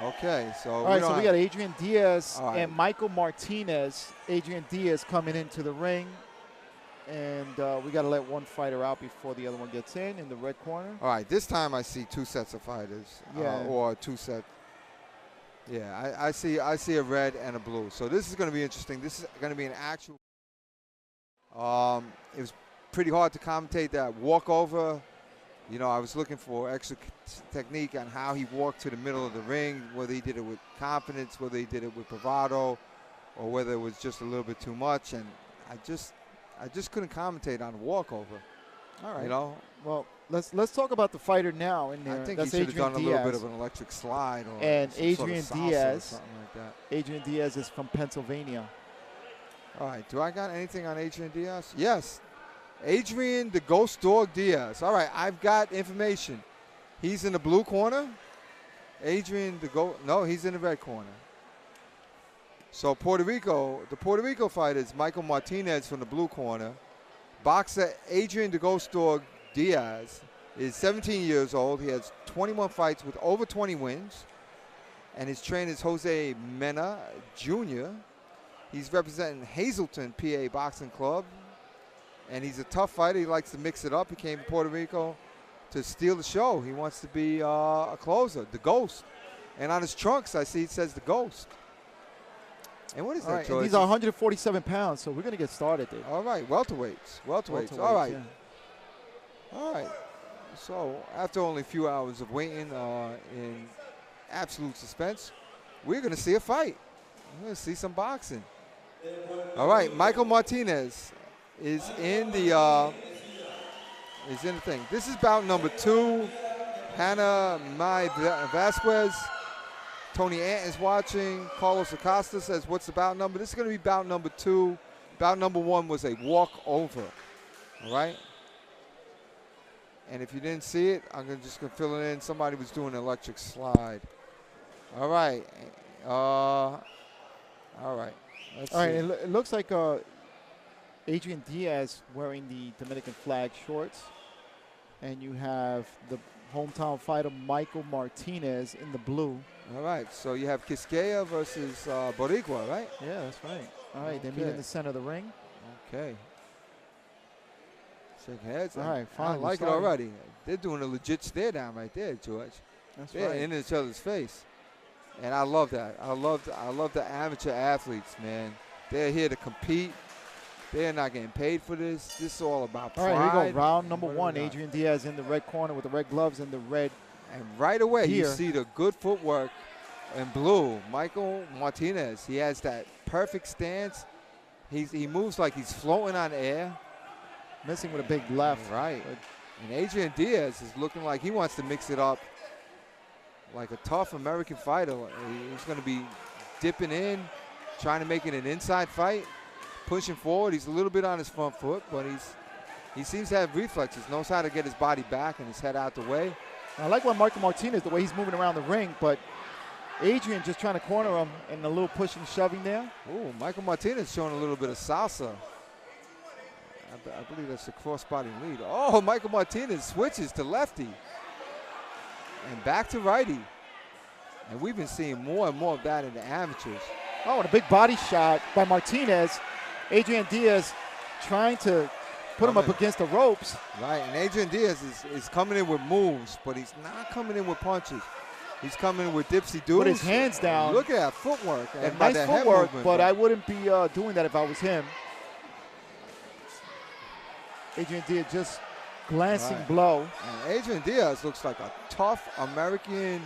Okay, so all right. So we got Adrian Diaz and Michael Martinez. Adrian Diaz coming into the ring, and we got to let one fighter out before the other one gets in the red corner. All right, this time I see two sets of fighters, or two set. Yeah, I see a red and a blue. So this is going to be interesting. This is going to be an actual. It was pretty hard to commentate that walkover. You know, I was looking for extra technique on how he walked to the middle of the ring, whether he did it with confidence, whether he did it with bravado, or whether it was just a little bit too much. And I just couldn't commentate on the walkover. All right. You know. Well, let's talk about the fighter now. In there, I think that's he should have done a little bit Diaz. of an electric slide or and some Adrian sort of Diaz. or something like that. Adrian Diaz is from Pennsylvania. All right. Do I got anything on Adrian Diaz? Yes. Adrian the Ghost Dog Diaz. All right, I've got information. He's in the blue corner. Adrian the Ghost. No, he's in the red corner. So Puerto Rico, the Puerto Rico fighter is Michael Martinez from the blue corner. Boxer Adrian the Ghost Dog Diaz is 17 years old. He has 21 fights with over 20 wins. And his trainer is Jose Mena Jr. He's representing Hazleton, PA Boxing Club. And he's a tough fighter. He likes to mix it up. He came to Puerto Rico to steal the show. He wants to be a closer, the Ghost. And on his trunks, I see it says the Ghost. And what is that, George? These are 147 pounds, so we're going to get started there. All right, welterweights. Welterweights. All right. Yeah. All right. So after only a few hours of waiting in absolute suspense, we're going to see a fight. We're going to see some boxing. All right, Michael Martinez is in the thing. This is bout number 2. Hannah Mai Vasquez. Tony Ant is watching. Carlos Acosta says, what's the bout number? This is going to be bout number 2. Bout number 1 was a walkover. All right? And if you didn't see it, I'm just going to fill it in. Somebody was doing an electric slide. All right. All right. Let's see. It looks like Adrian Diaz wearing the Dominican flag shorts. And you have the hometown fighter Michael Martinez in the blue. All right, so you have Quisqueya versus Boricua, right? Yeah, that's right. All right, they meet in the center of the ring. Okay. Shaking heads. All right, fine. I like it already. They're doing a legit stare down right there, George. That's They're right. in each other's face. And I love that. I love the amateur athletes, man. They're here to compete. They're not getting paid for this. This is all about pride. All right, here we go. Round number 1. Adrian Diaz in the red corner with the red gloves and the red. And right away, gear. you see the good footwork in blue. Michael Martinez, he has that perfect stance. He moves like he's floating on air. Missing with a big left. Right. And Adrian Diaz is looking like he wants to mix it up like a tough American fighter. He's going to be dipping in, trying to make it an inside fight, pushing forward. He's a little bit on his front foot, but he seems to have reflexes, knows how to get his body back and his head out the way. I like what Michael Martinez, the way he's moving around the ring, but Adrian just trying to corner him and a little pushing, shoving there. Ooh, Michael Martinez showing a little bit of salsa. I believe that's a cross-body lead. Oh, Michael Martinez switches to lefty and back to righty. And we've been seeing more and more of that in the amateurs. Oh, and a big body shot by Martinez. Adrian Diaz trying to put him up against the ropes. Right, and Adrian Diaz is coming in with moves, but he's not coming in with punches. He's coming in with dipsy-doos. Put his hands down. Look at that footwork. And nice footwork, but I wouldn't be doing that if I was him. Adrian Diaz just glancing blow. And Adrian Diaz looks like a tough American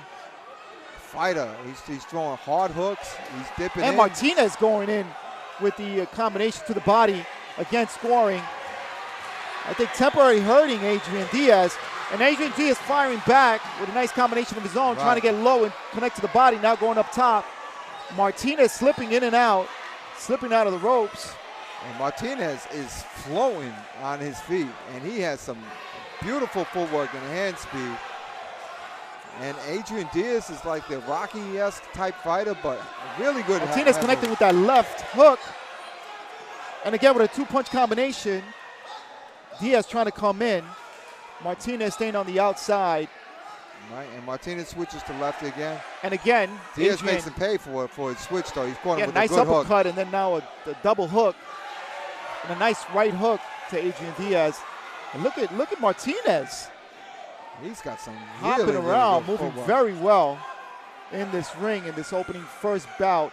fighter. He's throwing hard hooks. He's dipping in. And Martinez going in with the combination to the body, again scoring. I think temporarily hurting Adrian Diaz. And Adrian Diaz firing back with a nice combination of his own, trying to get low and connect to the body, now going up top. Martinez slipping in and out, slipping out of the ropes. And Martinez is flowing on his feet, and he has some beautiful footwork and hand speed. And Adrian Diaz is like the Rocky-esque type fighter, but really good. Martinez connecting with that left hook. And again with a two-punch combination. Diaz trying to come in. Martinez staying on the outside. Right, and Martinez switches to lefty again. And again, Diaz makes him pay for his switch, though. He's caught him with nice a good hook. uppercut, and then now a double hook. And a nice right hook to Adrian Diaz. And look at Martinez. He's got some hopping around, moving very well in this ring in this opening first bout.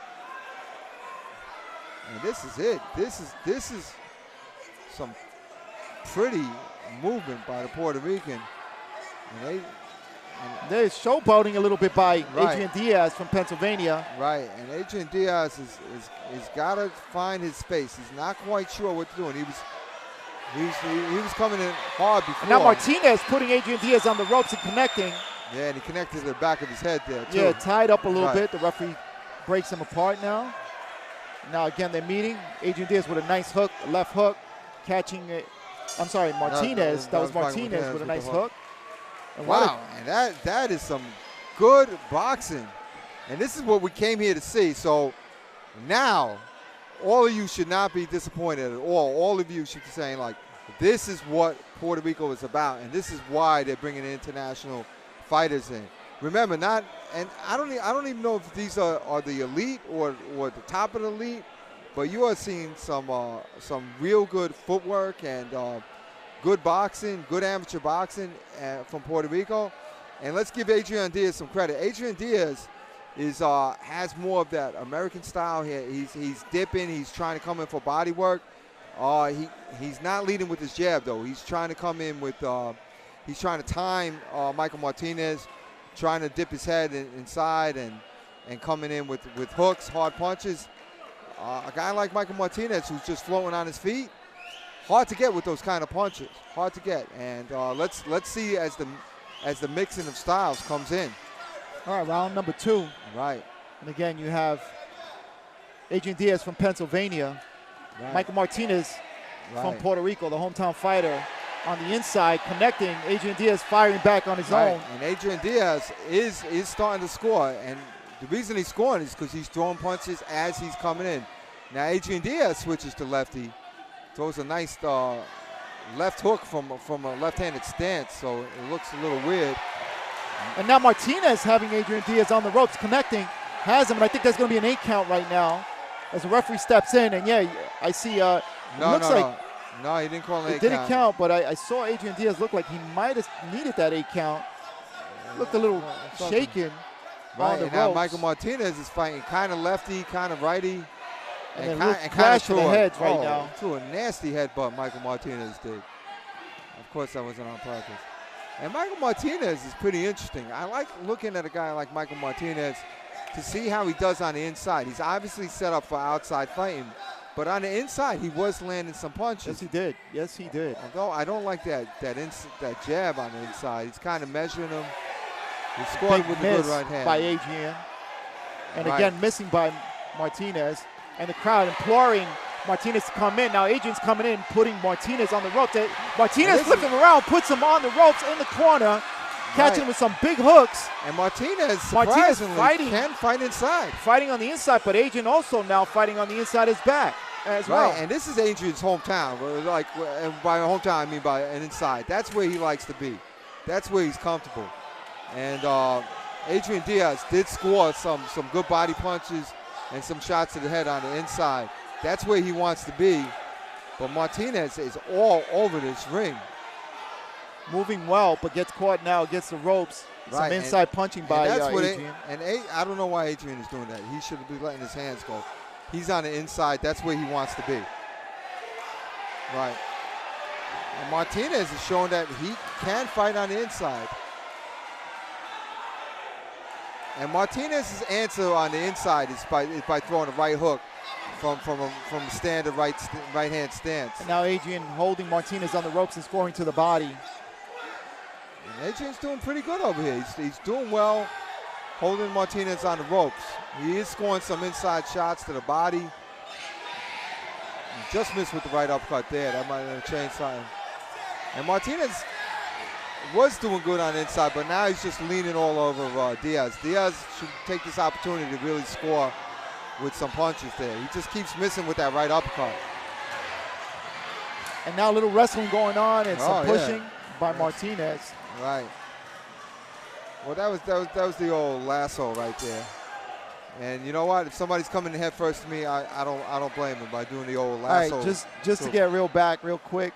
And this is it. This is some pretty movement by the Puerto Rican. And they're showboating a little bit by right. Adrian Diaz from Pennsylvania. Right, and Adrian Diaz is got to find his space. He's not quite sure what to do, and he was coming in hard before. And now Martinez putting Adrian Diaz on the ropes and connecting. Yeah, and he connected to the back of his head there, too. Yeah, tied up a little bit. The referee breaks them apart now. Now, again, they're meeting. Adrian Diaz with a nice hook, a left hook, catching it. I'm sorry, Martinez. That was Martinez with a nice hook. And wow, and that is some good boxing. And this is what we came here to see. So now, all of you should not be disappointed at all. All of you should be saying, like, this is what Puerto Rico is about, and this is why they're bringing international fighters in. Remember, and I don't even know if these are the elite or the top of the elite, but you are seeing some real good footwork and good boxing, good amateur boxing from Puerto Rico. And let's give Adrian Diaz some credit. Adrian Diaz has more of that American style here. He's dipping. He's trying to come in for body work. He's not leading with his jab, though. He's trying to come in with he's trying to time Michael Martinez, trying to dip his head inside and coming in with hooks, hard punches. A guy like Michael Martinez, who's just floating on his feet, hard to get with those kind of punches. Hard to get. And let's see as the mixing of styles comes in. All right, round number 2. Right. And again, you have Adrian Diaz from Pennsylvania, Michael Martinez from Puerto Rico, the hometown fighter, on the inside, connecting. Adrian Diaz firing back on his own. And Adrian Diaz is starting to score. And the reason he's scoring is because he's throwing punches as he's coming in. Now Adrian Diaz switches to lefty, throws a nice left hook from a left-handed stance, so it looks a little weird. And now Martinez having Adrian Diaz on the ropes, connecting, has him, and I think there's going to be an 8 count right now as the referee steps in. And yeah, I see. No, he didn't call an 8 count. It didn't count, but I saw Adrian Diaz look like he might have needed that 8 count. Looked a little shaken on the ropes. Now Michael Martinez is fighting kind of lefty, kind of righty. And clash to the heads right now. To a nasty headbutt Michael Martinez did. Of course, that wasn't on purpose. And Michael Martinez is pretty interesting. I like looking at a guy like Michael Martinez to see how he does on the inside. He's obviously set up for outside fighting, but on the inside, he was landing some punches. Yes, he did. Yes, he did. Although I don't like that jab on the inside. He's kind of measuring him. He scored with a good right hand. By Adrian. And again, missing by Martinez. And the crowd imploring Martinez to come in. Now Adrian's coming in, putting Martinez on the ropes. Martinez flips him around, puts him on the ropes in the corner, catching him with some big hooks. And Martinez surprisingly can fight inside. Fighting on the inside, but Adrian also now fighting on the inside his back as well. And this is Adrian's hometown. And by hometown, I mean by an inside. That's where he likes to be. That's where he's comfortable. And Adrian Diaz did score some good body punches and some shots to the head on the inside. That's where he wants to be. But Martinez is all over this ring. Moving well, but gets caught now against the ropes. Some inside punching by Adrian. I don't know why Adrian is doing that. He should be letting his hands go. He's on the inside. That's where he wants to be. Right. And Martinez is showing that he can fight on the inside. And Martinez's answer on the inside is by throwing a right hook from a standard right hand stance. And now Adrian holding Martinez on the ropes and scoring to the body. And Adrian's doing pretty good over here. He's doing well holding Martinez on the ropes. He is scoring some inside shots to the body. He just missed with the right uppercut there. That might have changed something. And Martinez was doing good on the inside, but now he's just leaning all over Diaz. Diaz should take this opportunity to really score with some punches there. He just keeps missing with that right uppercut. And now a little wrestling going on and some pushing by Martinez. Right. Well, that was the old lasso right there. And you know what? If somebody's coming head first to me, I don't blame him by doing the old lasso. All right, just to get real quick.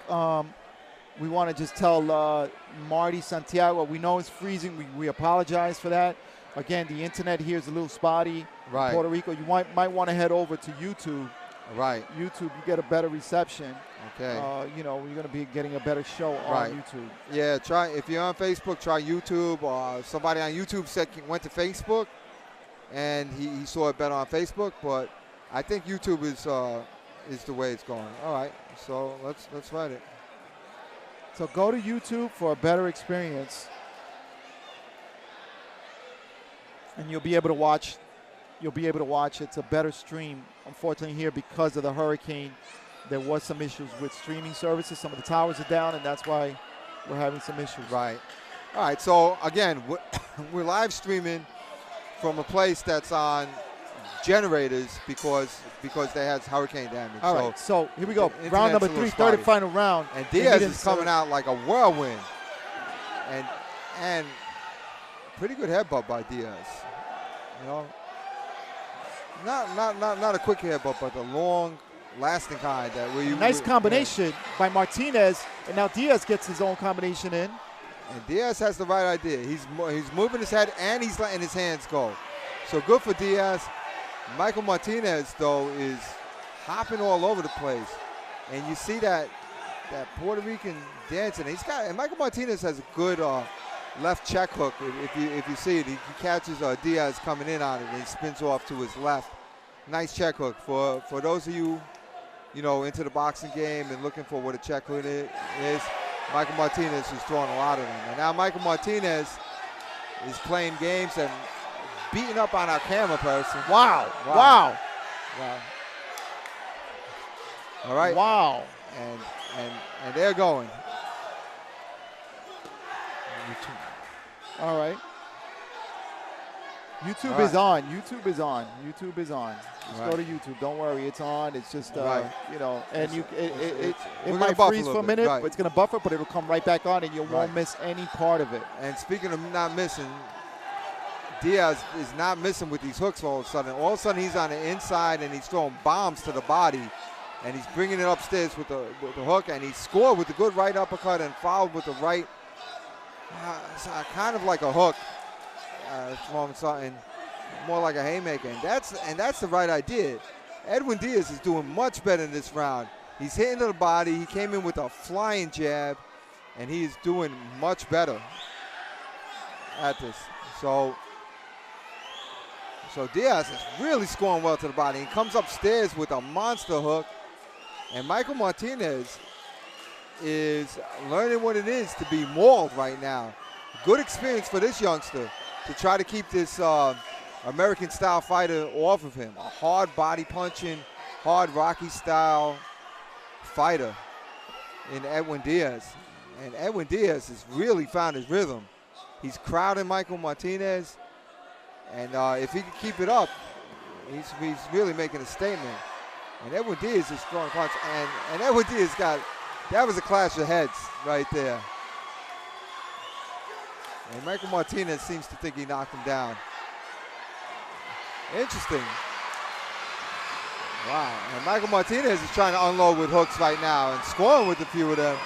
We want to just tell Marty Santiago, we know it's freezing. We apologize for that. Again, the internet here is a little spotty. Right. In Puerto Rico, you might want to head over to YouTube. Right. YouTube, you get a better reception. Okay. You're going to be getting a better show on YouTube. Yeah, if you're on Facebook, try YouTube. Somebody on YouTube went to Facebook, and he saw it better on Facebook. But I think YouTube is the way it's going. All right, so let's write it. So go to YouTube for a better experience, and you'll be able to watch. It's a better stream. Unfortunately, here because of the hurricane, there was some issues with streaming services. Some of the towers are down, and that's why we're having some issues. Right. All right. So again, we're live streaming from a place that's on generators because they had hurricane damage. All right. So here we go. The round number 3, third and final round. And Diaz is coming out like a whirlwind. And pretty good headbutt by Diaz. You know. Not a quick headbutt, but the long, lasting kind. Nice combination by Martinez, and now Diaz gets his own combination in. And Diaz has the right idea. He's moving his head, and he's letting his hands go. So good for Diaz. Michael Martinez, though, is hopping all over the place. And you see that Puerto Rican dancing. And Michael Martinez has a good left check hook. If you see it, he catches Diaz coming in on it, and he spins off to his left. Nice check hook. For those of you, into the boxing game and looking for what a check hook is, Michael Martinez is throwing a lot of them. And now Michael Martinez is playing games and beating up on our camera person. Wow. All right. Wow. And they're going. All right. YouTube is on. YouTube is on. Just go to YouTube. Don't worry, it's on. It's just and it might freeze for a minute, but it's going to buffer, but it'll come right back on, and you won't miss any part of it. And speaking of not missing, Diaz is not missing with these hooks all of a sudden. All of a sudden, he's on the inside, and he's throwing bombs to the body, and he's bringing it upstairs with the hook, and he scored with a good right uppercut and fouled with the right. Kind of like a hook, throwing something more like a haymaker, and that's the right idea. Edwin Diaz is doing much better in this round. He's hitting to the body. He came in with a flying jab, and he's doing much better at this. So Diaz is really scoring well to the body. He comes upstairs with a monster hook, and Michael Martinez is learning what it is to be mauled right now. Good experience for this youngster to try to keep this American-style fighter off of him. A hard body-punching, hard Rocky-style fighter in Edwin Diaz. And Edwin Diaz has really found his rhythm. He's crowding Michael Martinez, and if he can keep it up, he's really making a statement. And Edwin Diaz is throwing punch, and Edwin Diaz that was a clash of heads right there. And Michael Martinez seems to think he knocked him down. Interesting. Wow. And Michael Martinez is trying to unload with hooks right now and scoring with a few of them.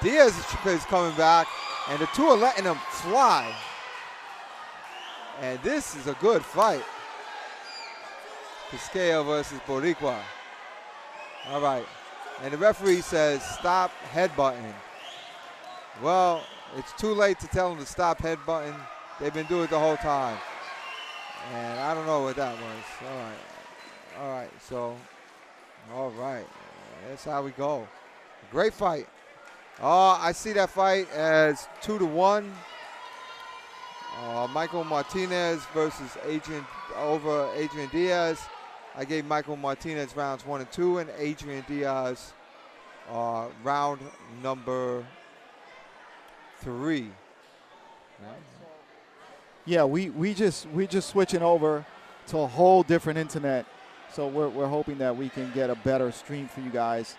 Diaz is coming back, and the two are letting him fly. And this is a good fight. Coliseo versus Boricua. All right. And the referee says, stop headbutting. Well, it's too late to tell them to stop headbutting. They've been doing it the whole time. And I don't know what that was. All right. So, all right. That's how we go. Great fight. I see that fight as 2-1. Michael Martinez versus Adrian Diaz. I gave Michael Martinez rounds 1 and 2, and Adrian Diaz round number 3. Yeah, we just switching over to a whole different internet, so we're hoping that we can get a better stream for you guys.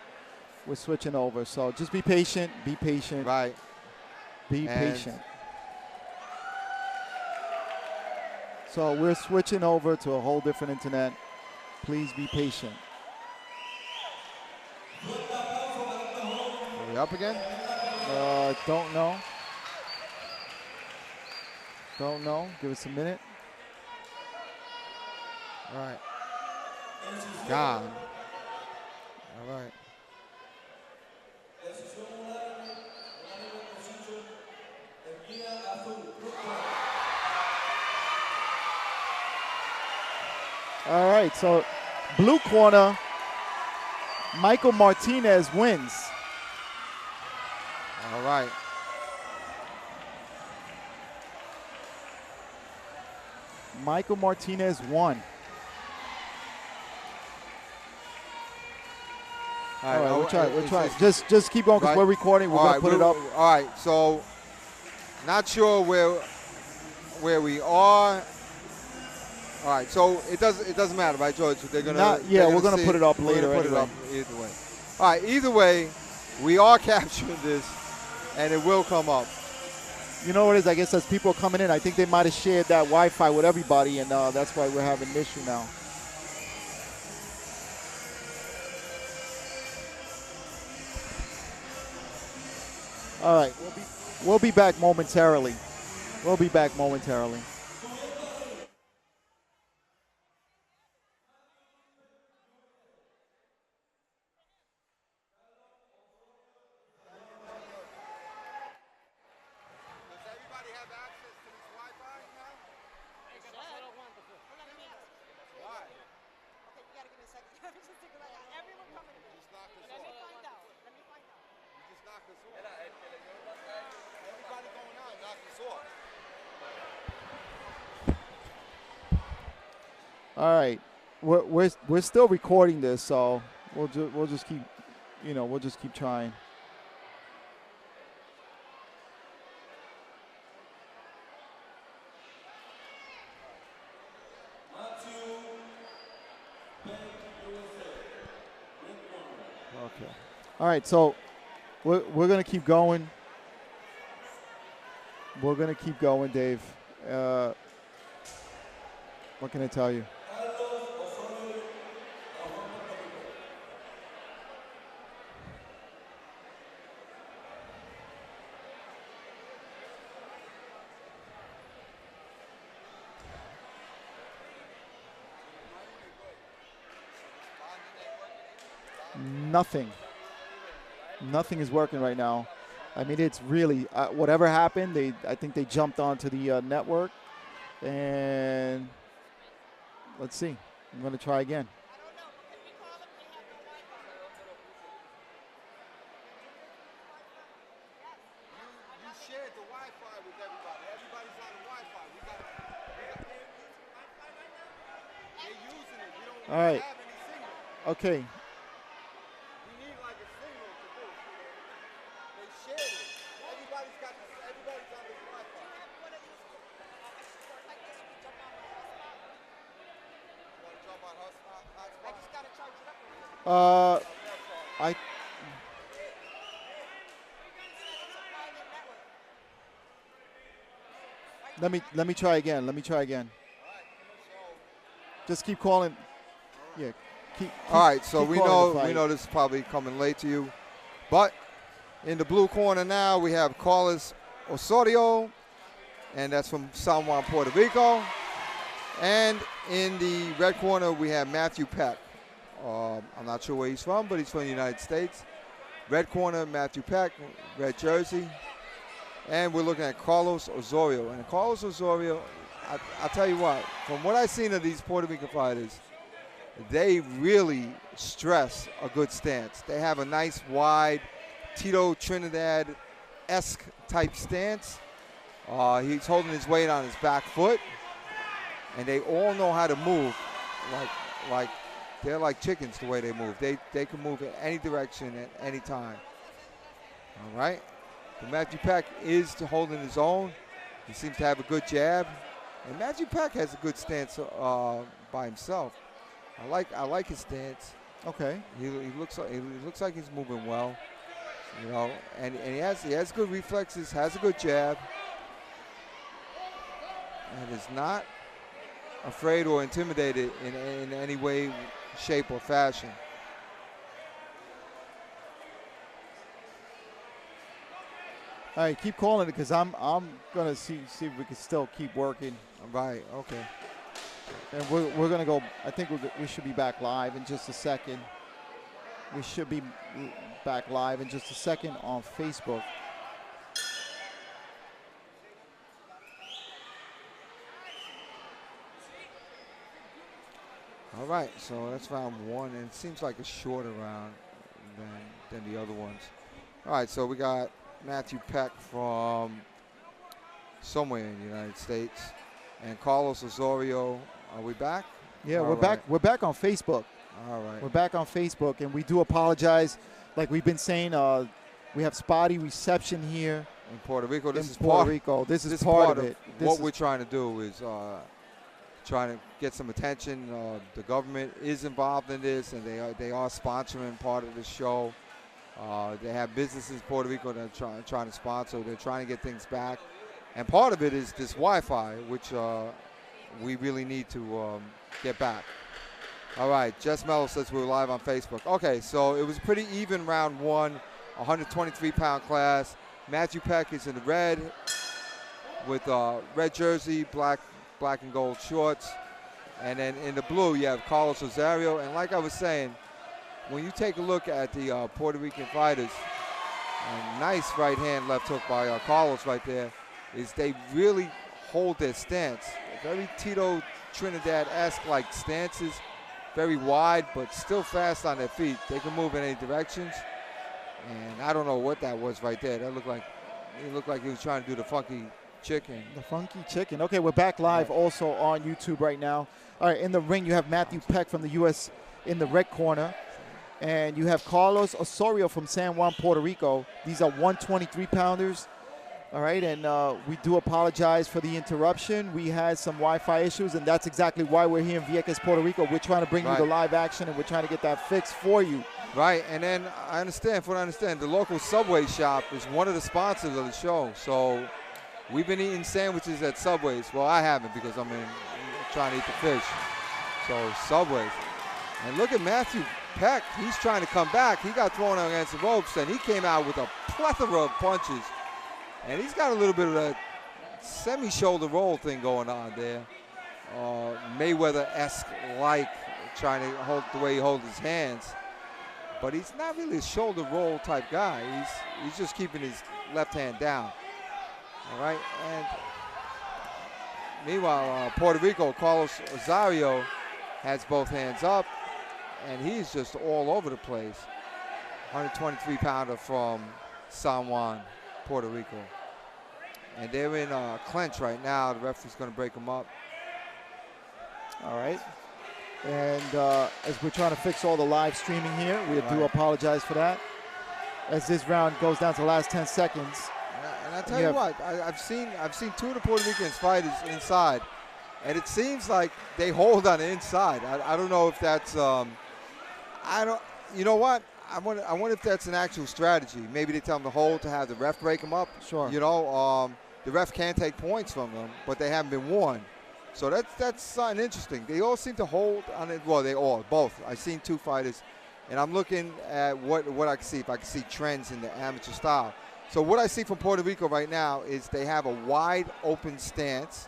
We're switching over, so just be patient. Be patient. Right. Be patient. So we're switching over to a whole different internet. Please be patient. Are we up again? Don't know. Don't know. Give us a minute. All right. Gone. All right. All right, so blue corner, Michael Martinez wins. All right. Michael Martinez won. All right, we'll try. We'll try. Just keep going because we're recording. We're gonna put it up. All right. So, not sure where we are. All right. So it doesn't matter, right, George? They're gonna. We're gonna put it up later. We're gonna put it up either way. All right. Either way, we are capturing this, and it will come up. You know what it is? I guess as people are coming in, I think they might have shared that Wi-Fi with everybody, and that's why we're having an issue now. All right, we'll be back momentarily. We'll be back momentarily. All right, we're still recording this, so we'll just keep, we'll just keep trying. Okay. All right, so we're gonna keep going. We're gonna keep going, Dave. What can I tell you? Nothing is working right now. I mean, it's really whatever happened. I think they jumped onto the network, and let's see. I'm going to try again. You shared the Wi-Fi with everybody. Everybody's on the Wi-Fi. They're using it. We don't All right. have any signal. Okay. Let me try again. Let me try again. Just keep calling. Yeah. All right. So we know this is probably coming late to you, but in the blue corner now we have Carlos Osorio, and that's from San Juan, Puerto Rico. And in the red corner we have Matthew Peck. I'm not sure where he's from, but he's from the United States. Red corner, Matthew Peck, red jersey. And we're looking at Carlos Osorio. And Carlos Osorio, I'll tell you what, from what I've seen of these Puerto Rican fighters, they really stress a good stance. They have a nice, wide, Tito Trinidad-esque type stance. He's holding his weight on his back foot. And they all know how to move like they're like chickens the way they move. They can move in any direction at any time. All right. But Matthew Peck is holding his own. He seems to have a good jab. And Matthew Peck has a good stance by himself. I like his stance. Okay. He looks like he's moving well. And he has good reflexes, has a good jab. And is not afraid or intimidated in any way, shape, or fashion. All right, keep calling it because I'm gonna see if we can still keep working. Right. Okay. And we're gonna go. I think we should be back live in just a second. We should be back live in just a second on Facebook. All right, so that's round one, and it seems like a shorter round than the other ones. All right, so we got Matthew Peck from somewhere in the United States, and Carlos Osorio. Are we back? Yeah, All we're right. back. We're back on Facebook. All right. We're back on Facebook, and we do apologize. Like we've been saying, we have spotty reception here In Puerto Rico, this in is Puerto Rico. This is part of it. What we're trying to do is trying to get some attention. The government is involved in this, and they are sponsoring part of the show. They have businesses in Puerto Rico that are trying to sponsor. They're trying to get things back. And part of it is this Wi-Fi, which we really need to get back. All right, Jess Mello says we're live on Facebook. Okay, so it was a pretty even round one, 123-pound class. Matthew Peck is in the red with red jersey, black and gold shorts. And then in the blue, you have Carlos Osorio. And like I was saying, when you take a look at the Puerto Rican fighters, a nice right hand, left hook by Carlos right there, is they really hold their stance. Very Tito Trinidad-esque like stances, very wide, but still fast on their feet. They can move in any directions. And I don't know what that was right there. That looked like he was trying to do the funky chicken. The funky chicken. Okay, we're back live also on YouTube right now. All right, in the ring, you have Matthew Peck from the U.S. in the red corner. And you have Carlos Osorio from San Juan, Puerto Rico. These are 123-pounders. All right, and we do apologize for the interruption. We had some Wi-Fi issues, and that's exactly why we're here in Vieques, Puerto Rico. We're trying to bring you the live action, and we're trying to get that fixed for you. Right, and then I understand, the local Subway shop is one of the sponsors of the show. So we've been eating sandwiches at Subways. Well, I haven't because I'm trying to eat the fish. So Subways. And look at Matthew Peck. He's trying to come back. He got thrown against the ropes, and he came out with a plethora of punches. And he's got a little bit of a semi-shoulder roll thing going on there. Mayweather-esque like, trying to hold the way he holds his hands. But he's not really a shoulder roll type guy. He's just keeping his left hand down. All right, and meanwhile, Puerto Rico, Carlos Osorio has both hands up, and he's just all over the place. 123-pounder from San Juan, Puerto Rico. And they're in a clinch right now. The referee's going to break them up. All right. And as we're trying to fix all the live streaming here, we do apologize for that. As this round goes down to the last 10 seconds. And I tell you what, I've seen two of the Puerto Ricans fighters inside, and it seems like they hold on the inside. I don't know if that's you know what? I wonder if that's an actual strategy. Maybe they tell them to hold to have the ref break them up. Sure. You know, the ref can take points from them, but they haven't been warned. So that's something interesting. They all seem to hold on it. Well, both. I've seen two fighters, and I'm looking at what I can see, if I can see trends in the amateur style. So what I see from Puerto Rico right now is they have a wide open stance.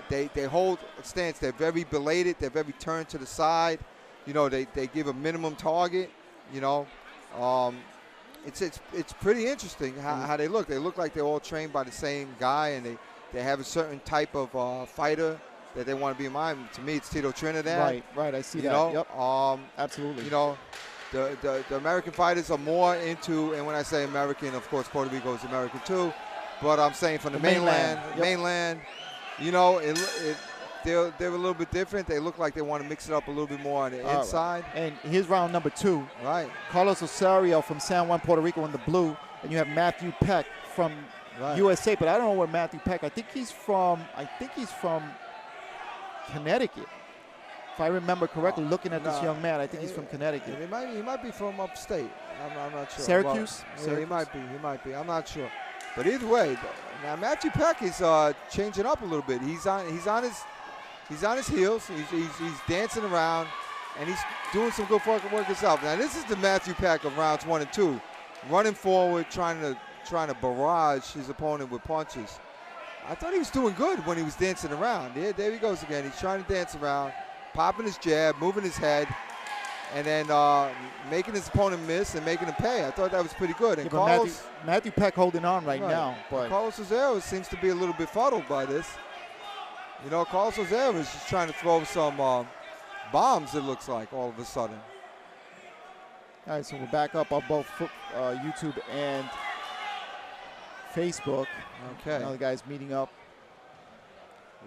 They hold a stance. They're very belated. They're very turned to the side. You know, they give a minimum target. You know, it's pretty interesting how they look. They look like they're all trained by the same guy, and they have a certain type of fighter that they want to be in mind. To me, it's Tito Trinidad. Right. I see you that. Know? Yep. Absolutely. You know, the American fighters are more into, and when I say American, of course, Puerto Rico is American too. But I'm saying from the mainland, you know, they're a little bit different. They look like they want to mix it up a little bit more on the inside. Right. And here's round number 2. Right. Carlos Osorio from San Juan, Puerto Rico in the blue, and you have Matthew Peck from USA. But I don't know where Matthew Peck. I think he's from Connecticut. If I remember correctly, looking at this young man, I think he's from Connecticut. He might be from upstate. I'm not sure. Syracuse? Well, he might be. I'm not sure. But either way, now Matthew Peck is changing up a little bit. He's on his He's on his heels. He's dancing around, and he's doing some good work himself. Now this is the Matthew Peck of rounds 1 and 2, running forward, trying to barrage his opponent with punches. I thought he was doing good when he was dancing around. Yeah, there he goes again. He's trying to dance around, popping his jab, moving his head, and then making his opponent miss and making him pay. I thought that was pretty good. And Carlos, Matthew Peck holding on right now. But Carlos Cesaro seems to be a little bit befuddled by this. You know, Carlos Cesaro is just trying to throw some bombs, it looks like, all of a sudden. All right, so we're back up on both YouTube and Facebook. Okay. Now the guys meeting up.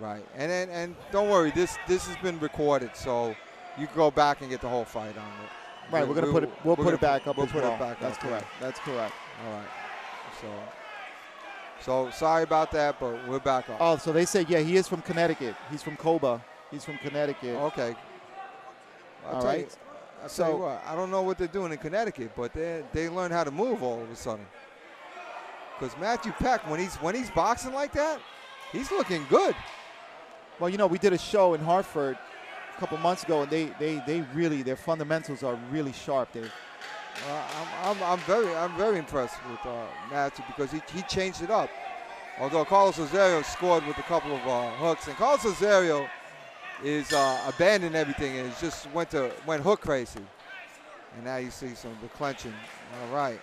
Right, and don't worry, this has been recorded, so you can go back and get the whole fight on it. Right, we'll put it back up. We'll as put well. it back That's up. correct. That's correct. All right. So sorry about that, but we're back up. Oh, so they say, yeah, he is from Connecticut. He's from Coba. He's from Connecticut. Okay. I'll tell you what, I don't know what they're doing in Connecticut, but they learn how to move all of a sudden. Because Matthew Peck, when he's boxing like that, he's looking good. Well, you know, we did a show in Hartford a couple months ago, and they really, their fundamentals are really sharp, Dave. I'm very impressed with Matthew because he changed it up. Although Carlos Cesaro scored with a couple of hooks, and Carlos Cesaro is abandoned everything and just went hook crazy. And now you see some of the clenching. All right.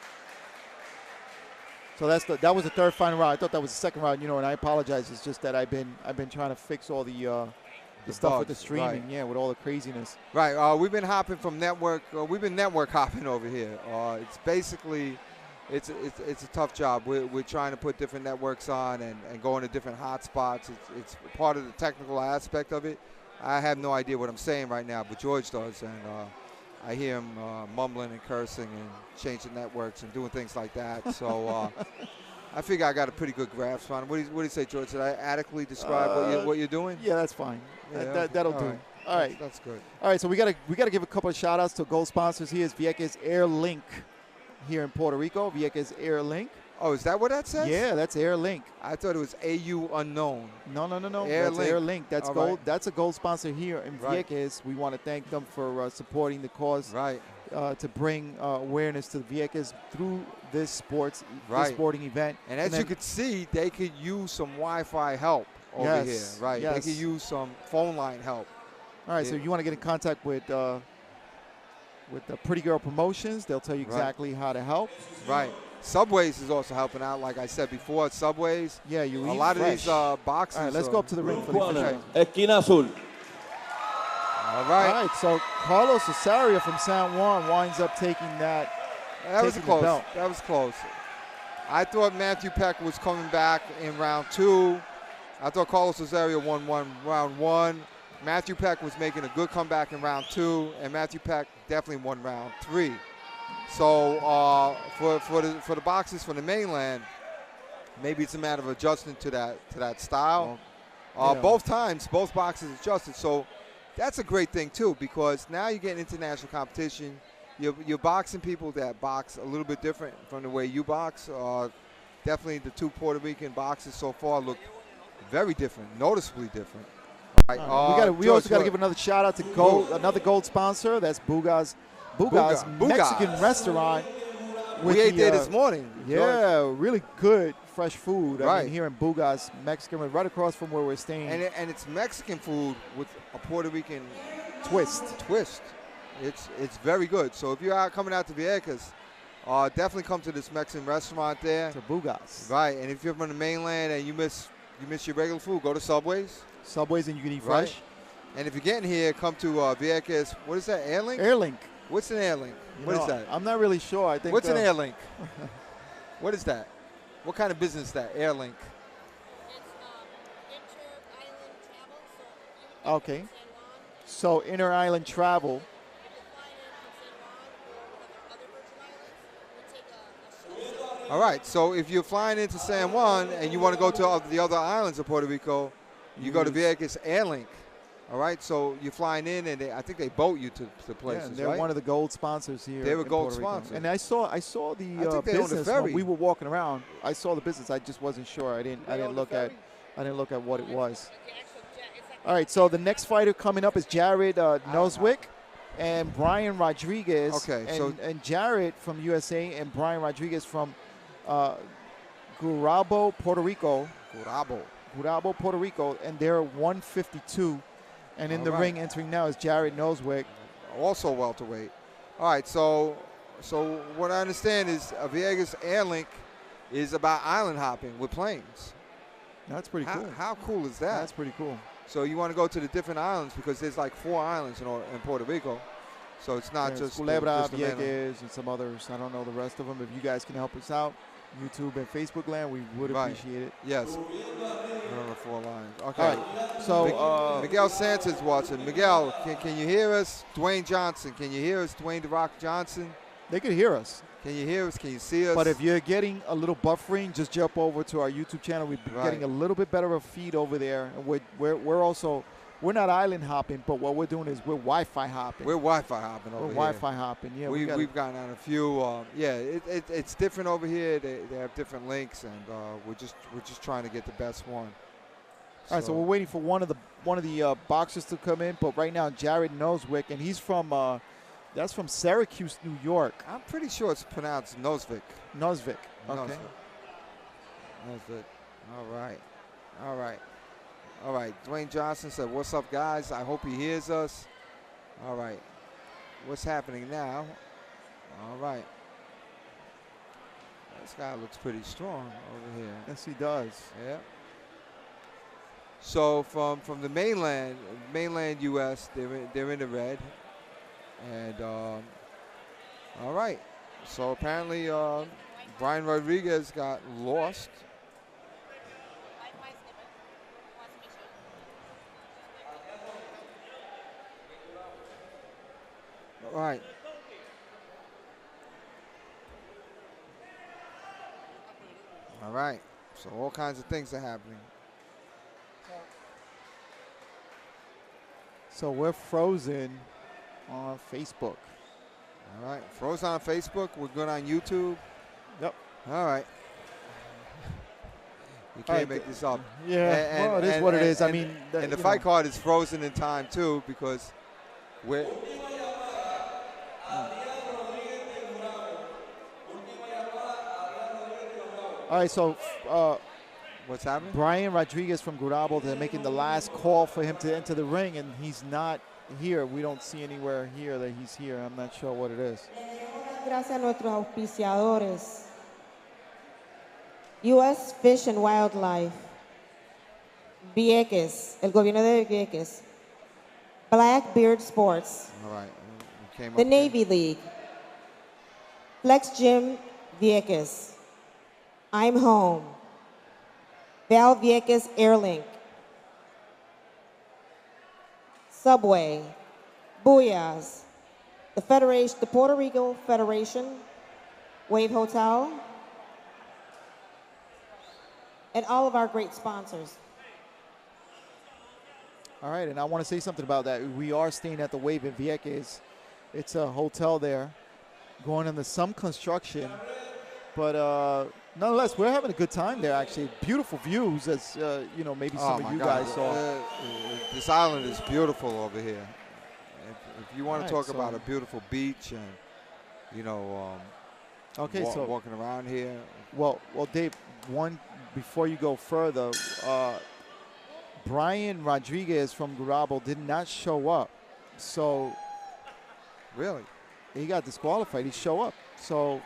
So that was the third final round. I thought that was the second round, you know, and I apologize. It's just that I've been trying to fix all the stuff bugs, with the streaming, right. yeah, with all the craziness. Right. We've been hopping from network. We've been network hopping over here. It's basically, it's a tough job. We're trying to put different networks on and go into different hot spots. It's part of the technical aspect of it. I have no idea what I'm saying right now, but George does, and I hear him mumbling and cursing and changing networks and doing things like that. So I figure I got a pretty good grasp on it. What do you say, George? Did I adequately describe what you're doing? Yeah, that's fine. Yeah, That'll do. Right. All right. That's good. All right, so we gotta give a couple of shout outs to gold sponsors. Here's Vieques Air Link here in Puerto Rico. Vieques Air Link. Oh, is that what that says? Yeah, that's Air Link. I thought it was AU unknown. No. Air That's Link. Air Link. That's All gold. right. That's a gold sponsor here in Right. Vieques. We want to thank them for supporting the cause. Right. To bring awareness to the Vieques through this sporting event. And as you could see, they could use some Wi-Fi help over here. Right. Yes. They could use some phone line help. All right, so you want to get in contact with the Pretty Girl Promotions. They'll tell you exactly how to help. Right. Subways is also helping out, like I said before. Subways. Yeah, you eat a lot fresh. of these boxes. All right, let's go up to the ring for the Corner, esquina azul. All right. All right, so Carlos Cesaro from San Juan winds up taking that. That was taking close. the belt. That was close. I thought Matthew Peck was coming back in round 2. I thought Carlos Cesaro won round 1. Matthew Peck was making a good comeback in round 2, and Matthew Peck definitely won round 3. So for the boxers from the mainland, maybe it's a matter of adjusting to that style. Both times, both boxers adjusted. So that's a great thing too, because now you get international competition. You're boxing people that box a little bit different from the way you box. Definitely the two Puerto Rican boxers so far look very different, noticeably different. All right. We also got to give another shout out to another gold sponsor. That's Buga's Mexican restaurant. We ate there this morning. Yeah, really good fresh food. Right. I mean, here in Buga's Mexican, right across from where we're staying. And it's Mexican food with a Puerto Rican twist. It's very good. So if you are coming out to Vieques, definitely come to this Mexican restaurant there. To Buga's. Right. And if you're from the mainland and you miss your regular food, go to Subways. Subways, and you can eat fresh. Right. And if you're getting here, come to Vieques. What is that? Airlink? Airlink. What's an Airlink? What is that? I'm not really sure. I think. What's an Airlink? What is that? What kind of business is that? Airlink. It's inter-island travel. So Okay. So inter-island travel. if you're flying in from San Juan or other Virgin Islands, we take a shuttle. All right. So if you're flying into San Juan and you want to go to the other islands of Puerto Rico, you go to Vieques Airlink. All right. So you're flying in, and I think they boat you to places. Yeah, they're right? one of the gold sponsors here. They were in gold Puerto Rico. sponsors. And I saw the I think they own the business ferry. when we were walking around. I saw the business. I just wasn't sure. I didn't look at what it was. The actual jet, it's like All right, so the next fighter coming up is Jared Noswick and Brian Rodriguez. Okay, and Jared from USA and Brian Rodriguez from Gurabo, Puerto Rico. Gurabo, Puerto Rico, and they're 152. And in the ring entering now is Jared Noswick. Also welterweight. All right, so what I understand is Vieques Airlink is about island hopping with planes. That's pretty cool. How cool is that? That's pretty cool. So you want to go to the different islands because there's like 4 islands in Puerto Rico. So it's not just Culebra, the Vieques, and some others. I don't know the rest of them. If you guys can help us out, YouTube and Facebook land, we would appreciate it. Yes. We're on the 4 lines. Okay. All right. So Miguel Santos watching. Miguel, can you hear us? Dwayne Johnson, can you hear us? Dwayne "The Rock" Johnson. They could hear us. Can you hear us? Can you see us? But if you're getting a little buffering, just jump over to our YouTube channel. We're getting a little bit better of a feed over there. And we're also, we're not island hopping, but what we're doing is we're Wi-Fi hopping. We're Wi-Fi hopping over here. We're Wi-Fi hopping, yeah. We've gotten on a few. It's different over here. They have different links, and we're just trying to get the best one. All right, so we're waiting for one of the boxers to come in, but right now Jared Noswick, and he's from that's from Syracuse, New York. I'm pretty sure it's pronounced Noswick. Noswick. Okay. Noswick. All right. Dwayne Johnson said, "What's up, guys? I hope he hears us." All right. What's happening now? All right. This guy looks pretty strong over here. Yes, he does. Yeah. So from the mainland U.S., they're in the red, and all right. So apparently Brian Rodriguez got lost. All right. All right. So all kinds of things are happening. So we're frozen on Facebook. All right. Frozen on Facebook. We're good on YouTube. Yep. All right. You can't make this up. Yeah. Well, it is what it is. I mean, and the fight card is frozen in time too because we're. All right, so what's happening? Brian Rodriguez from Gurabo, they're making the last call for him to enter the ring, and he's not here. We don't see anywhere here that he's here. I'm not sure what it is. Gracias a nuestros auspiciadores. U.S. Fish and Wildlife. Vieques, el gobierno de Vieques. Blackbeard Sports. All right. The Navy League. Flex Gym Vieques. I'm Home. Val Vieques Airlink. Subway. Booyahs. The Federation, the Puerto Rico Federation. Wave Hotel. And all of our great sponsors. All right, and I want to say something about that. We are staying at the Wave in Vieques. It's a hotel there, going into some construction, but nonetheless, we're having a good time there. Actually, beautiful views, as maybe some of you guys saw. This island is beautiful over here. If you want to talk about a beautiful beach and walking around here. Well, Dave. Before you go further, Brian Rodriguez from Gurabo did not show up. So really, he got disqualified. He showed up. So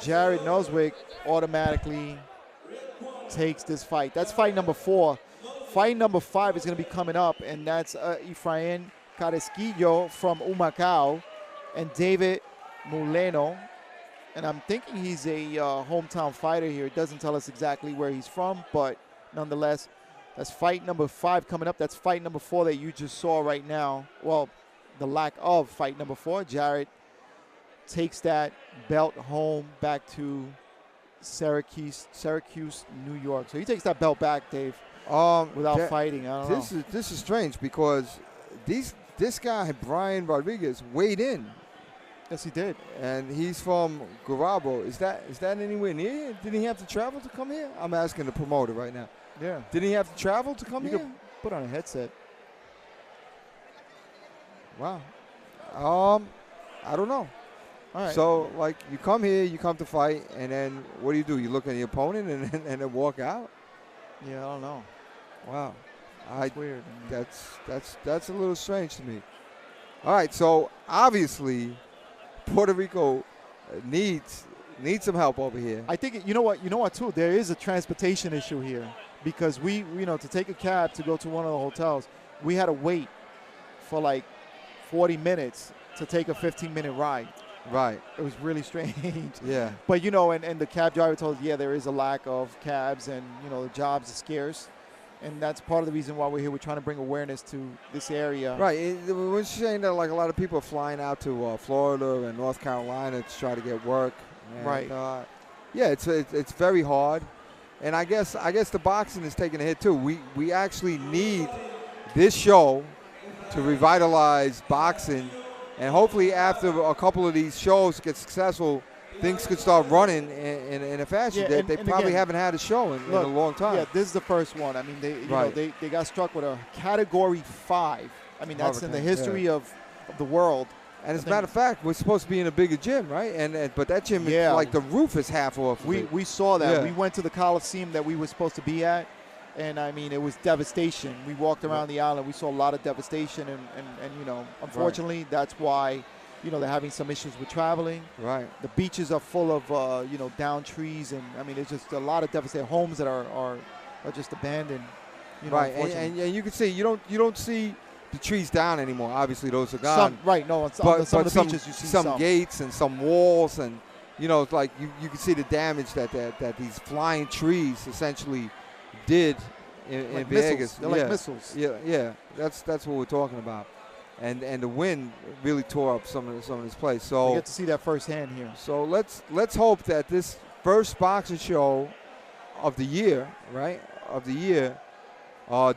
Jared Noswick automatically takes this fight. That's fight number 4. Fight number 5 is going to be coming up, and that's Efrain Caresquillo from Humacao and David Muleno. And I'm thinking he's a hometown fighter here. It doesn't tell us exactly where he's from, but nonetheless, that's fight number 5 coming up. That's fight number 4 that you just saw right now. Well, the lack of fight number 4. Jared takes that belt home back to Syracuse, New York. So he takes that belt back, Dave, without fighting. I don't know. This is strange because this guy, Brian Rodriguez, weighed in. Yes, he did. And he's from Gurabo. Is that anywhere near here? Did he have to travel to come here? I'm asking the promoter right now. Yeah. Did he have to travel to come here? Put on a headset. Wow. I don't know. All right. So, like, you come here, you come to fight, and then what do? You look at your opponent and then walk out? Yeah, I don't know. Wow. That's weird. That's a little strange to me. All right, so obviously Puerto Rico needs some help over here. I think you know what too. There is a transportation issue here because we to take a cab to go to one of the hotels, we had to wait for like 40 minutes to take a 15-minute ride. Right. It was really strange. Yeah. But and the cab driver told us, yeah, there is a lack of cabs and the jobs are scarce. And that's part of the reason why we're here. We're trying to bring awareness to this area. Right. We're saying that like a lot of people are flying out to Florida and North Carolina to try to get work. And, right. Yeah, it's very hard. And I guess the boxing is taking a hit too. We actually need this show to revitalize boxing, and hopefully after a couple of these shows get successful, things could start running in a fashion. Yeah, they probably haven't had a show in a long time. Yeah, this is the first one. I mean, they got struck with a Category 5. I mean, that's in the history of the world. And as a matter of fact, we're supposed to be in a bigger gym, right? But that gym, is like the roof is half off. We saw that. Yeah. We went to the Coliseum that we were supposed to be at, and I mean, it was devastation. We walked around the island. We saw a lot of devastation, and unfortunately, that's why, they're having some issues with traveling. Right. The beaches are full of, downed trees, and I mean, it's just a lot of devastated homes that are just abandoned. Right, and you can see you don't see the trees down anymore. Obviously, those are gone. On some of the beaches you see some gates and some walls, and it's like you can see the damage that these flying trees essentially did in like Vieques. Missiles. They're like missiles. Yeah. That's what we're talking about, and the wind really tore up some of this place. So we get to see that firsthand here. So let's hope that this first boxing show of the year,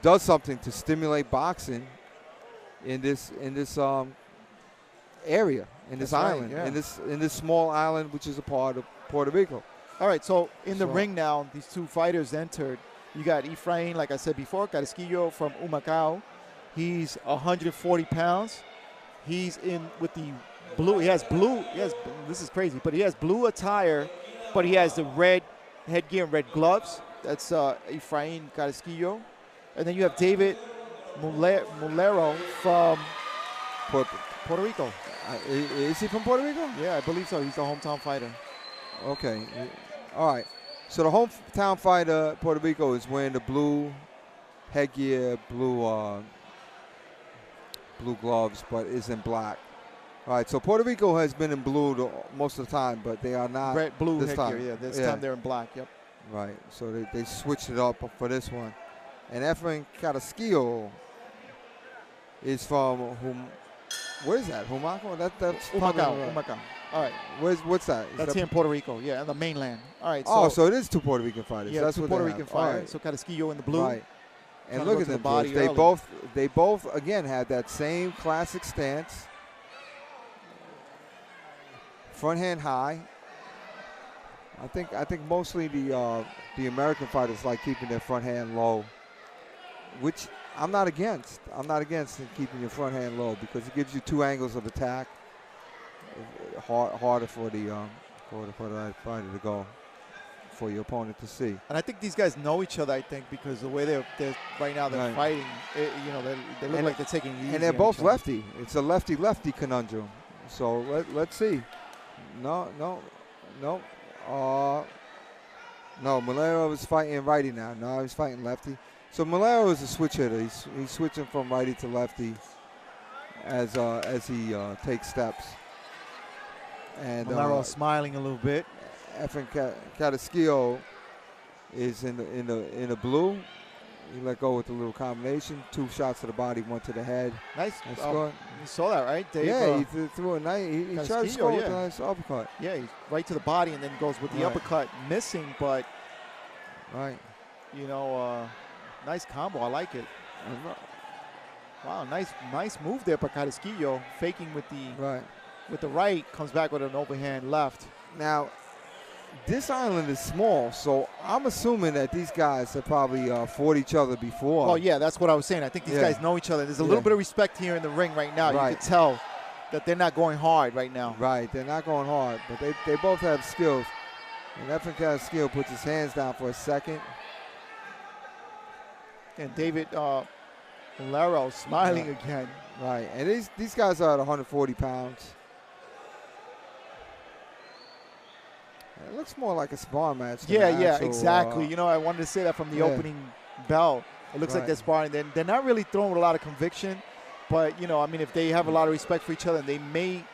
does something to stimulate boxing in this area, in this island, in this small island, which is a part of Puerto Rico. All right, so in the ring now, these two fighters entered. You got Efrain, like I said before, Carrasquillo from Humacao. He's 140 pounds. He's in with the blue. This is crazy, but he has blue attire, but he has the red headgear and red gloves. That's Efrain Carrasquillo. And then you have David Mulero from Puerto Rico. Is he from Puerto Rico? Yeah, I believe so. He's the hometown fighter. Okay. All right. So the hometown fighter, Puerto Rico, is wearing the blue headgear, blue gloves, but is in black. All right. So Puerto Rico has been in blue most of the time, but they are not blue this headgear. time. Yeah, this time they're in black. Yep. Right. So they switched it up for this one. And Efrain Carrasquillo is from where is that? Humacao? That's Humacao. All right. What's that? That's here in Puerto Rico. Yeah, on the mainland. All right. So it is two Puerto Rican fighters. Yeah, that's two what Puerto they Rican have. fighters. Right. So Carrasquillo in the blue. Right. And look at them. Body They both again had that same classic stance. Front hand high. I think mostly the American fighters like keeping their front hand low, which I'm not against. I'm not against keeping your front hand low because it gives you two angles of attack. Harder for the fighter to go, for your opponent to see. And I think these guys know each other. I think because the way they're right now they're fighting, they look like they're taking it easy. And they're both lefty. It's a lefty-lefty conundrum. So let's see. No. Mulero is fighting righty now. No, he's fighting lefty. So Mulero is a switch hitter. He's switching from righty to lefty as he takes steps. And Mulero smiling a little bit. Efrain Carrasquillo is in the blue. He let go with a little combination. 2 shots to the body, 1 to the head. Nice. You saw that, right, Dave? Yeah, he threw a nice. He tried to score with a nice uppercut. Yeah, he's right to the body and then goes with the uppercut, missing, but nice combo. I like it. Wow, nice move there by Carrasquillo, faking with the right, comes back with an overhand left. Now, this island is small, so I'm assuming that these guys have probably fought each other before. Oh, yeah, that's what I was saying. I think these guys know each other. There's a little bit of respect here in the ring right now. Right. You can tell that they're not going hard right now. Right, they're not going hard, but they both have skills. And Efren Cataskill puts his hands down for a second. And David Molero smiling again. Right, and these guys are at 140 pounds. It looks more like a sparring match. Than Yeah, an yeah, actual, exactly. You know, I wanted to say that from the opening bell. It looks like they're sparring. They're not really throwing with a lot of conviction, but, you know, I mean, if they have a lot of respect for each other, they may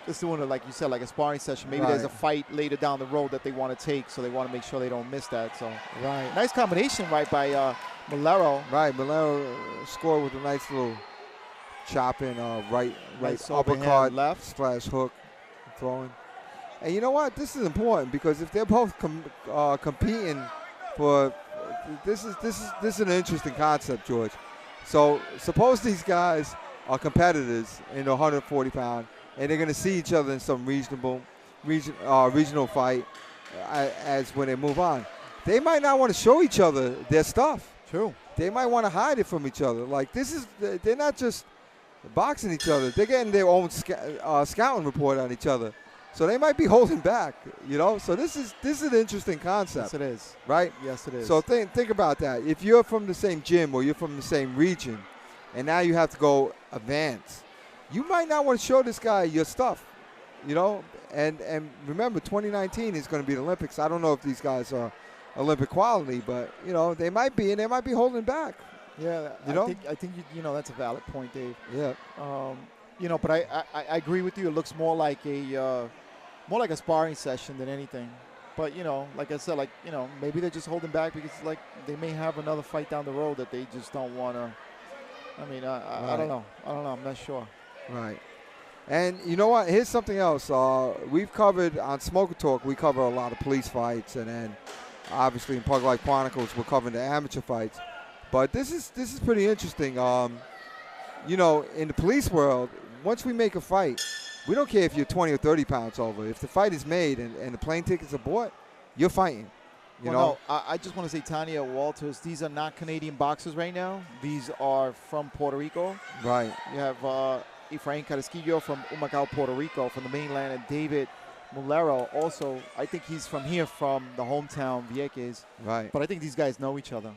just doing it, like you said, like a sparring session. Maybe there's a fight later down the road that they want to take, so they want to make sure they don't miss that. So, nice combination, right, by Molero. Right, Molero scored with a nice little chopping right uppercut, left slash hook, throwing. And you know what? This is important because if they're both competing for this is an interesting concept, George. So suppose these guys are competitors in the 140 pound, and they're going to see each other in some regional fight as when they move on. They might not want to show each other their stuff. True. They might want to hide it from each other. Like they're not just boxing each other. They're getting their own scouting report on each other. So they might be holding back, you know. So this is an interesting concept. Yes, it is. Right? Yes, it is. So think about that. If you're from the same gym or you're from the same region, and now you have to go advance, you might not want to show this guy your stuff, you know. And remember, 2019 is going to be the Olympics. I don't know if these guys are Olympic quality, but you know they might be, and they might be holding back. Yeah, I think you know that's a valid point, Dave. Yeah. You know, but I agree with you. It looks more like a sparring session than anything. But you know, like I said, like you know, maybe they're just holding back because like they may have another fight down the road that they just don't want to. I mean, I don't know. I'm not sure. Right. And you know what? Here's something else. We've covered on Smoker Talk. We cover a lot of police fights, and then obviously in Pug Life Chronicles, we're covering the amateur fights. But this is pretty interesting. You know, in the police world, once we make a fight, we don't care if you're 20 or 30 pounds over. If the fight is made and the plane tickets are bought, you're fighting. You know? No, I just want to say, Tanya Walters, these are not Canadian boxers right now. These are from Puerto Rico. Right. You have Efrain Carrasquillo from Humacao, Puerto Rico, from the mainland, and David Molero also. I think he's from here, from the hometown, Vieques. Right. But I think these guys know each other.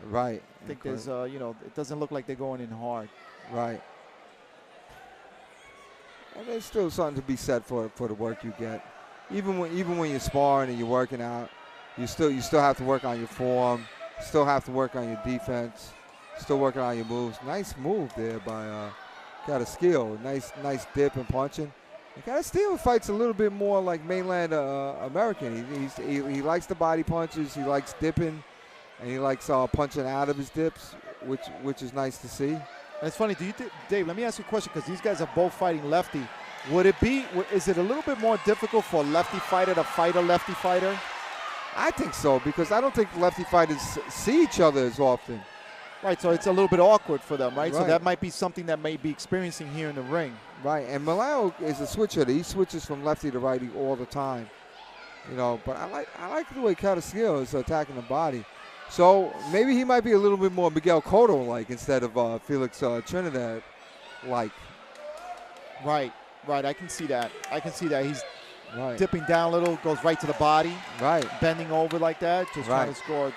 Right. I think there's, you know, it doesn't look like they're going in hard. Right. And there's still something to be said for the work you get. Even when you're sparring and you're working out, you still have to work on your form. Still have to work on your defense. Still working on your moves. Nice move there by Cataskill. Nice dip and punching. And Cataskill fights a little bit more like mainland American. He likes the body punches. He likes dipping, and he likes punching out of his dips, which is nice to see. And it's funny, Dave, let me ask you a question, because these guys are both fighting lefty. Is it a little bit more difficult for a lefty fighter to fight a lefty fighter? I think so, because I don't think lefty fighters see each other as often. Right, so it's a little bit awkward for them, right? So that might be something that may be experiencing here in the ring. Right, and Malao is a switcher. He switches from lefty to righty all the time. You know, but I like the way Cataskill is attacking the body. So maybe he might be a little bit more Miguel Cotto-like instead of Felix Trinidad-like. Right. I can see that. He's dipping down a little, goes right to the body. Right. Bending over like that, just trying to score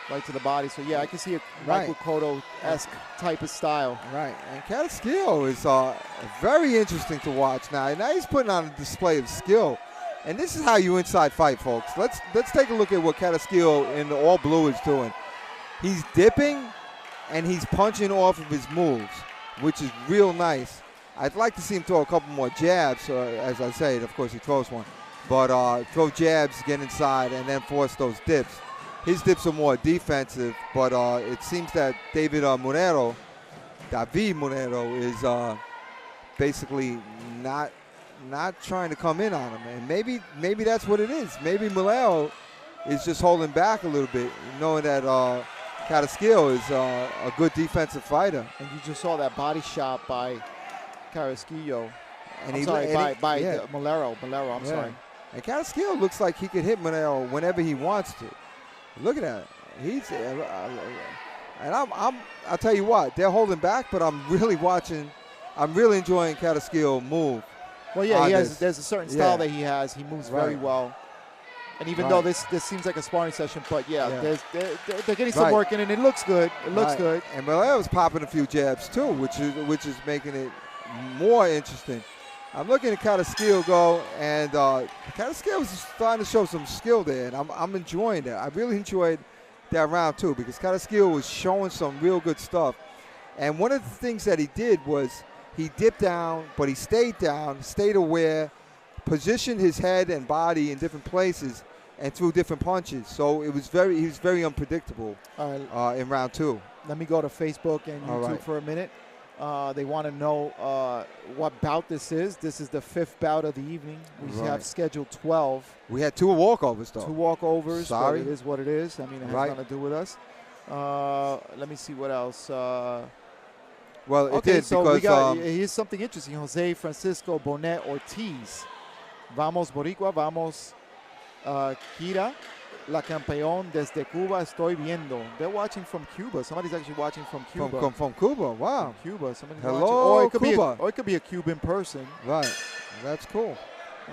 right to the body. So, yeah, I can see a Michael Cotto-esque type of style. Right. And Cataskill is very interesting to watch now. Now he's putting on a display of skill. And this is how you inside fight, folks. Let's take a look at what Cataskill in the all blue is doing. He's dipping and he's punching off of his moves, which is real nice. I'd like to see him throw a couple more jabs. As I say, of course he throws one. But throw jabs, get inside, and then force those dips. His dips are more defensive, but it seems that David Monero is basically not trying to come in on him, and maybe that's what it is. Maybe Maleo is just holding back a little bit, knowing that Cataskill is a good defensive fighter. And you just saw that body shot by Carrasquillo. And by Molero. I'm sorry. And Carrasquillo looks like he could hit Moreno whenever he wants to. Look at that. He's and I'll tell you what, they're holding back, but I'm really watching. I'm really enjoying Carrasquillo move. Well, yeah, there's a certain style that he has. He moves very well. And even though this seems like a sparring session, but they're getting some work in, and it looks good. It looks good. And Morella's popping a few jabs too, which is making it more interesting. I'm looking at Carrasquillo go, and Carrasquillo is starting to show some skill there, and I'm enjoying that. I really enjoyed that round too, because Carrasquillo was showing some real good stuff. And one of the things that he did was he dipped down, but he stayed down, stayed aware, positioned his head and body in different places, and threw different punches. So he was very unpredictable in round two. Let me go to Facebook and YouTube for a minute. They want to know what bout this is. This is the 5th bout of the evening. We have scheduled 12. We had 2 walkovers, though. 2 walkovers. Sorry. But it is what it is. I mean, it has nothing to do with us. Let me see what else. Well, it okay, did so because we got, here's something interesting. Jose Francisco Bonet Ortiz. Vamos Boricua, vamos Kira. La campeón desde Cuba estoy viendo. They're watching from Cuba. Somebody's actually watching from Cuba. From Cuba, wow. From Cuba. Somebody's Hello, watching. Cuba. Or it could be a Cuban person. Right. That's cool.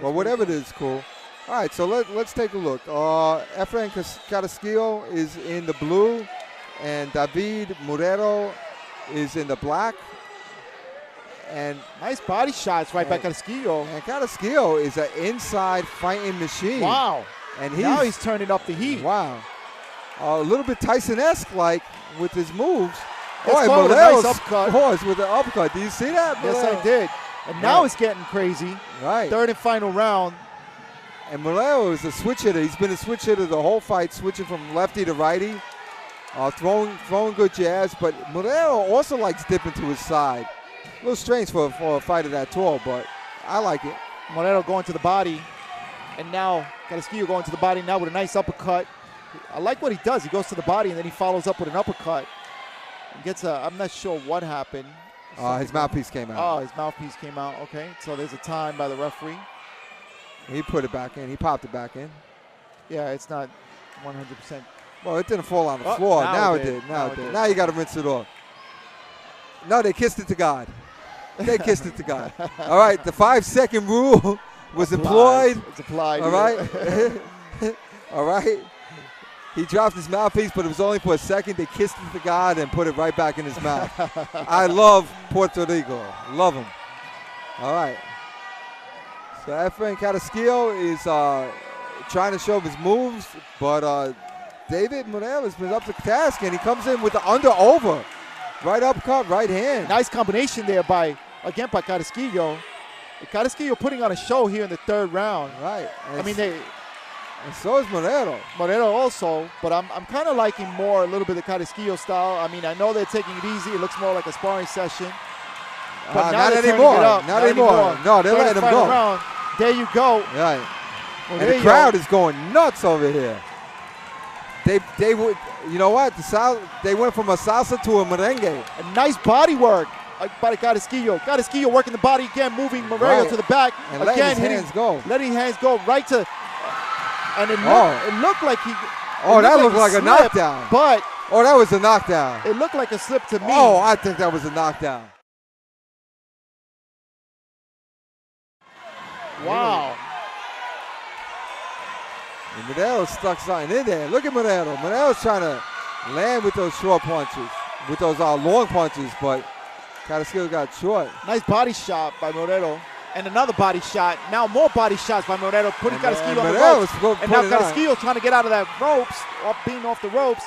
Well, whatever it is, cool. All right, so let's take a look. Efrain Carrasquillo is in the blue, and David Moreno is in the black. And nice body shots by Carrasquillo. And Carrasquillo is an inside fighting machine. Wow. And now he's turning up the heat. Wow. A little bit Tyson-esque, like, with his moves. With a nice uppercut. With the uppercut. Do you see that? Yes, I did. And now it's getting crazy. Right. 3rd and final round. And Moreno is a switch hitter. He's been a switch hitter the whole fight, switching from lefty to righty, throwing good jabs. But Moreno also likes dipping to his side. A little strange for a fighter that tall, but I like it. Moreno going to the body. And now Carrasquillo going to the body now with a nice uppercut. I like what he does. He goes to the body and then he follows up with an uppercut. And gets I'm not sure what happened. His mouthpiece came out. Oh, his mouthpiece came out. Okay, so there's a time by the referee. He put it back in. He popped it back in. Yeah, it's not 100%. Well, it didn't fall on the floor. Now it did. Now it did. Now you got to rinse it off. No, they kissed it to God. They kissed it to God. All right, the 5-second rule was employed. It's applied. All right. All right. He dropped his mouthpiece, but it was only for a second. They kissed it to God and put it right back in his mouth. I love Puerto Rico. Love him. All right. So Efrain Carrasquillo is trying to show his moves, but David Moreno has been up to the task, and he comes in with the under-over. Right uppercut, right hand. Nice combination there by Carrasquillo. Carrasquillo putting on a show here in the 3rd round. Right. And so is Moreno. Moreno also, but I'm kind of liking more a little bit of Carrasquillo style. I mean, I know they're taking it easy. It looks more like a sparring session. But not anymore. Not anymore. No, they're letting him go. Round. There you go. Right. Well, and the crowd is going nuts over here. They would, you know what? They went from a salsa to a merengue. A nice body work by Carrasquillo. Carrasquillo working the body again, moving Moreno to the back. And again, letting his hands go. Letting hands go right to, and it looked like he. That looked like a knockdown. But that was a knockdown. It looked like a slip to me. Oh, I think that was a knockdown. Wow. And Moreno stuck something in there. Look at Moreno. Moreno's trying to land with those short punches, with those long punches, but Carrasquillo got short. Nice body shot by Moreno. And another body shot. Now more body shots by Moreno, putting Carrasquillo on the ropes. And now Carrasquillo trying to get out of that ropes, being off the ropes.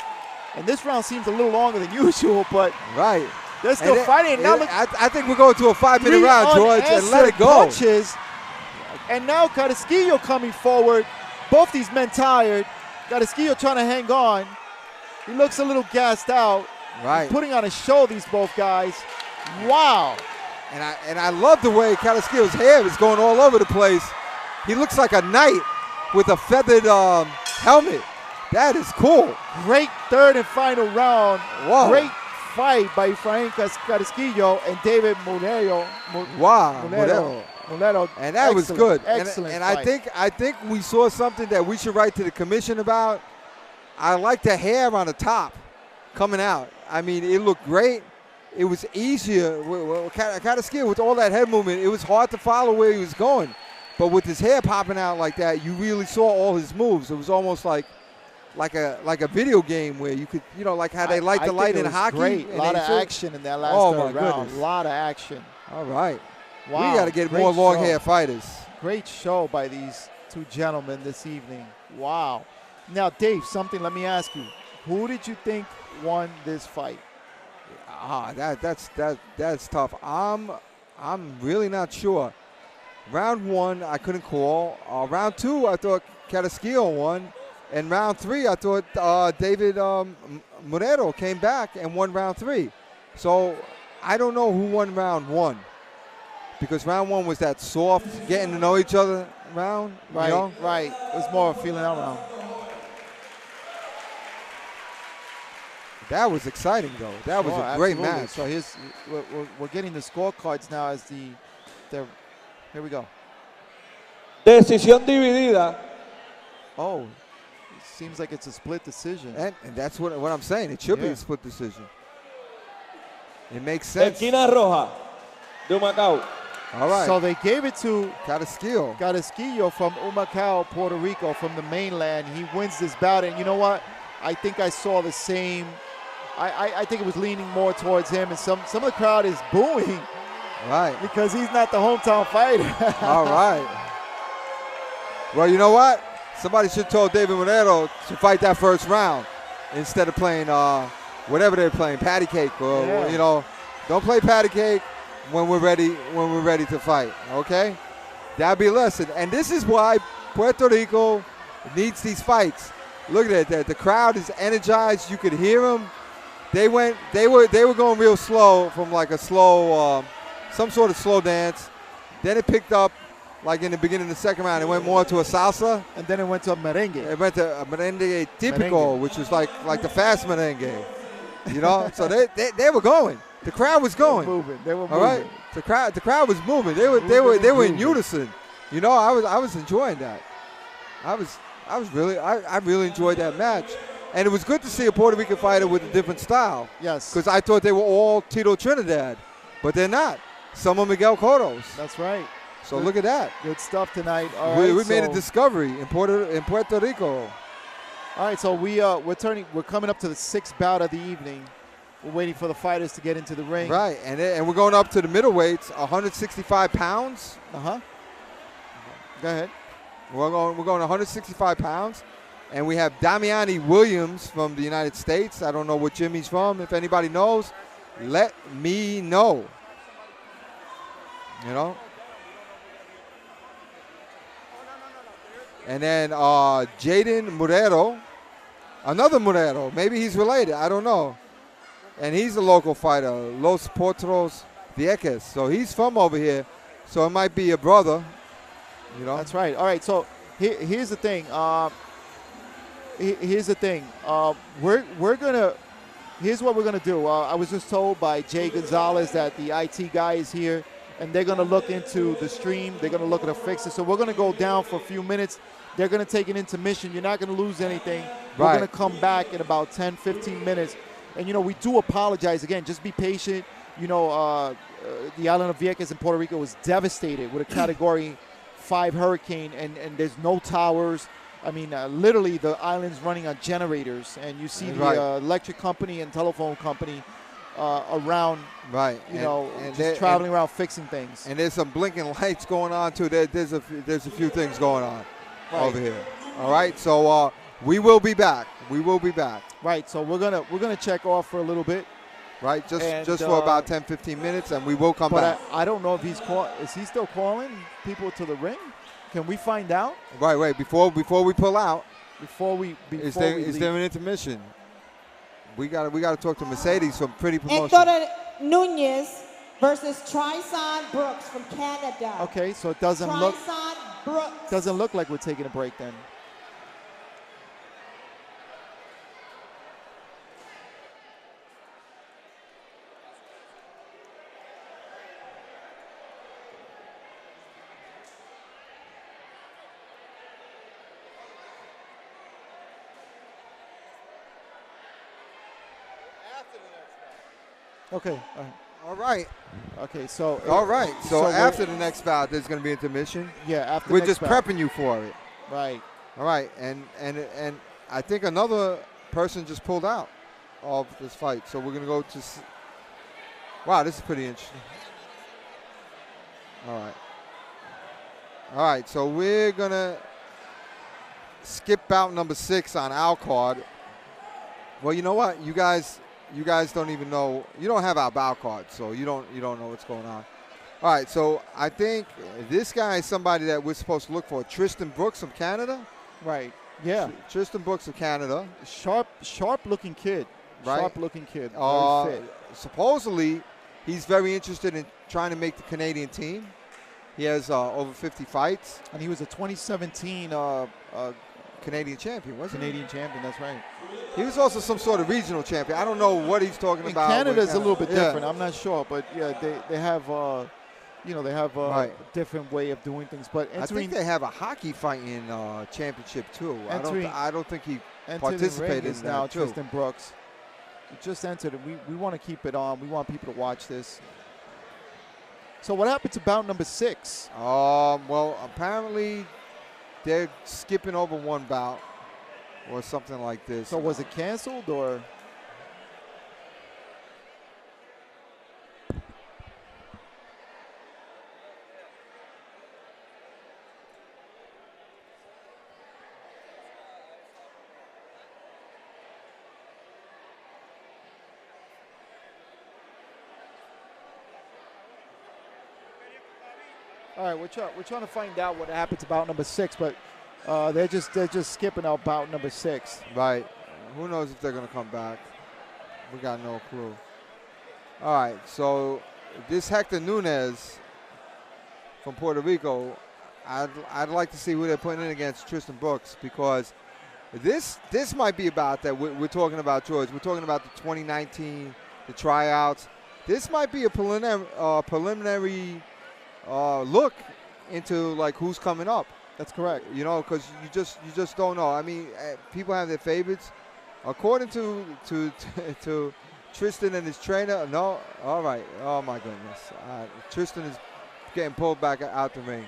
And this round seems a little longer than usual, but they're still fighting. Now I think we're going to a 5-minute round, George, and let it go. Punches. And now Carrasquillo coming forward. Both these men tired. Carrasquillo trying to hang on. He looks a little gassed out. Right. He's putting on a show, these both guys. Wow. And I love the way Carrasquillo's hair is going all over the place. He looks like a knight with a feathered helmet. That is cool. Great 3rd and final round. Whoa. Great fight by Efrain Carrasquillo and David Moreno. Wow. Mulero, And that was good. Excellent And fight. I think we saw something that we should write to the commission about. I like the hair on the top coming out. I mean, it looked great. It was easier. Kind of scared with all that head movement. It was hard to follow where he was going. But with his hair popping out like that, you really saw all his moves. It was almost like a video game where you could, like how they light the light in hockey. Great. A lot of action in that last round. Goodness. A lot of action. All right. Wow. We got to get Great more long show. hair fighters. Great show by these two gentlemen this evening. Wow. Now, Dave, let me ask you. Who did you think won this fight? That's tough. I'm really not sure. Round 1, I couldn't call. Round 2, I thought Carisquillo won. And round 3, I thought David Morero came back and won round 3. So I don't know who won round 1. Because round 1 was that soft, getting to know each other round. Right, right. It was more of a feeling out round. That was exciting, though. That was a great match. So we're getting the scorecards now as here we go. Decisión dividida. Oh, it seems like it's a split decision. And that's what I'm saying. It should be a split decision. It makes sense. Esquina roja de Macao. All right. So they gave it to Carisquillo from Humacao, Puerto Rico, from the mainland. He wins this bout, and you know what? I think I saw the same. I think it was leaning more towards him, and some of the crowd is booing. Right. Because he's not the hometown fighter. All right. Well, you know what? Somebody should have told David Moreno to fight that first round instead of playing whatever they're playing, patty cake, or don't play patty cake when we're ready to fight. Okay? That'll be a lesson. And this is why Puerto Rico needs these fights. Look at that. The crowd is energized. You could hear them. They were going real slow from like a slow some sort of slow dance. Then it picked up like in the beginning of the second round. It went more to a salsa. And then it went to a merengue. It went to a merengue típico, which was like the fast merengue. So they were going. The crowd was going. They were moving. All right. The crowd was moving. They were in unison. I was enjoying that. I really enjoyed that match. And it was good to see a Puerto Rican fighter with a different style. Yes. Because I thought they were all Tito Trinidad, but they're not. Some are Miguel Cottos. That's right. So look at that. Good stuff tonight. We made a discovery in Puerto Rico. All right, so we're coming up to the 6th bout of the evening. We're waiting for the fighters to get into the ring. Right, and we're going up to the middleweights, 165 pounds. Go ahead. We're going 165 pounds. And we have Damiani Williams from the United States. I don't know what Jimmy's from. If anybody knows, let me know. And then Jaden Morero, another Morero. Maybe he's related. I don't know. And he's a local fighter, Los Potros Vieques. So he's from over here. So it might be a brother. That's right. All right, so here's the thing. Here's what we're gonna do. I was just told by Jay Gonzalez that the IT guy is here, and they're gonna look into the stream. They're gonna look at the fixes. So we're gonna go down for a few minutes. They're gonna take an intermission. You're not gonna lose anything. We're gonna come back in about 10, 15 minutes. And we do apologize again. Just be patient. The island of Vieques in Puerto Rico was devastated with a Category 5 hurricane, and there's no towers. I mean, literally the island's running on generators, and you see the electric company and telephone company around, just traveling around fixing things. And there's some blinking lights going on too. There's a few things going on over here. All right, so we will be back. Right, so we're gonna check off for a little bit. Right, just for about 10, 15 minutes, and we will come back. I don't know if is he still calling people to the ring? Can we find out? Right. Before we pull out. Is there an intermission? We got to talk to Mercedes from Pretty Promotion. Hector Nunez versus Trison Brooks from Canada. Okay, so it doesn't look like we're taking a break then. Okay. All right. Okay. So. All right. So we're- after the next bout, there's going to be intermission. Yeah. After. We're next just bout. prepping you for it. Right. All right. And I think another person just pulled out of this fight. So we're going to go to. Wow, this is pretty interesting. All right. All right. So we're going to skip bout number 6 on our card. Well, you know what? You guys don't even know. You don't have our bout card, so you don't know what's going on. All right, so I think this guy is somebody that we're supposed to look for. Tristan Brooks from Canada. Right. Yeah. Tristan Brooks of Canada. Sharp-looking kid. Right. Sharp-looking kid. Very fit. Supposedly, he's very interested in trying to make the Canadian team. He has over 50 fights. And he was a 2017 Canadian champion, wasn't he? Canadian champion. That's right. He was also some sort of regional champion. I don't know what he's talking about. Canada's a little bit Yeah. different. I'm not sure, but yeah, they have they have a Right. different way of doing things. But I think they have a hockey fighting championship too. I don't think he participated in that now. too. Tristan Brooks. He just entered it. We want to keep it on. We want people to watch this. So what happened to bout number 6? Well, apparently they're skipping over one bout or something like this. So was it canceled or? All right, we're trying to find out what happened to bout number 6, but they're just skipping out bout number 6. Right. Who knows if they're going to come back? We got no clue. All right, so this Hector Nunez from Puerto Rico, I'd like to see who they're putting in against Tristan Brooks, because this might be about that we're talking about, George. We're talking about the 2019, the tryouts. This might be a preliminary look into like who's coming up. That's correct. You know, because you just don't know. I mean, people have their favorites. According to Tristan and his trainer, no. All right. Oh my goodness. Tristan is getting pulled back out the ring,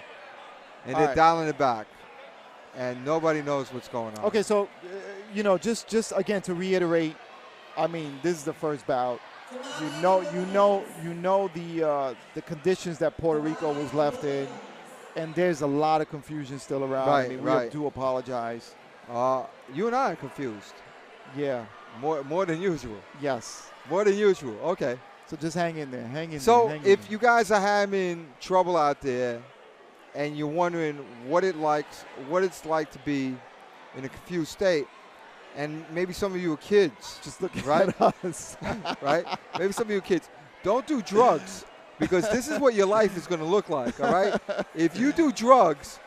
and they're dialing it back, and nobody knows what's going on. Okay, so just again to reiterate, I mean, this is the first bout. You know the conditions that Puerto Rico was left in, and there's a lot of confusion still around. Right, I mean, right. We do apologize. You and I are confused. Yeah. More than usual. Yes. More than usual. Okay. So just hang in there. Hang in So there. if you guys are having trouble out there, and you're wondering what it's like to be in a confused state, and maybe some of you are kids, just look right? at us, right? Maybe some of you are kids. Don't do drugs, because this is what your life is going to look like. All right? If you do drugs,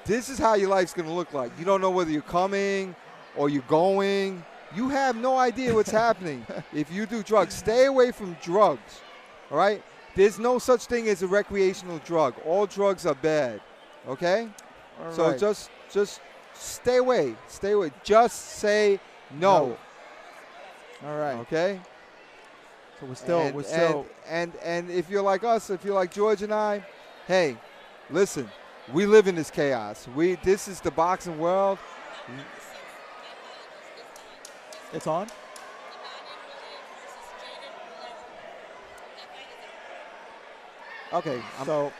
this is how your life's going to look like. You don't know whether you're coming or you're going. You have no idea what's happening if you do drugs. Stay away from drugs. All right? There's no such thing as a recreational drug. All drugs are bad. Okay? All so right. just stay away. Stay away. Just say no. All right. Okay? So we're still and if you're like us, if you're like George and I, hey, listen, we live in this chaos. This is the boxing world. It's on. Okay, so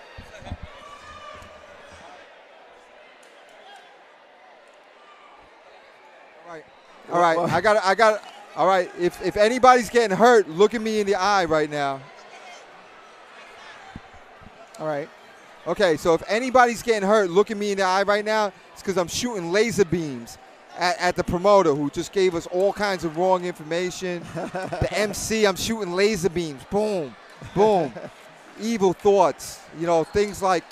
all right. I got. All right. If anybody's getting hurt, look at me in the eye right now. All right. Okay. So if anybody's getting hurt, look at me in the eye right now. It's because I'm shooting laser beams at the promoter who just gave us all kinds of wrong information. The MC, I'm shooting laser beams. Boom, boom. Evil thoughts. You know, things like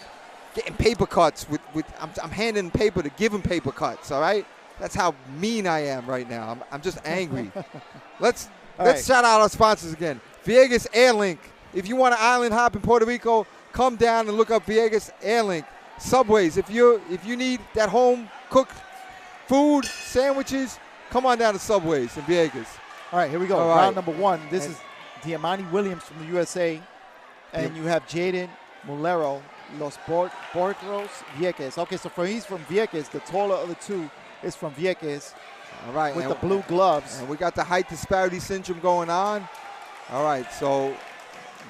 getting paper cuts with I'm handing paper to give him paper cuts. All right. That's how mean I am right now. I'm just angry. Let's shout out our sponsors again. Vieques Airlink. If you want an island hop in Puerto Rico, come down and look up Vieques Airlink. Subways. If you need that home cooked food, sandwiches, come on down to Subways in Vieques. All right, here we go. All Round right. number 1. This is Diamante Williams from the USA, and you have Jaden Mulero, Los Borgos Vieques. Okay, so he's from Vieques. The taller of the two is from Vieques. All right. With the blue gloves. And we got the height disparity syndrome going on. All right, so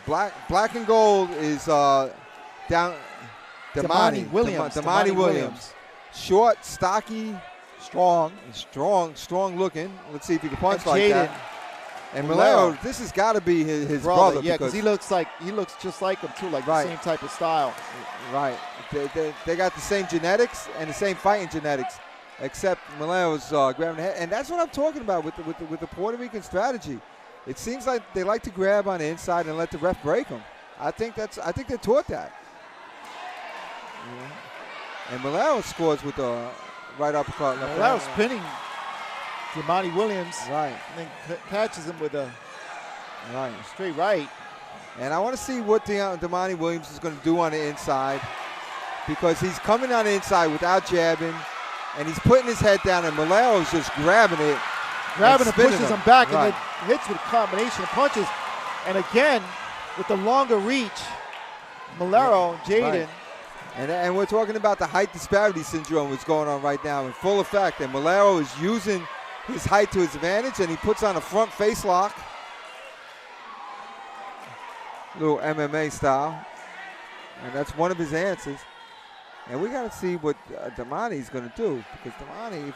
black and gold is down. Damani Williams. Short, stocky, strong looking. Let's see if he can punch like that. And Mulero, this has got to be his brother. Yeah, because he looks just like him too, like the same type of style. Right. They got the same genetics and the same fighting genetics, except Mulero's grabbing the head, and that's what I'm talking about with the Puerto Rican strategy. It seems like they like to grab on the inside and let the ref break them. I think they're taught that. Yeah. And Mulero scores with the right uppercut. Mulero's pinning Diamante Williams. Right. And then catches him with a straight right. And I want to see what Diamante Williams is going to do on the inside, because he's coming on the inside without jabbing, and he's putting his head down, and Mulero's just grabbing it. Grabbing and pushes him back, and then hits with a combination of punches. And again, with the longer reach, Mulero, Jaden. And we're talking about the height disparity syndrome that's going on right now in full effect. And Mulero is using his height to his advantage, and he puts on a front face lock. Little MMA style. And that's one of his answers. And we got to see what Damani's going to do, because Damani,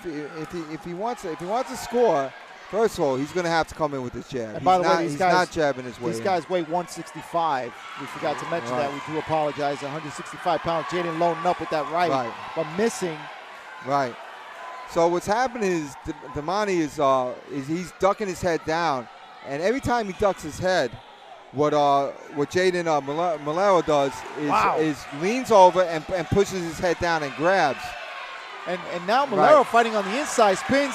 if he wants to score, first of all, he's going to have to come in with his jab. And by the way, he's not jabbing his way. These guys weigh 165. We forgot to mention that. We do apologize. 165 pounds. Jaden loading up with that right, but missing. Right. So what's happening is Damani is he's ducking his head down, and every time he ducks his head, what Jaden Mulero does is leans over and pushes his head down and grabs. And now Mulero fighting on the inside, spins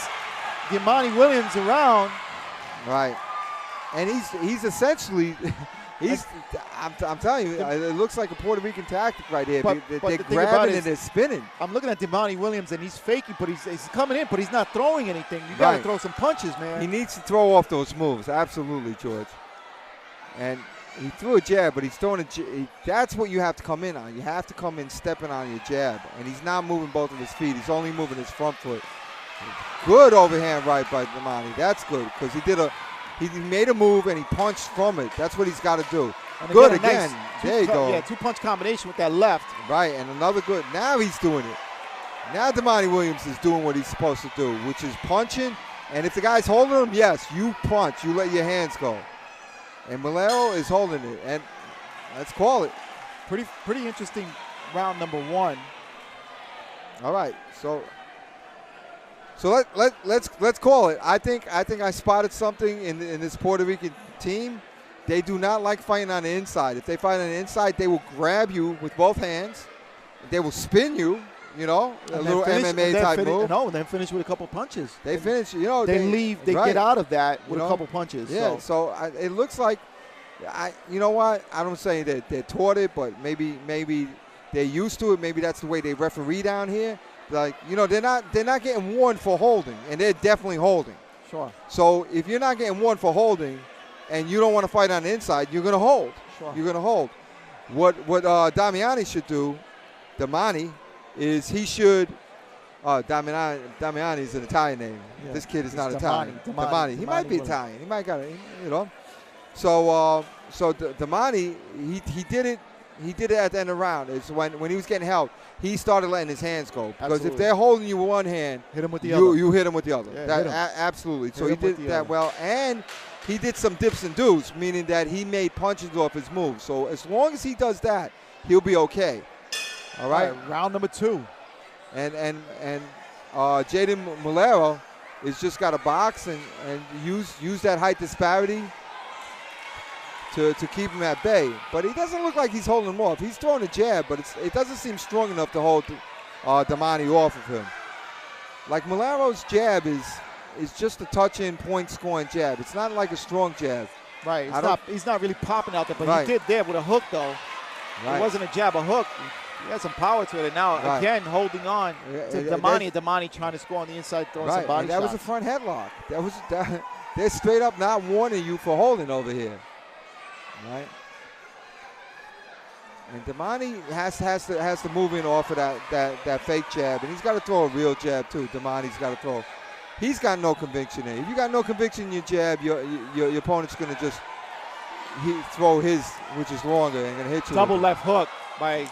Diamante Williams around. Right. And he's essentially I'm telling you, it looks like a Puerto Rican tactic right here. They're grabbing and they're spinning. I'm looking at Diamante Williams, and he's faking, but he's coming in, but he's not throwing anything. You got to throw some punches, man. He needs to throw off those moves. Absolutely, George. And he threw a jab, but he's throwing a jab. That's what you have to come in on. You have to come in stepping on your jab. And he's not moving both of his feet. He's only moving his front foot. Good overhand right by Damani. That's good, because he made a move and he punched from it. That's what he's got to do. And good again. Nice there you go. Yeah, two-punch combination with that left. Right, and another good. Now he's doing it. Now Damani Williams is doing what he's supposed to do, which is punching. And if the guy's holding him, yes, you punch. You let your hands go. And Mulero is holding it, and let's call it. Pretty interesting round number one. All right, so let's call it. I think I spotted something in this Puerto Rican team. They do not like fighting on the inside. If they fight on the inside, they will grab you with both hands. They will spin you. You know, a little MMA type move. No, and then finish with a couple punches. They finish, you know. They leave, they get out of that with a couple punches. Yeah, so it looks like, you know what, I don't say that they're taught it, but maybe they're used to it. Maybe that's the way they referee down here. Like, you know, they're not getting warned for holding, and they're definitely holding. Sure. So if you're not getting warned for holding, and you don't want to fight on the inside, you're going to hold. Sure. You're going to hold. What Damiani should do, Damani, is he should. Damiani is an Italian name. Yeah. This kid is not Italian. Damani. He might be Italian. He might got it. You know. So Damani, he did it. He did it at the end of the round. It's when he was getting help, he started letting his hands go, because if they're holding you with one hand, hit him with the other. You hit him with the other. Yeah, absolutely. So he did that well, and he did some dips and doos, meaning that he made punches off his moves. So as long as he does that, he'll be okay. All right. Round number two. And Jaden Mulero is just got to box and use that height disparity to keep him at bay. But he doesn't look like he's holding him off. He's throwing a jab, but it doesn't seem strong enough to hold Damani off of him. Like Mulero's jab is just a touch-in, point-scoring jab. It's not like a strong jab. Right. He's not really popping out there, but he did there with a hook, though. Right. It wasn't a jab, a hook. He had some power to it, and now again holding on to Damani. Damani trying to score on the inside, throwing some body shots. That was a front headlock. They're straight up not warning you for holding over here. Right. And Damani has to move in off of that fake jab, and he's got to throw a real jab too. Damani's got to throw. He's got no conviction in it. If you got no conviction in your jab, your opponent's going to just throw his, which is longer, and going to hit you. Double left hook by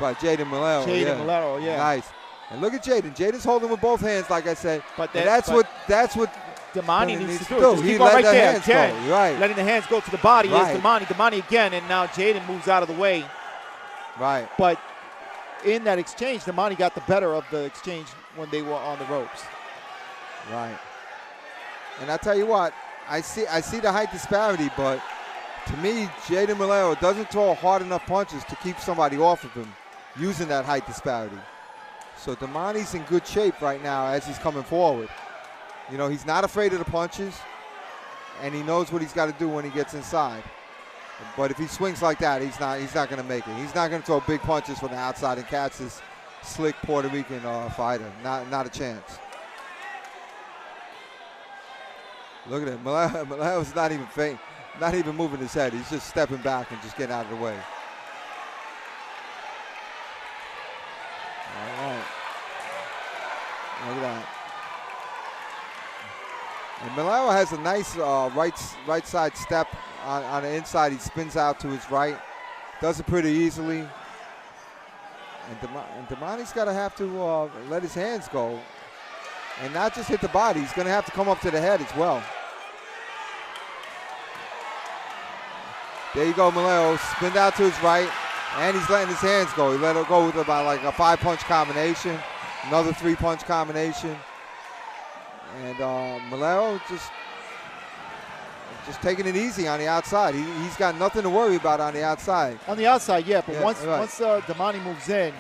Jaden Malero. Malero, yeah. Nice. And look at Jaden. Jaden's holding with both hands, like I said. But that's what Damani needs to do. Just He keep going let right the there. hands go. Right. Letting the hands go to the body Right. is Damani again, and now Jaden moves out of the way. Right. But in that exchange, Damani got the better of the exchange when they were on the ropes. Right. And I tell you what, I see the height disparity, but to me, Jaden Malero doesn't throw hard enough punches to keep somebody off of him using that height disparity. So Damani's in good shape right now as he's coming forward. You know, he's not afraid of the punches, and he knows what he's got to do when he gets inside. But if he swings like that, he's not going to make it. He's not going to throw big punches from the outside and catch this slick Puerto Rican fighter. Not a chance. Look at him. Malero's not even faint, not even moving his head. He's just stepping back and just getting out of the way. All right. Look at that. And Malero has a nice right side step on the inside. He spins out to his right. Does it pretty easily. And Damani's got to have to let his hands go. And not just hit the body. He's going to have to come up to the head as well. There you go, Malero. Spinned out to his right. And he's letting his hands go. He let it go with about like a 5-punch combination. Another 3-punch combination. And Malero just taking it easy on the outside. He's got nothing to worry about on the outside. On the outside, yeah. But once right. Damani moves in.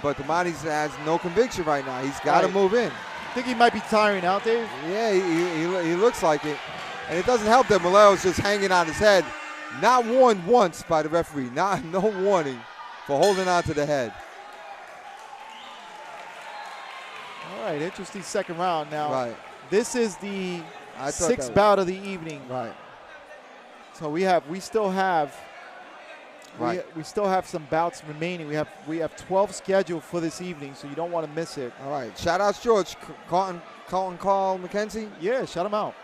But Damani has no conviction right now. He's got to move in. I think he might be tiring out, Dave. Yeah, he looks like it. And it doesn't help that Malero's just hanging on his head. Not warned once by the referee. No warning for holding on to the head. All right, interesting second round now. Right. This is the I thought sixth bout of the evening. Right. So we still have Right. we still have some bouts remaining. We have 12 scheduled for this evening, so you don't want to miss it. All right. Shout outs, George. Carlton Carl McKenzie. Yeah, shout him out.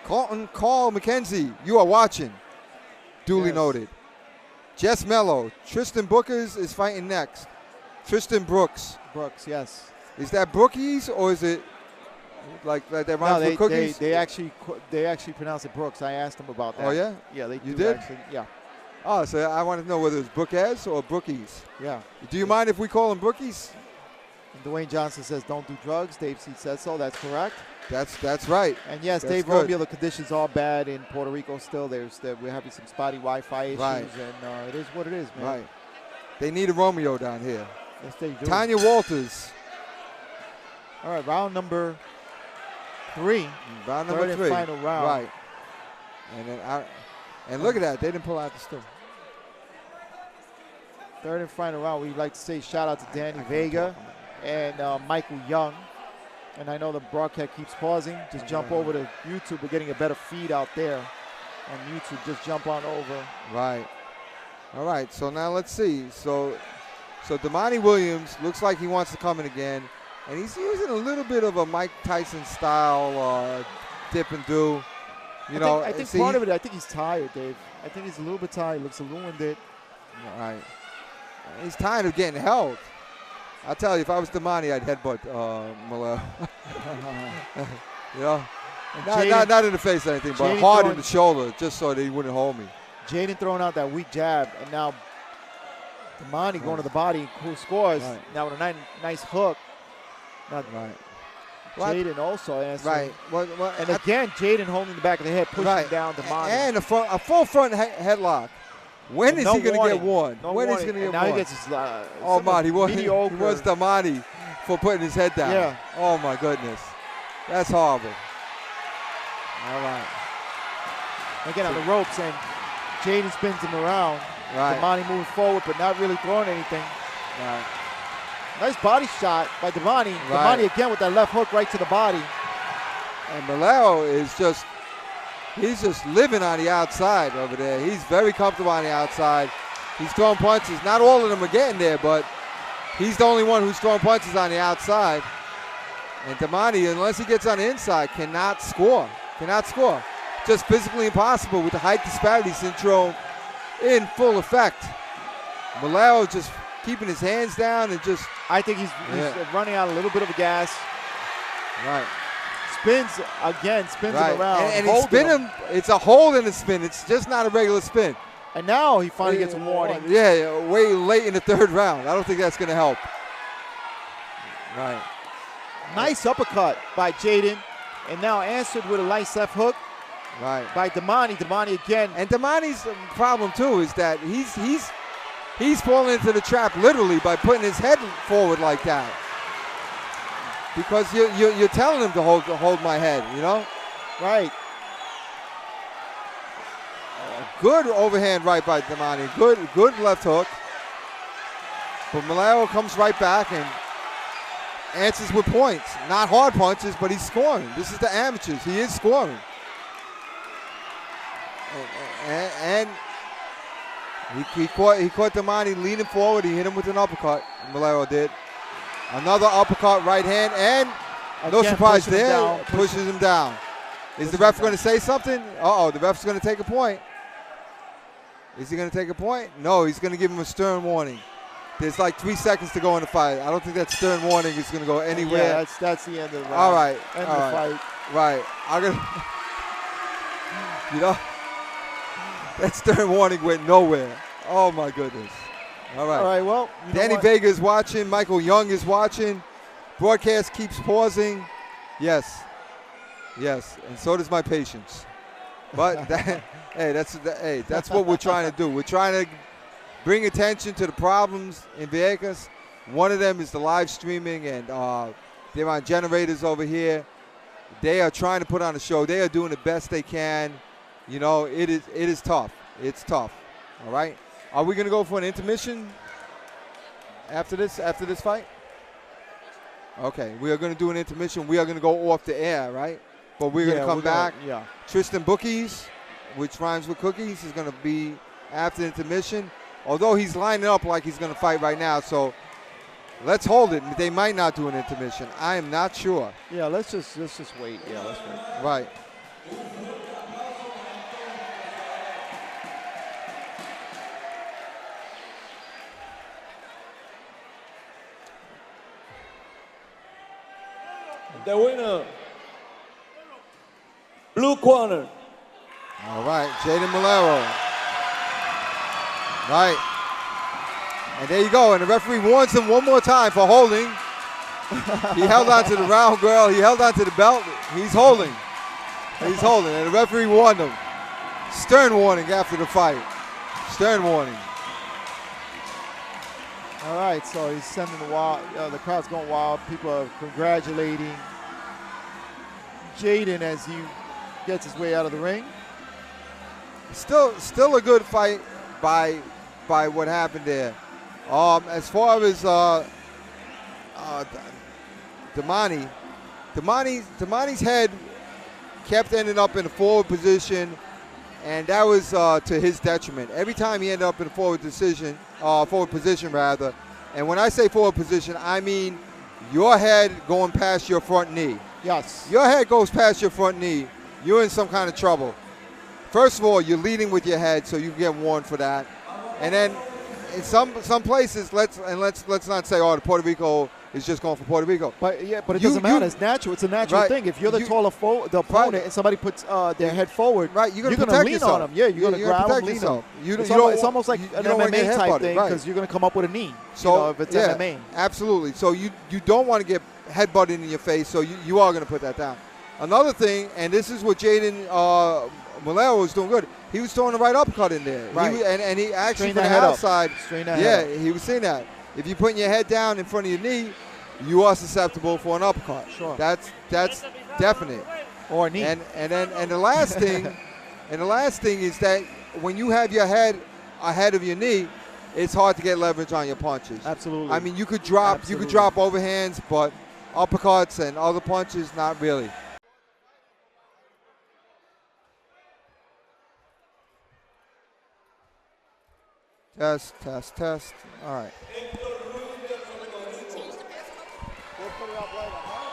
Carlton Carl McKenzie, you are watching. Duly noted. Jess Mello. Tristan Bookers is fighting next. Tristan Brooks. Brooks, yes. Is that Brookies or is it like that rhymes with cookies? They actually pronounce it Brooks. I asked them about that. Oh yeah? Yeah, they You do did? actually. Yeah. Oh, so I want to know whether it's Brookes or Brookies. Yeah. Do you mind if we call them Brookies? And Dwayne Johnson says don't do drugs. Dave C says so. That's correct. That's right. And yes, That's Dave good. Romeo, the conditions are bad in Puerto Rico still. We're having some spotty Wi-Fi issues, Right. and it is what it is, man. Right. They need a Romeo down here. Yes, they do. Tanya Walters. All right, round number 3. Round number Third 3. and final round. Right. And then look at that. They didn't pull out the still. Third and final round. We'd like to say shout out to Danny Vega and Michael Young. And I know the broadcast keeps pausing. Just jump over to YouTube. We're getting a better feed out there on YouTube. Just jump on over. Right. All right. So now let's see. So Damani Williams looks like he wants to come in again. And he's using a little bit of a Mike Tyson style dip and do. I think part of it, I think he's tired, Dave. I think he's a little bit tired. Looks a little winded. All right. He's tired of getting held. I'll tell you, if I was Damani, I'd headbutt Malero. Not in the face or anything, but hard in the shoulder, just so that he wouldn't hold me. Jaden throwing out that weak jab, and now Damani going to the body, who scores. Right. Now with a nice hook. Now, Right. Jaden also answering. Right. And again, Jaden holding the back of the head, pushing down Damani. And a full front headlock. When is he going to get one? When is he going to get now one? He gets his, oh, man, he wants mediocre. Damani for putting his head down. Yeah. Oh, my goodness. That's horrible. All right. Again, on the ropes, and Jaden spins him around. Right. Damani moving forward, but not really throwing anything. Right. Nice body shot by Damani. Right. Damani again with that left hook right to the body. And Malero is just He's just living on the outside over there. He's very comfortable on the outside. He's throwing punches. Not all of them are getting there, but he's the only one who's throwing punches on the outside. And Damani, unless he gets on the inside, cannot score. Cannot score. Just physically impossible with the height disparity syndrome in full effect. Malero just keeping his hands down and just. I think he's running out a little bit of gas. Right. Spins him around. And he spin him. It's a hold in the spin. It's just not a regular spin. And now he finally gets a warning. Yeah, way late in the third round. I don't think that's going to help. Right. Nice uppercut by Jaden. And now answered with a nice left hook. Right. By Damani. Damani again. And Damani's problem, too, is that he's falling into the trap literally by putting his head forward like that. Because you're telling him to hold my head, you know? Right. Good overhand right by Damani. Good left hook. But Malero comes right back and answers with points. Not hard punches, but he's scoring. This is the amateurs. He is scoring. And he caught Damani leaning forward. He hit him with an uppercut. Malero did. Another uppercut, right hand, and no surprise there, pushes him down. Is the ref going to say something? Uh-oh, the ref's going to take a point. Is he going to take a point? No, he's going to give him a stern warning. There's like 3 seconds to go in the fight. I don't think that stern warning is going to go anywhere. Yeah, that's the end of the round. All right. End of the fight. Right. I'm going to, you know, that stern warning went nowhere. Oh, my goodness. All right. All right, well. Danny Vega is watching. Michael Young is watching. Broadcast keeps pausing. Yes. Yes. And so does my patience. But, that's what we're trying to do. We're trying to bring attention to the problems in Vieques. One of them is the live streaming, and they're on generators over here. They are trying to put on a show. They are doing the best they can. You know, it is tough. It's tough. All right? Are we going to go for an intermission after this fight? Okay, we are going to do an intermission. We are going to go off the air, right? But we're going to come back. Tristan Bookies, which rhymes with cookies, is going to be after the intermission. Although he's lining up like he's going to fight right now, so let's hold it. They might not do an intermission. I am not sure. Yeah, let's just wait. Yeah, let's wait. Right. The winner, blue corner. All right, Jaden Malero. Right. And there you go. And the referee warns him one more time for holding. He held on to the round girl. He held on to the belt. He's holding. He's holding. And the referee warned him. Stern warning after the fight. Stern warning. All right, so he's sending the crowd's going wild. People are congratulating Jaden as he gets his way out of the ring. Still a good fight by what happened there. As far as Damani's head kept ending up in a forward position, and that was to his detriment. Every time he ended up in a forward position rather. And when I say forward position, I mean your head going past your front knee. Yes. Your head goes past your front knee, you're in some kind of trouble. First of all, you're leading with your head, so you get warned for that. And then in some places, let's not say, oh, the Puerto Rico is just going for Puerto Rico. But it doesn't matter. It's natural. It's a natural thing. If you're the taller opponent and somebody puts their head forward, you're going to lean on them. Yeah, you're going to grab them, lean them. It's almost like an MMA type thing because you're going to come up with a knee. So if it's MMA. Absolutely. So you don't want to get headbutted in your face. So you are going to put that down. Another thing, and this is what Jaden Malero was doing good. He was throwing the right uppercut in there. Right. And he actually from the outside. He was saying that. If you're putting your head down in front of your knee, you are susceptible for an uppercut. Sure. That's definite. Or a knee. And the last thing is that when you have your head ahead of your knee, it's hard to get leverage on your punches. Absolutely. I mean, you could drop overhands, but uppercuts and other punches, not really. Test, test, test. All right. We'll put it up later, huh?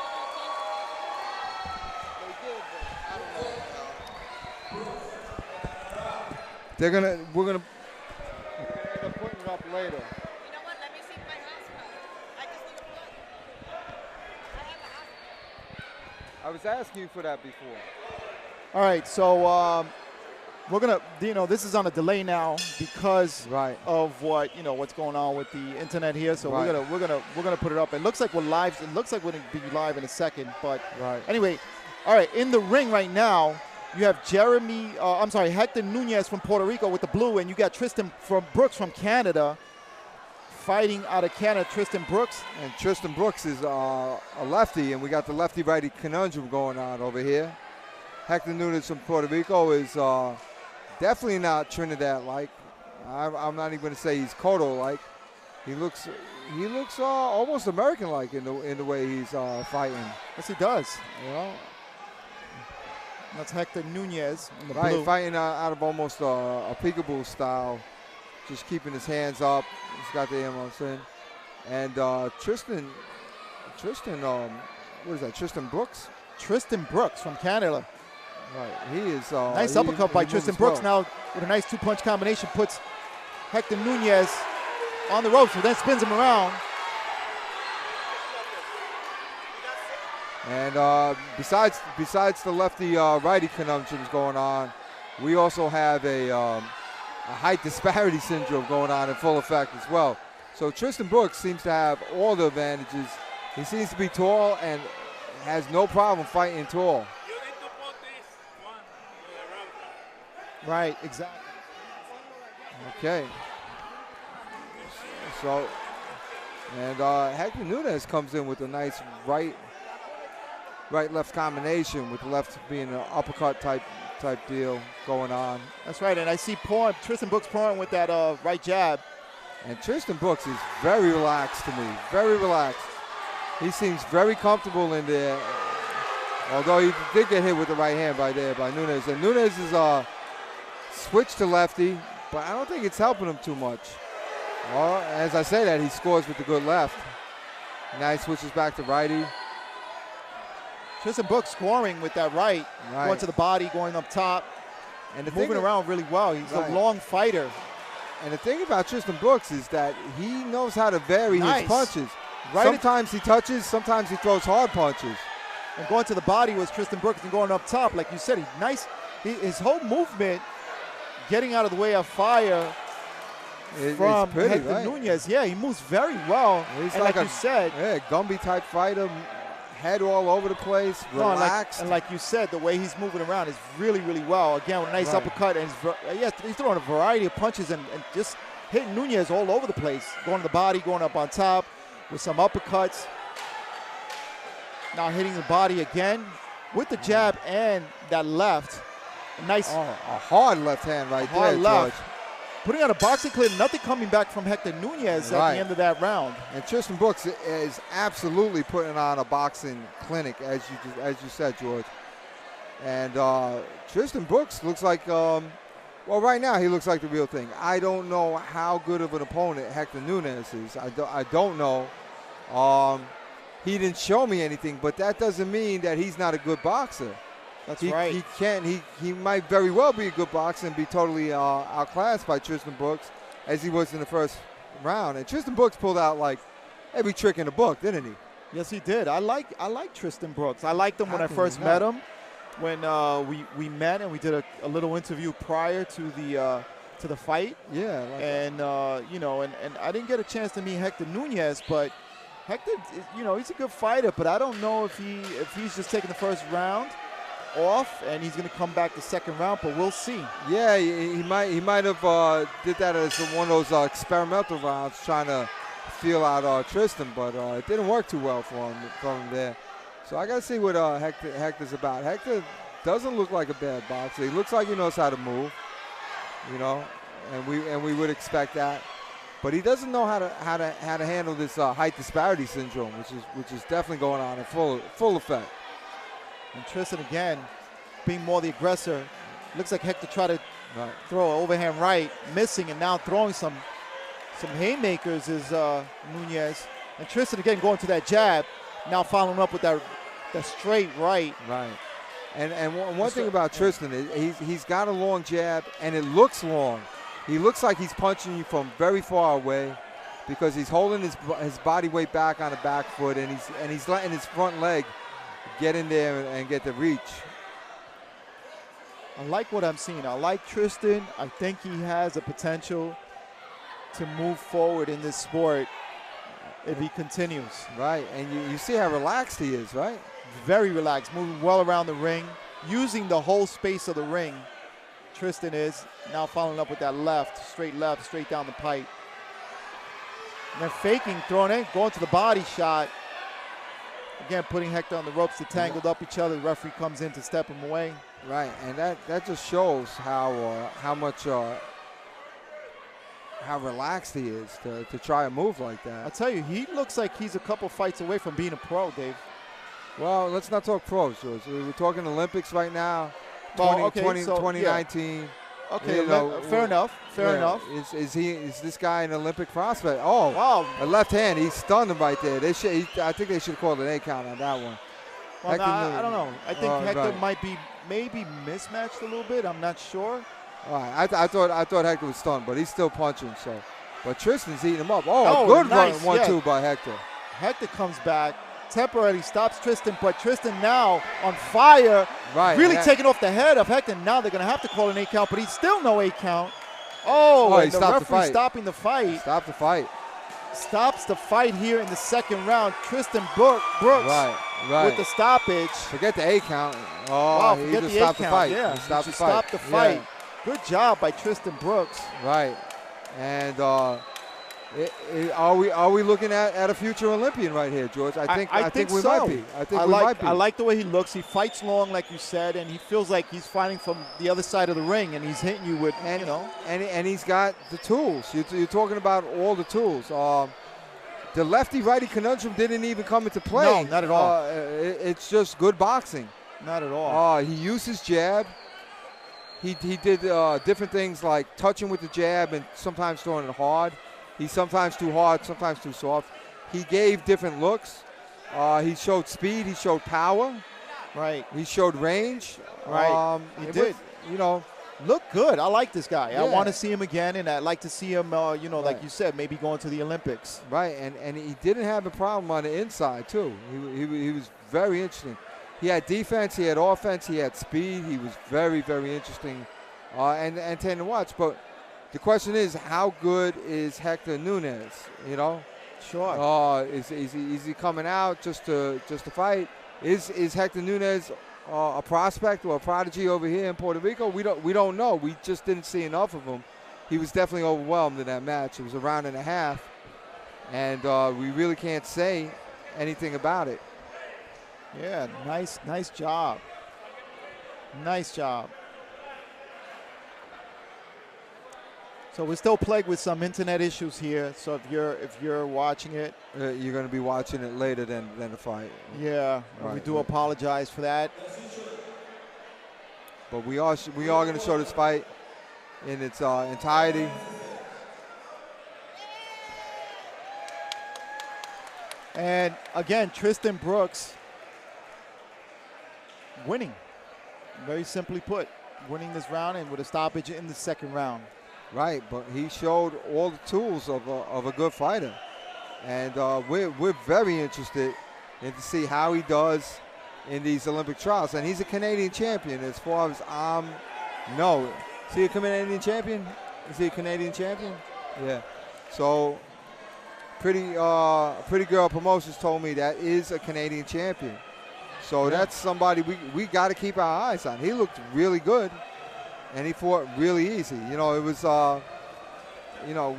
We're gonna We're gonna end up putting it up later. You know what? Let me see my house phone. I just need a plug. I have a house phone. I was asking you for that before. All right, so we're gonna, this is on a delay now because Right. of what's going on with the internet here. So Right. we're gonna put it up. It looks like we're live. It looks like we're gonna be live in a second. But Right. anyway, all right, in the ring right now, you have Hector Nunez from Puerto Rico with the blue, and you got Tristan Brooks from Canada fighting out of Canada. Tristan Brooks. And Tristan Brooks is a lefty, and we got the lefty-righty conundrum going on over here. Hector Nunez from Puerto Rico is definitely not Trinidad-like. I'm not even going to say he's Cotto-like. He looks almost American-like in the way he's fighting. Yes, he does. You know, That's Hector Nunez in the right, blue. fighting out of almost a peekaboo style, just keeping his hands up. He's got the ammo in. And Tristan, what is that? Tristan Brooks. Tristan Brooks from Canada. Right, he is. Nice uppercut by he Tristan moves Brooks well. now with a nice two-punch combination. Puts Hector Nunez on the ropes, but then spins him around. And besides the lefty-righty conundrums going on, we also have a height disparity syndrome going on in full effect as well. So Tristan Brooks seems to have all the advantages. He seems to be tall and has no problem fighting tall. You need to put this one to the router. Right, exactly. Okay. So, and Hector Nunez comes in with a nice right-left combination, with the left being an uppercut type deal going on. That's right, and I see Tristan Brooks pouring with that right jab. And Tristan Brooks is very relaxed to me, very relaxed. He seems very comfortable in there, although he did get hit with the right hand by Nunez. And Nunez is switched to lefty, but I don't think it's helping him too much. Well, as I say that, he scores with the good left. Now he switches back to righty. Tristan Brooks scoring with that right, going to the body, going up top, And moving around really well. He's a long fighter. And the thing about Tristan Brooks is that he knows how to vary his punches. Right. Sometimes he touches, sometimes he throws hard punches. And going to the body was Tristan Brooks, and going up top, like you said, his whole movement, getting out of the way of fire from Hector Nunez. Yeah, he moves very well. He's and like you said, Gumby type fighter, head all over the place, relaxed. And like you said, the way he's moving around is really, really well. Again, with a nice uppercut, and he's throwing a variety of punches and just hitting Nunez all over the place, going to the body, going up on top with some uppercuts. Now hitting the body again with the jab and that left. A hard left hand right there, George. Putting on a boxing clip, nothing coming back from Hector Nunez at the end of that round. And Tristan Brooks is absolutely putting on a boxing clinic, as you said, George. And Tristan Brooks looks like, well, right now he looks like the real thing. I don't know how good of an opponent Hector Nunez is. I don't know. He didn't show me anything, but that doesn't mean that he's not a good boxer. That's right. He might very well be a good boxer and be totally outclassed by Tristan Brooks, as he was in the first round. And Tristan Brooks pulled out like every trick in the book, didn't he? Yes, he did. I like Tristan Brooks. I liked him when I first met him. When we met and we did a little interview prior to the fight. Yeah. And I didn't get a chance to meet Hector Nunez, but Hector, he's a good fighter. But I don't know if he's just taking the first round off and he's going to come back the second round, but we'll see. Yeah, he might have did that as one of those experimental rounds, trying to feel out Tristan, but it didn't work too well from him there. So I got to see what Hector's about. Hector doesn't look like a bad boxer. He looks like he knows how to move, and we would expect that. But he doesn't know how to handle this height disparity syndrome, which is definitely going on in full effect. And Tristan again being more the aggressor. Looks like Hector tried to throw an overhand right, missing, and now throwing some some haymakers is Nunez. And Tristan again going to that jab, now following up with that straight right. Right. And one thing about Tristan is he's got a long jab, and it looks long. He looks like he's punching you from very far away because he's holding his body weight back on the back foot, and he's letting his front leg get in there and get the reach. I like what I'm seeing. I like Tristan. I think he has the potential to move forward in this sport if he continues. Right, and you see how relaxed he is, right? Very relaxed, moving well around the ring, using the whole space of the ring. Tristan is now following up with that straight down the pipe. And then faking, throwing it, going to the body shot. Again, putting Hector on the ropes. They tangled up each other. The referee comes in to step him away. Right, and that just shows how much how relaxed he is to try a move like that. I'll tell you, he looks like he's a couple fights away from being a pro, Dave. Well, let's not talk pros, George. We're talking Olympics right now. Well, 2019. Yeah. Okay, fair enough. Fair enough. Is this guy an Olympic prospect? Oh, wow. A left hand. He stunned him right there. I think they should have called an 8 count on that one. Well, I don't know. I think Hector might be maybe mismatched a little bit. I'm not sure. All right. I thought Hector was stunned, but he's still punching. So, but Tristan's eating him up. Oh, good nice. 1-2 by Hector. Hector comes back, temporarily stops Tristan, but Tristan now on fire. Right. Really taking off the head of Hector. Now they're going to have to call an 8 count, but he's still no 8 count. Oh, and the referee stopping the fight. Stop the fight. Stops the fight here in the second round. Tristan Brooks right. with the stoppage. Forget the 8 count. Oh, wow, he forget just the 8 stopped count. the fight. Yeah, he stopped the fight. Stopped the fight. Yeah. Good job by Tristan Brooks. Right. And are we looking at a future Olympian right here, George? I think we so. might be. I might be. I like the way he looks. He fights long, like you said, and he feels like he's fighting from the other side of the ring, and he's hitting you with, And he's got the tools. You're talking about all the tools. The lefty-righty conundrum didn't even come into play. No, not at all. It's just good boxing. Not at all. He used his jab. He did different things like touching with the jab and sometimes throwing it hard. He's sometimes too hard, sometimes too soft. He gave different looks. He showed speed. He showed power. Right. He showed range. Right. He did. Look good. I like this guy. Yeah. I want to see him again, and I'd like to see him, like you said, maybe going to the Olympics. Right, and he didn't have a problem on the inside, too. He was very interesting. He had defense, he had offense, he had speed. He was very, very interesting and entertaining to watch. But the question is, how good is Hector Nunez, Sure. Is he coming out just to fight? Is Hector Nunez a prospect or a prodigy over here in Puerto Rico? We don't know. We just didn't see enough of him. He was definitely overwhelmed in that match. It was a round and a half, and we really can't say anything about it. Yeah, nice job. Nice job. So we're still plagued with some internet issues here. So if you're watching it, you're going to be watching it later than the fight. Yeah, right. We do apologize for that. But we are going to show this fight in its entirety. And again, Tristan Brooks winning. Very simply put, winning this round and with a stoppage in the second round. Right, but he showed all the tools of a good fighter, and we're very interested in to see how he does in these Olympic trials. And he's a Canadian champion, as far as no. Is he a Canadian champion? Is he a Canadian champion? Yeah. So, Pretty Girl Promotions told me that is a Canadian champion. So that's somebody we got to keep our eyes on. He looked really good. And he fought really easy. It was,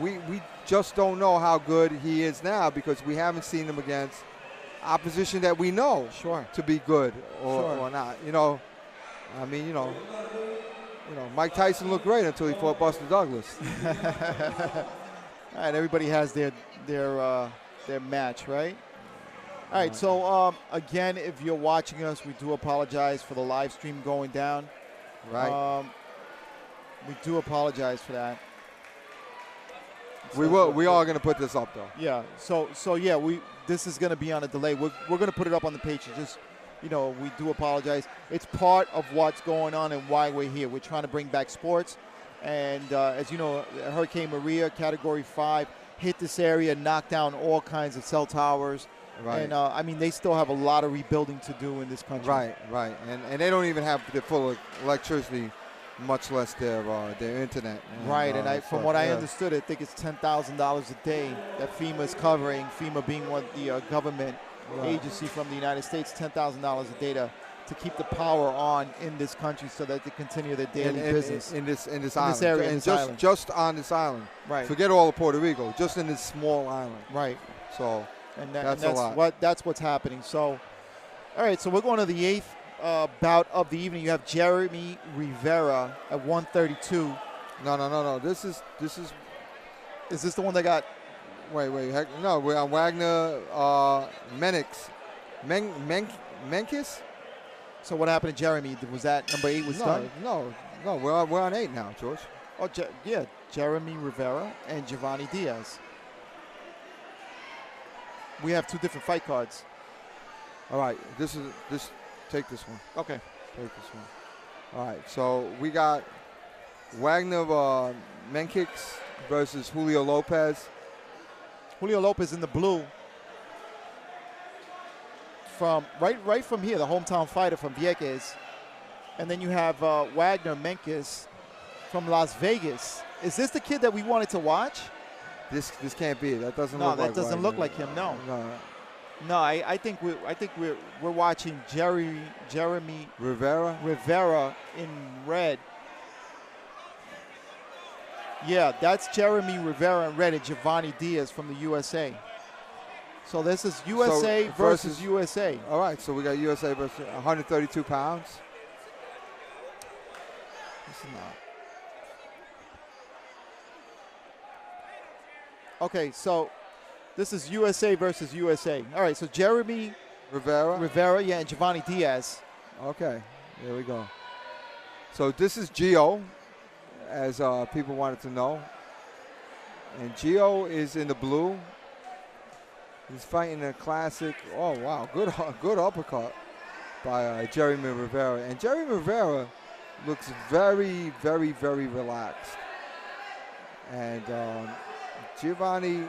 we just don't know how good he is now because we haven't seen him against opposition that we know to be good or not. Mike Tyson looked great until he fought Buster Douglas. All right, everybody has their match, right? All right, so again, if you're watching us, we do apologize for the live stream going down. Right. We do apologize for that. We will. We are going to put this up though. Yeah. So yeah, this is going to be on a delay. We're going to put it up on the page. Just, we do apologize. It's part of what's going on and why we're here. We're trying to bring back sports, and as you know, Hurricane Maria, Category 5, hit this area, knocked down all kinds of cell towers. Right. And they still have a lot of rebuilding to do in this country. Right. And they don't even have the full electricity, much less their internet. Right. And from what I understood, I think it's $10,000 a day that FEMA is covering. FEMA being the government agency from the United States, $10,000 a day to keep the power on in this country so that they continue their daily business in this island. area, and just on this island. Right. Forget all of Puerto Rico, just in this small island. Right. So that's a lot. That's what's happening. So, all right. So we're going to the eighth bout of the evening. You have Jeremy Rivera at 132. No. This is. Is this the one that got? Wait. Heck, no, we're on Wagner Menix. Menkis? So what happened to Jeremy? Was that number 8 was done? No. We're on 8 now, George. Oh, yeah. Jeremy Rivera and Giovanni Diaz. We have 2 different fight cards. All right. Take this one. Okay. Take this one. All right. So we got Wagner Menkix versus Julio Lopez. Julio Lopez in the blue. From right from here, the hometown fighter from Vieques. And then you have Wagner Menkis from Las Vegas. Is this the kid that we wanted to watch? This can't be. That doesn't look look like like doesn't Wagner. look like him. No. No. I think we're watching Jeremy Rivera in red. Yeah, that's Jeremy Rivera in red and Giovanni Diaz from the USA. So this is USA versus USA. All right, so we got USA versus 132 pounds. This is not. Okay, so this is USA versus USA. All right, so Jeremy Rivera, yeah, and Giovanni Diaz. Okay, there we go. So this is Gio, as people wanted to know. And Gio is in the blue. He's fighting a classic. Oh, wow. Good uppercut by Jeremy Rivera. And Jeremy Rivera looks very, very, very relaxed. And Giovanni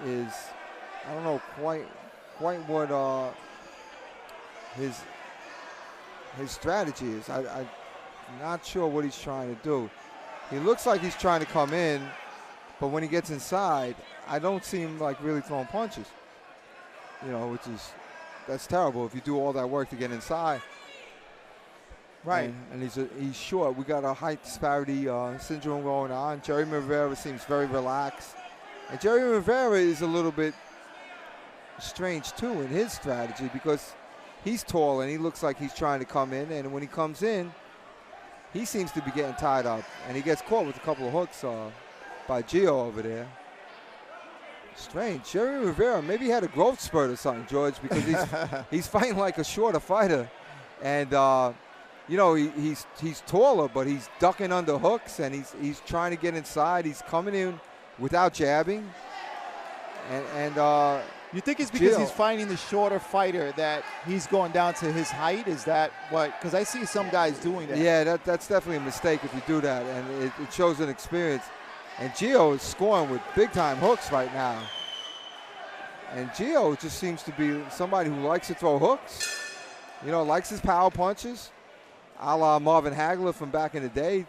is, I don't know quite what his strategy is. I'm not sure what he's trying to do. He looks like he's trying to come in, but when he gets inside, I don't see him like really throwing punches. That's terrible if you do all that work to get inside. Right. And he's short. We got a height disparity syndrome going on. Jeremy Rivera seems very relaxed. And Jeremy Rivera is a little bit strange too in his strategy because he's tall and he looks like he's trying to come in. And when he comes in, he seems to be getting tied up. And he gets caught with a couple of hooks by Gio over there. Strange. Jeremy Rivera maybe he had a growth spurt or something, George, because he's fighting like a shorter fighter. And, he's taller, but he's ducking under hooks, and he's trying to get inside. He's coming in without jabbing. And you think it's because Gio. he's fighting the shorter fighter that he's going down to his height? Is that what? Because I see some guys doing that. Yeah, that's definitely a mistake if you do that, and it shows an experience. And Gio is scoring with big-time hooks right now. And Gio just seems to be somebody who likes to throw hooks, likes his power punches, a la Marvin Hagler from back in the day.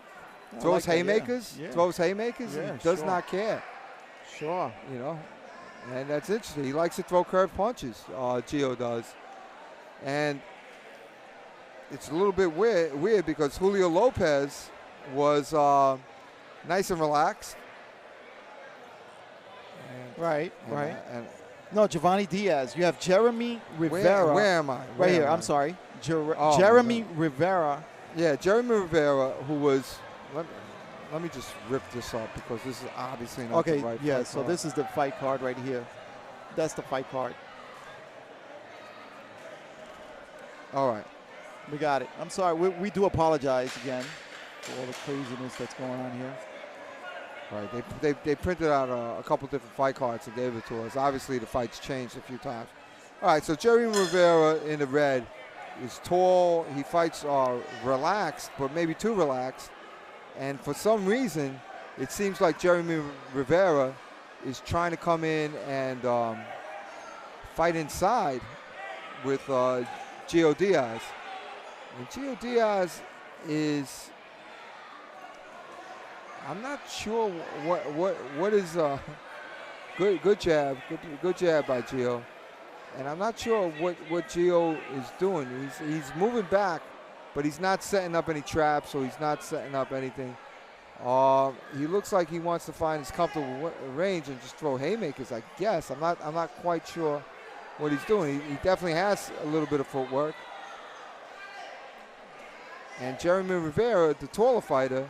Throws haymakers, and does not care. Sure. And that's interesting. He likes to throw curved punches, Gio does. And it's a little bit weird because Julio Lopez was nice and relaxed. Right. No, Giovanni Diaz. You have Jeremy Rivera. Where am I? Right here. I'm sorry. Jeremy Rivera. Yeah, Jeremy Rivera, who was. Let me just rip this up because this is obviously not the right fight so card. this is the fight card right here. That's the fight card. All right. We got it. I'm sorry. We do apologize again for all the craziness that's going on here. Right. They printed out a couple different fight cards and gave it to us. Obviously, the fight's changed a few times. All right. So Jeremy Rivera in the red is tall. He fights relaxed, but maybe too relaxed. And for some reason, it seems like Jeremy Rivera is trying to come in and fight inside with Gio Diaz. And Gio Diaz is, I'm not sure what is good jab by Gio, and I'm not sure what Gio is doing. He's moving back, but he's not setting up any traps, so he's not setting up anything. He looks like he wants to find his comfortable range and just throw haymakers, I guess. I'm not quite sure what he's doing. He definitely has a little bit of footwork. And Jeremy Rivera, the taller fighter,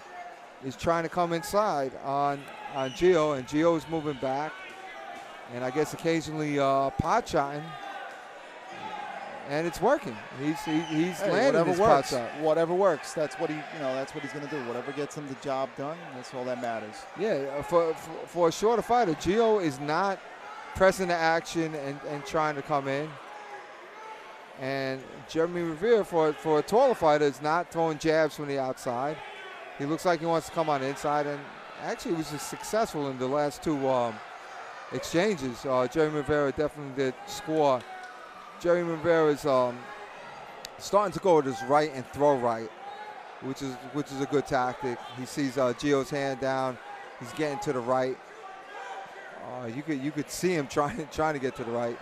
is trying to come inside on Gio, and Gio is moving back. And I guess occasionally pot shotting. And it's working. He's landing his pot shot. Whatever works. That's what that's what he's going to do. Whatever gets him the job done, that's all that matters. Yeah, for a shorter fighter, Gio is not pressing the action and trying to come in. And Jeremy Rivera, for a taller fighter, is not throwing jabs from the outside. He looks like he wants to come on the inside, and actually was successful in the last two exchanges. Jeremy Rivera definitely did score. Jeremy Rivera is starting to go with his right and throw right, which is a good tactic. He sees Gio's hand down. He's getting to the right. You could see him trying to get to the right.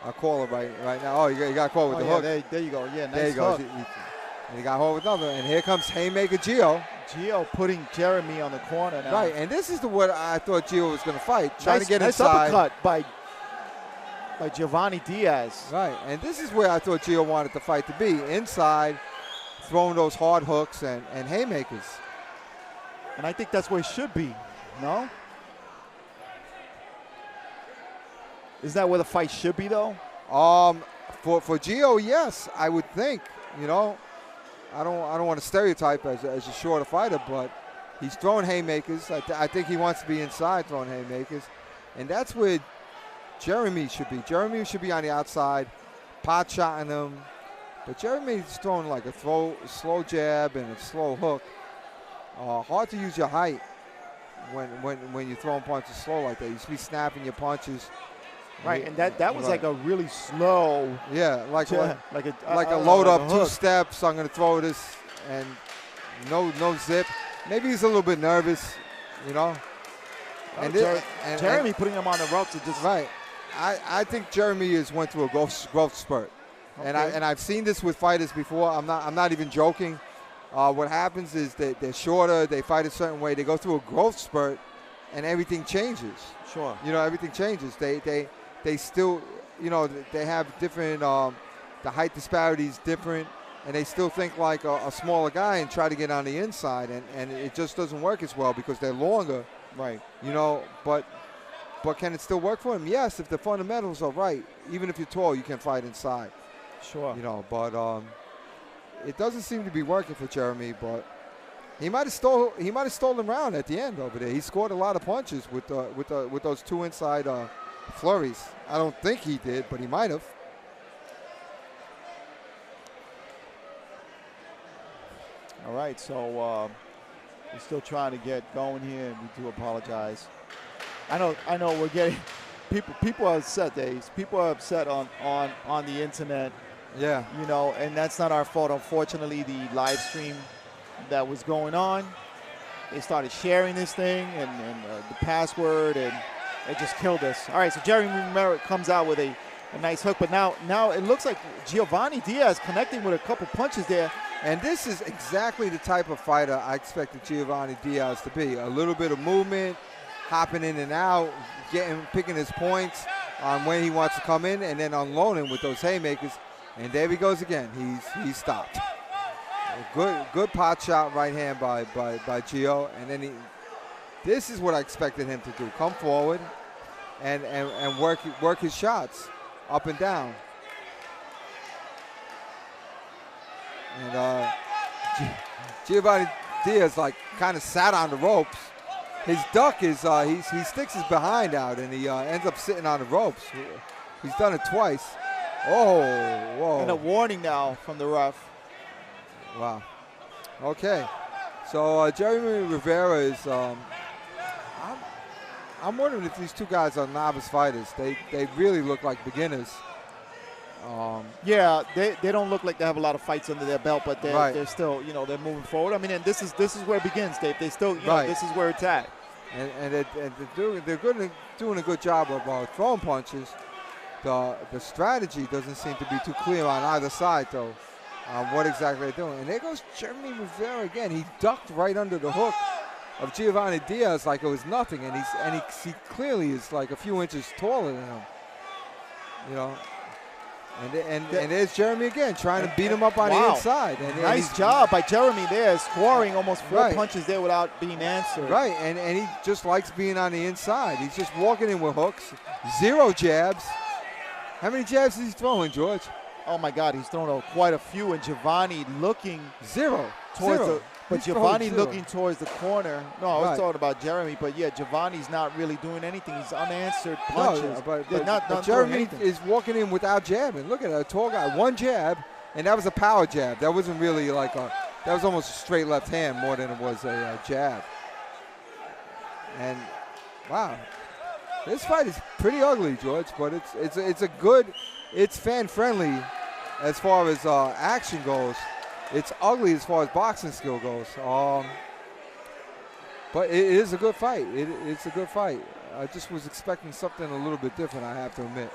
I'll call it right now. Oh, you got caught with the hook. There you go. Yeah, nice there you go. hook. He got hold with another, and here comes haymaker Gio. Gio putting Jeremy on the corner now. Right, and this is what I thought Gio was going to fight, trying to get nice inside. Uppercut by Giovanni Diaz. Right, and this is where I thought Gio wanted the fight to be, inside, throwing those hard hooks and haymakers. And I think that's where it should be, no? Is that where the fight should be, though? For Gio, yes, I would think. You know, I don't want to stereotype as a shorter fighter, but he's throwing haymakers. I think he wants to be inside throwing haymakers, and that's where Jeremy should be. Jeremy should be on the outside, pot shotting him, but Jeremy's throwing like a slow jab and a slow hook. Hard to use your height when you're throwing punches slow like that. You should be snapping your punches. Right, and that was like a really slow. Yeah, like a load load up, 2 steps. I'm going to throw this, and no zip. Maybe he's a little bit nervous, you know. And Jeremy putting him on the ropes is just right. I think Jeremy went through a growth spurt, okay. and I've seen this with fighters before. I'm not even joking. What happens is that they're shorter, they fight a certain way, they go through a growth spurt, and everything changes. Sure. You know, everything changes. They still, you know, they have different, the height disparities different, and they still think like a smaller guy and try to get on the inside, and it just doesn't work as well because they're longer. Right. You know, but can it still work for him? Yes, if the fundamentals are right. Even if you're tall, you can fight inside. Sure. You know, but it doesn't seem to be working for Jeremy, but he might have stolen round at the end over there. He scored a lot of punches with those 2 inside flurries. I don't think he did, but he might have. All right, so we're still trying to get going here, and we do apologize. I know we're getting people are upset, Days. People are upset on the internet. Yeah. You know, and that's not our fault. Unfortunately, the live stream that was going on, they started sharing this thing and the password, and it just killed us. All right, so Jeremy Merritt comes out with a nice hook, but now it looks like Giovanni Diaz connecting with a couple punches there. And this is exactly the type of fighter I expected Giovanni Diaz to be. A little bit of movement, hopping in and out, picking his points on when he wants to come in, and then unloading with those haymakers. And there he goes again. He's stopped. A good pot shot right hand by Gio, and then this is what I expected him to do: come forward and work his shots up and down. And Giovanni Diaz kind of sat on the ropes, his duck is he sticks his behind out and he ends up sitting on the ropes. He's done it twice. Oh, whoa. And a warning now from the ref. Wow. Okay. So Jeremy Rivera is. I'm wondering if these two guys are novice fighters. They really look like beginners. Yeah, they don't look like they have a lot of fights under their belt, but they're still, they're moving forward. I mean, and this is where it begins, Dave. They still, this is where it's at. And they're doing a good job of throwing punches. The strategy doesn't seem to be too clear on either side, though, what exactly they're doing. And there goes Jeremy Rivera again. He ducked right under the hook of Giovanni Diaz like it was nothing, and he clearly is like a few inches taller than him. And there's Jeremy again trying to beat him up on the inside. And nice job by Jeremy there, scoring almost 4 punches there without being answered. Right, and he just likes being on the inside. He's just walking in with hooks, 0 jabs. How many jabs is he throwing, George? Oh my God, he's thrown quite a few, and Giovanni looking 0 towards but Giovanni looking towards the corner. No, I was talking about Jeremy, but yeah, Giovanni's not really doing anything. He's unanswered punches. No, but Jeremy is walking in without jabbing. Look at that tall guy, 1 jab, and that was a power jab. That wasn't really like that was almost a straight left hand more than it was a jab. And wow, this fight is pretty ugly, George, but it's fan friendly as far as action goes. It's ugly as far as boxing skill goes. But it is a good fight. It's a good fight. I just was expecting something a little bit different, I have to admit.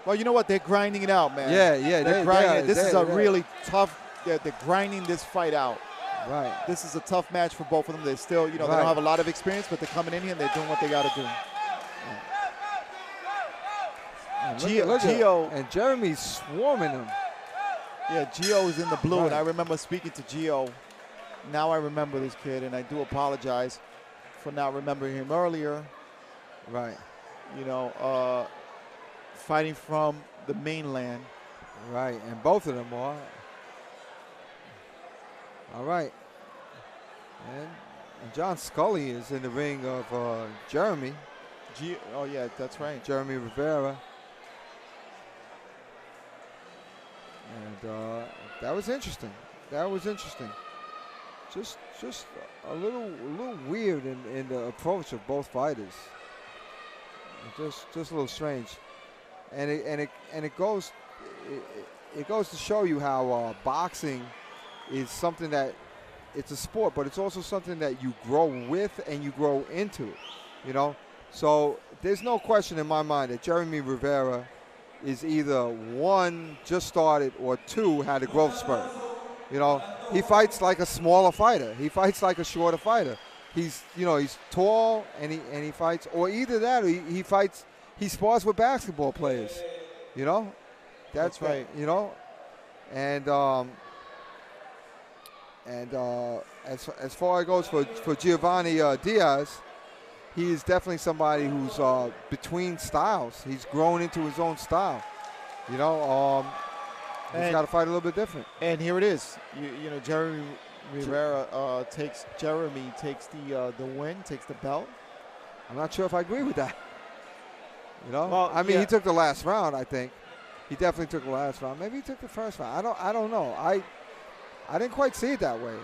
Well, you know what? They're grinding it out, man. Yeah. They're grinding it. This is a really tough – they're grinding this fight out. Right. This is a tough match for both of them. They still, they don't have a lot of experience, but they're coming in here and they're doing what they got to do. Gio and Jeremy's swarming him. Yeah, Gio is in the blue, and I remember speaking to Gio. Now I remember this kid, and I do apologize for not remembering him earlier. Right. Fighting from the mainland. Right, and both of them are. All right. And John Scully is in the ring of Jeremy. Oh, yeah, that's right. Jeremy Rivera. And that was interesting. Just a little weird in the approach of both fighters. Just a little strange. And it goes to show you how boxing is something that it's a sport, but it's also something that you grow with and you grow into. So there's no question in my mind that Jeremy Rivera is either 1, just started, or 2, had a growth spurt. He fights like a smaller fighter. He fights like a shorter fighter. He's tall and he fights, or either that, or he fights. He spars with basketball players. That's right. And as far as it goes for Giovanni Diaz, he is definitely somebody who's between styles. He's grown into his own style. He's got to fight a little bit different. And here it is. Jeremy Rivera takes the win, takes the belt. I'm not sure if I agree with that. Well, he took the last round. I think he definitely took the last round. Maybe he took the first round. I don't know. I didn't quite see it that way.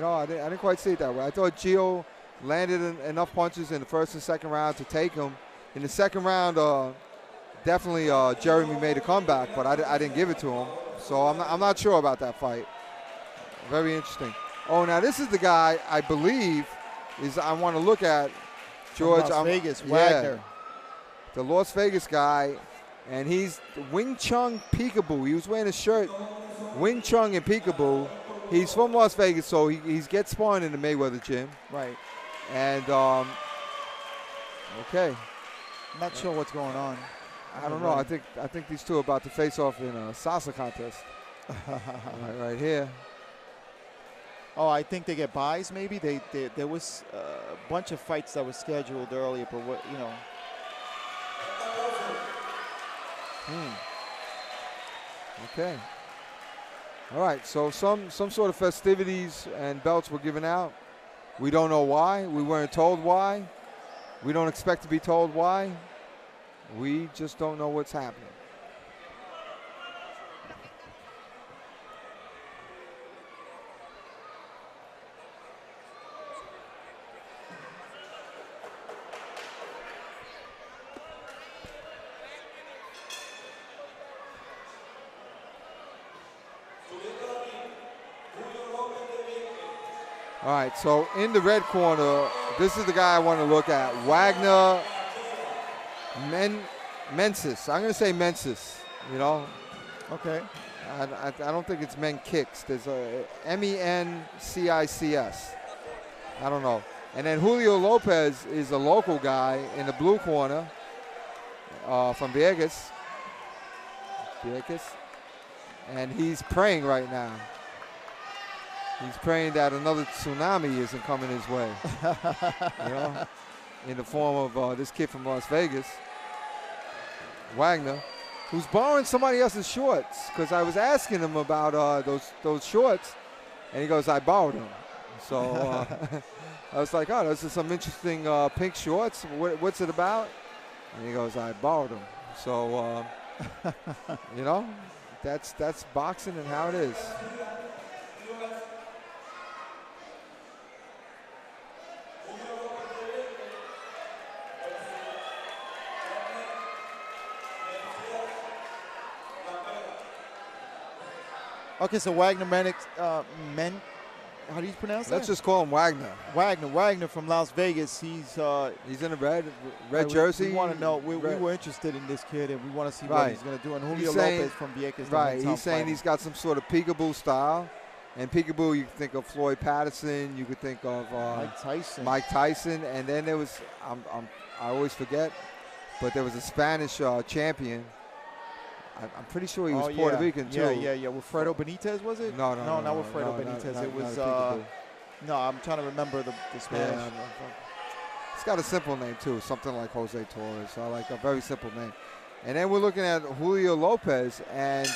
I didn't quite see it that way. I thought Gio landed enough punches in the first and second round to take him. In the second round, definitely Jeremy made a comeback, but I didn't give it to him. So I'm not sure about that fight. Very interesting. Oh, now this is the guy I believe I want to look at, George. Las Vegas, Wagner. The Las Vegas guy, and he's Wing Chun Peekaboo. He was wearing a shirt, Wing Chun and Peekaboo. He's from Las Vegas, so he gets sparring in the Mayweather gym. Right. And, okay. I'm not sure what's going on. I don't know. I think these two are about to face off in a salsa contest. right here. Oh, I think they get buys maybe. There was a bunch of fights that were scheduled earlier, but Okay. All right, so some sort of festivities and belts were given out. We don't know why. We weren't told why. We don't expect to be told why. We just don't know what's happening. All right, so in the red corner, this is the guy I want to look at. Wagner Mensis. I'm going to say Mensis, you know. Okay. I don't think it's Men Kicks. There's a Menciscs. I don't know. And then Julio Lopez is a local guy in the blue corner from Vieques. And he's praying right now. He's praying that another tsunami isn't coming his way, you know, in the form of this kid from Las Vegas, Wagner, who's borrowing somebody else's shorts, because I was asking him about those shorts, and he goes, I borrowed them. So I was like, oh, those are some interesting pink shorts. What's it about? And he goes, I borrowed them. So, you know, that's boxing and how it is. Okay, so Wagner how do you pronounce that? Let's just call him Wagner. Wagner from Las Vegas. He's in a red jersey. We want to know. We were interested in this kid, and we want to see what he's going to do. And Julio Lopez from Vieques. Right, he's saying he's got some sort of peekaboo style. And peekaboo, you could think of Floyd Patterson. You could think of Mike Tyson. And then there was, I always forget, but there was a Spanish champion. I'm pretty sure he was Puerto Rican too. Yeah. Wilfredo Benitez, was it? No, not Wilfredo Benitez. It was. No, I'm trying to remember the Spanish. Yeah, it's got a simple name too, something like Jose Torres. So I like a very simple name. And then we're looking at Julio Lopez, and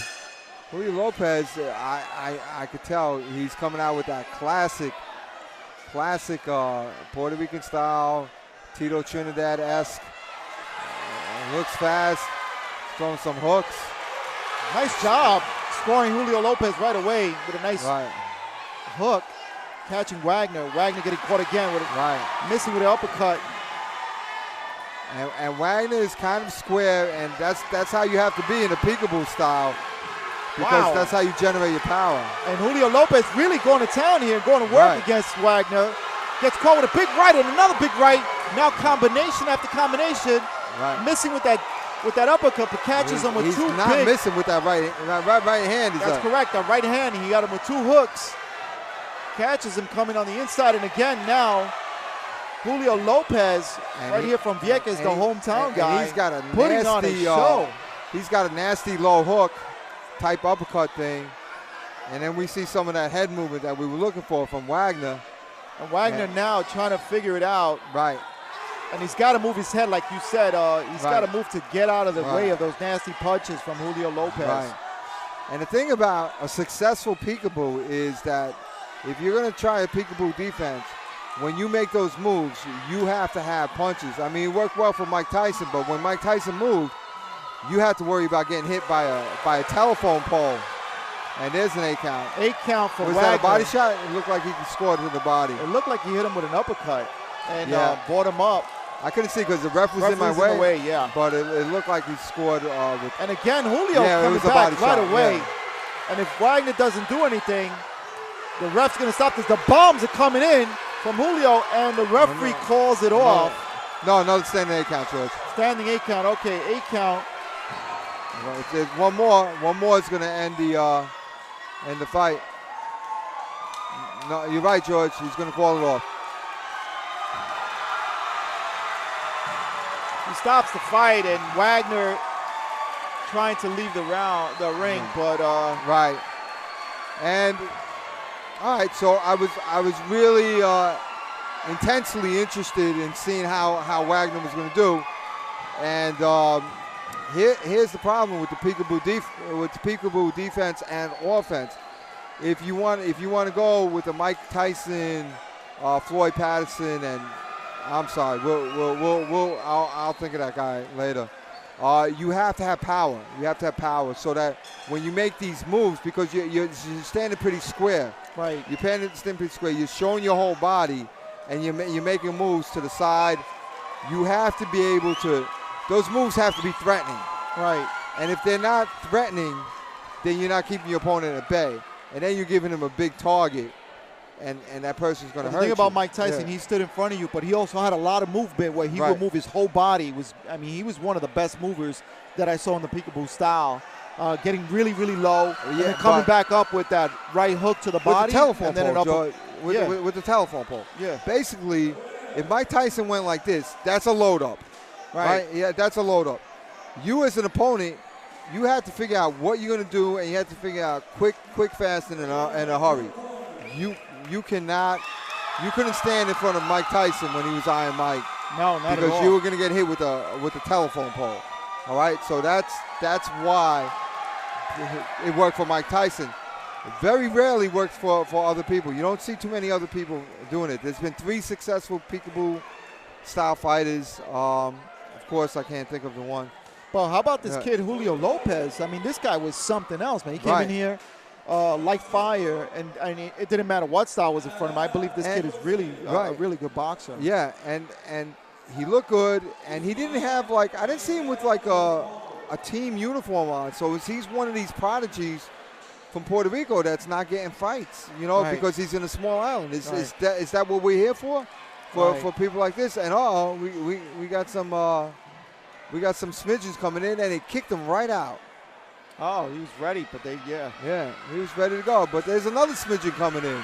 Julio Lopez, I could tell he's coming out with that classic Puerto Rican style, Tito Trinidad-esque. Looks fast, throwing some hooks. Nice job scoring Julio Lopez right away with a nice hook, catching Wagner. Wagner getting caught again with missing with an uppercut. And Wagner is kind of square, and that's how you have to be in a peekaboo style, because that's how you generate your power. And Julio Lopez really going to town here, going to work against Wagner. Gets caught with a big right and another big right. Now combination after combination, missing with that uppercut, but catches him with two big. He's not missing with that right hand. That's correct. That right hand, he got him with two hooks. Catches him coming on the inside, and again now, Julio Lopez, right here from Vieques, the hometown guy, he's got a putting on a show. He's got a nasty low hook type uppercut thing, and then we see some of that head movement that we were looking for from Wagner. And Wagner now trying to figure it out. Right. And he's got to move his head, like you said. He's got to move to get out of the way of those nasty punches from Julio Lopez. Right. And the thing about a successful peekaboo is that if you're going to try a peekaboo defense, when you make those moves, you have to have punches. I mean, it worked well for Mike Tyson, but when Mike Tyson moved, you have to worry about getting hit by a telephone pole. And there's an 8 count. 8 count for Wagner. Was that a body shot? It looked like he scored to the body. It looked like he hit him with an uppercut and brought him up. I couldn't see because the ref was in my way. Yeah. But it looked like he scored with. And again, Julio coming back right away. Yeah. And if Wagner doesn't do anything, the ref's going to stop this. The bombs are coming in from Julio, and the referee calls it off. No, another standing 8 count, George. Standing 8 count. Okay, 8 count. One more is going to end the fight. No, you're right, George. He's going to call it off. He stops the fight, and Wagner trying to leave the ring, but And all right, so I was really intensely interested in seeing how Wagner was going to do, and here's the problem with the peekaboo defense and offense. if you want to go with the Mike Tyson, Floyd Patterson, and I'm sorry, I'll think of that guy later. You have to have power. You have to have power so that when you make these moves, because you're standing pretty square. Right. You're standing pretty square. You're showing your whole body, and you're making moves to the side. You have to be able to. Those moves have to be threatening. Right. And if they're not threatening, then you're not keeping your opponent at bay. And then you're giving him a big target, and that person's going to hurt you. The thing about Mike Tyson, he stood in front of you, but he also had a lot of movement where he would move his whole body. He was one of the best movers that I saw in the peekaboo style. Getting really, really low, and then coming back up with that right hook to the body. With the telephone and then pole, George, with the telephone pole. Yeah. Basically, if Mike Tyson went like this, that's a load up. Right? Yeah, that's a load up. You as an opponent, you have to figure out what you're going to do, and you have to figure out quick, fast, and in a hurry. You couldn't stand in front of Mike Tyson when he was Iron Mike. No, not at all. Because you were going to get hit with the telephone pole. All right, so that's why it worked for Mike Tyson. It very rarely works for other people. You don't see too many other people doing it. There's been 3 successful peekaboo style fighters. Of course, I can't think of the one. Well, how about this kid, Julio Lopez? I mean, this guy was something else, man. He came in here like fire, and it didn't matter what style was in front of him. I believe this kid is really a really good boxer. Yeah, and he looked good, and he didn't have I didn't see him with a team uniform on. So he's one of these prodigies from Puerto Rico that's not getting fights, because he's in a small island. Is that what we're here for? For people like this? And we got some smidgens coming in, and they kicked him right out. Oh, he was ready, but yeah, he was ready to go. But there's another smidgen coming in.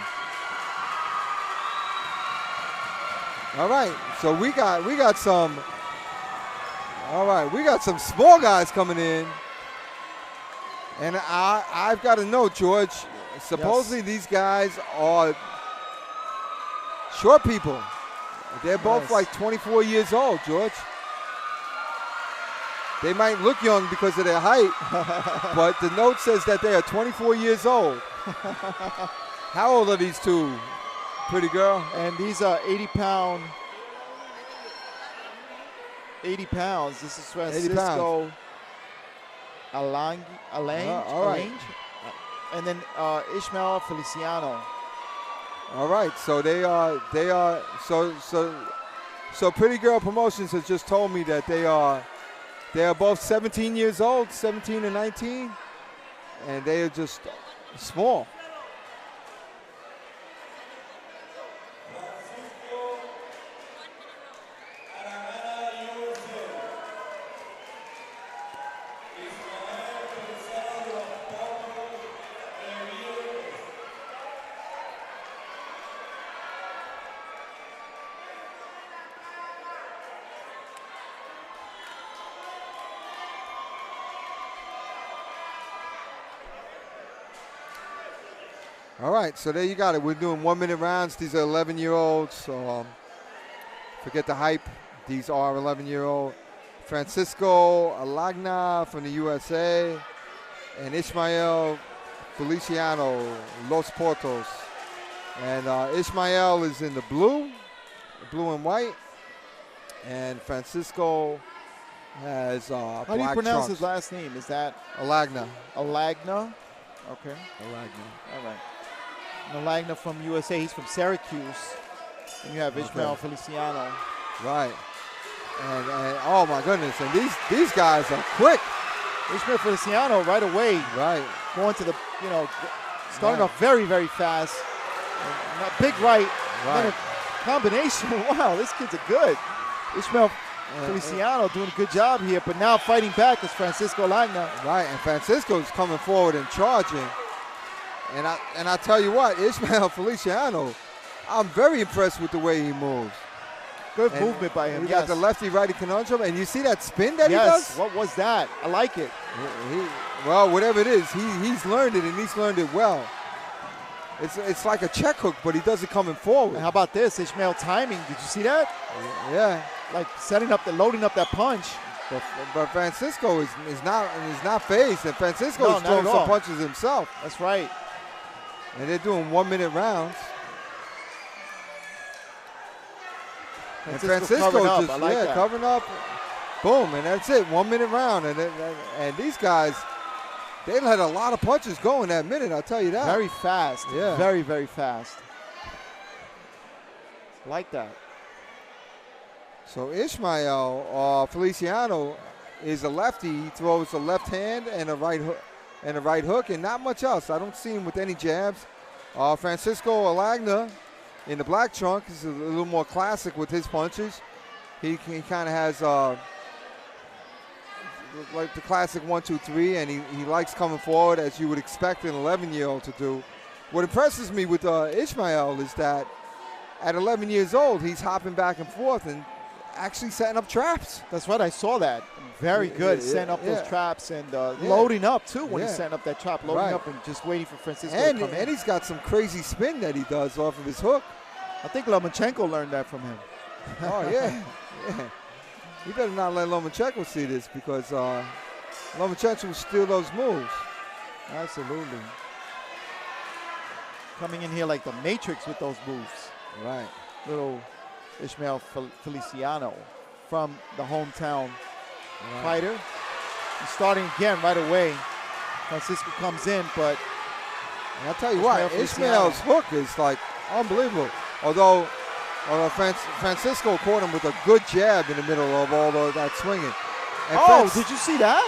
All right, so we got some. All right, we got some small guys coming in, and I've got to know, George. Supposedly these guys are short people. They're both 24 years old, George. They might look young because of their height, but the note says that they are 24 years old. How old are these two, pretty girl? And these are 80 pounds. This is Francisco Alange. All right. And then Ishmael Feliciano. All right, so they are so Pretty Girl Promotions has just told me that they are both 17 years old, 17 and 19, and they are just small. All right, so there you got it. We're doing 1-minute rounds. These are 11-year-olds. So forget the hype. These are 11-year-old. Francisco Alagna from the USA and Ishmael Feliciano, Los Portos. And Ishmael is in the blue and white. And Francisco has How do you pronounce his last name? Is that Alagna? Alagna? Okay. Alagna. All right. Alagna from USA. He's from Syracuse. And you have Ishmael Feliciano. Right. And oh my goodness, and these guys are quick. Ishmael Feliciano right away. Right. Going to the, starting off very, very fast. And a big right. Right. And a combination. Wow, this kid's a good. Ishmael Feliciano doing a good job here, but now fighting back is Francisco Alagna. Right, and Francisco's coming forward and charging. And I tell you what, Ishmael Feliciano, I'm very impressed with the way he moves. Good movement by him. He got the lefty-righty conundrum, and you see that spin that he does? Yes, what was that? I like it. Well, whatever it is, he's learned it, and he's learned it well. It's like a check hook, but he does it coming forward. And how about this, Ishmael timing? Did you see that? Yeah. Like loading up that punch. But Francisco is not phased, and Francisco is throwing some punches himself. That's right. And they're doing 1-minute rounds. And Francisco covering up. just I like that. covering up. Boom, and that's it. 1-minute round. And these guys, they let a lot of punches go in that minute, I'll tell you that. Very fast. Yeah. Very, very fast. Like that. So Ishmael Feliciano is a lefty. He throws a left hand and a right hook, and not much else. I don't see him with any jabs. Francisco Alagna in the black trunk is a little more classic with his punches. He kind of has like the classic 1-2-3, and he likes coming forward as you would expect an 11-year-old to do. What impresses me with Ishmael is that at 11 years old, he's hopping back and forth and actually setting up traps. That's right. I saw that. Very good. Setting up those traps and loading up, too, when he's setting up that trap. Loading up and just waiting for Francisco to come in. And he's got some crazy spin that he does off of his hook. I think Lomachenko learned that from him. Oh, yeah. You better not let Lomachenko see this, because Lomachenko will steal those moves. Absolutely. Coming in here like the Matrix with those moves. Right. Little Ishmael Feliciano from the hometown fighter. He's starting again right away. Francisco comes in, but and I'll tell you what, Ishmael's hook is like unbelievable. Although Francisco caught him with a good jab in the middle of all that swinging. And did you see that?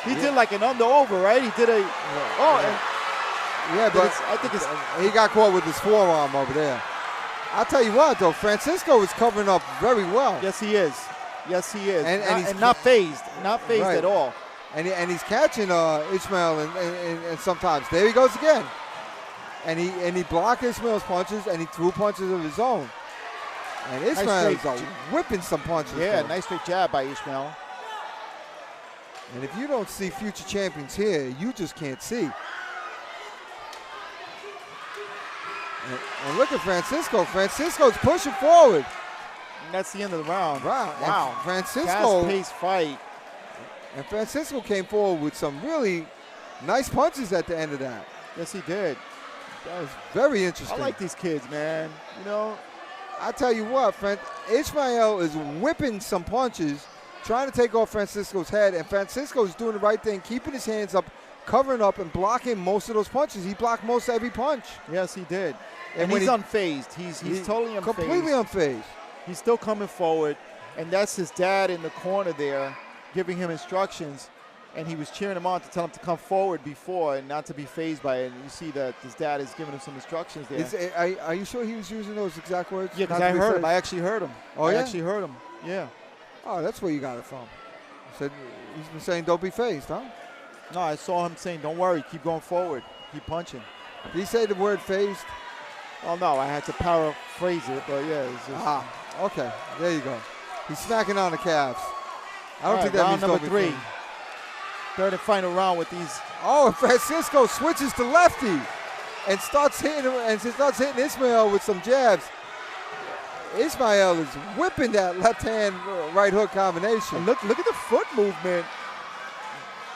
He did like an under-over, right? He did a... but I think it's... He got caught with his forearm over there. I'll tell you what, though, Francisco is covering up very well. Yes, he is. Yes, he is. And he's not phased. Not phased at all. And he's catching Ishmael and sometimes. There he goes again. And he blocked Ishmael's punches, and he threw punches of his own. And Ishmael is whipping some punches. Yeah, nice straight jab by Ishmael. And if you don't see future champions here, you just can't see. And look at Francisco. Francisco's pushing forward. And that's the end of the round. Wow. And Francisco. Fast-paced fight. And Francisco came forward with some really nice punches at the end of that. Yes, he did. That was very interesting. I like these kids, man. You know, I tell you what, Ishmael is whipping some punches, trying to take off Francisco's head, and Francisco's doing the right thing, keeping his hands up, covering up, and blocking most of those punches. He blocked most every punch. Yes, he did. And he's unfazed. He's totally unfazed. Completely unfazed. He's still coming forward, and that's his dad in the corner there giving him instructions, and he was cheering him on to tell him to come forward before and not to be fazed by it. And you see that his dad is giving him some instructions there. Are you sure he was using those exact words? Yeah, because I heard him. I actually heard him. Oh, yeah? I actually heard him. Yeah. Oh, that's where you got it from. He's been saying don't be phased, huh? No, I saw him saying don't worry, keep going forward, keep punching. Did he say the word phased? Oh, no, I had to paraphrase it, but yeah. It's just okay. There you go. He's smacking on the calves. I don't think that round means number 3. Third and final round with these. Oh, Francisco switches to lefty and starts hitting Ishmael with some jabs. Ishmael is whipping that left hand right hook combination. And look at the foot movement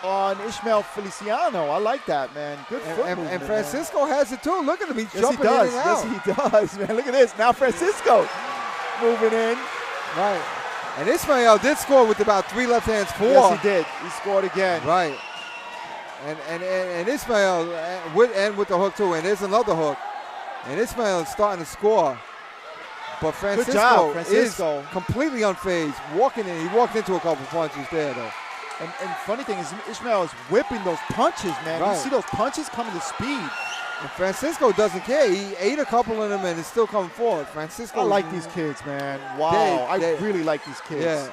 on Ishmael Feliciano. I like that, man. Good foot movement. And Francisco has it too. Look at him. He's jumping in and out. Yes, he does, man. Look at this. Now Francisco moving in. Right. And Ishmael did score with about 3 left hands, 4. Yes, he did. He scored again. Right. And Ishmael with the hook too. And there's another hook. And Ishmael is starting to score. But Francisco is completely unfazed. Walking in. He walked into a couple punches there, though. And funny thing is, Ishmael is whipping those punches, man. Right. You see those punches coming to speed. And Francisco doesn't care. He ate a couple of them and is still coming forward. Francisco. I like these kids, man. Wow. I really like these kids. Yeah.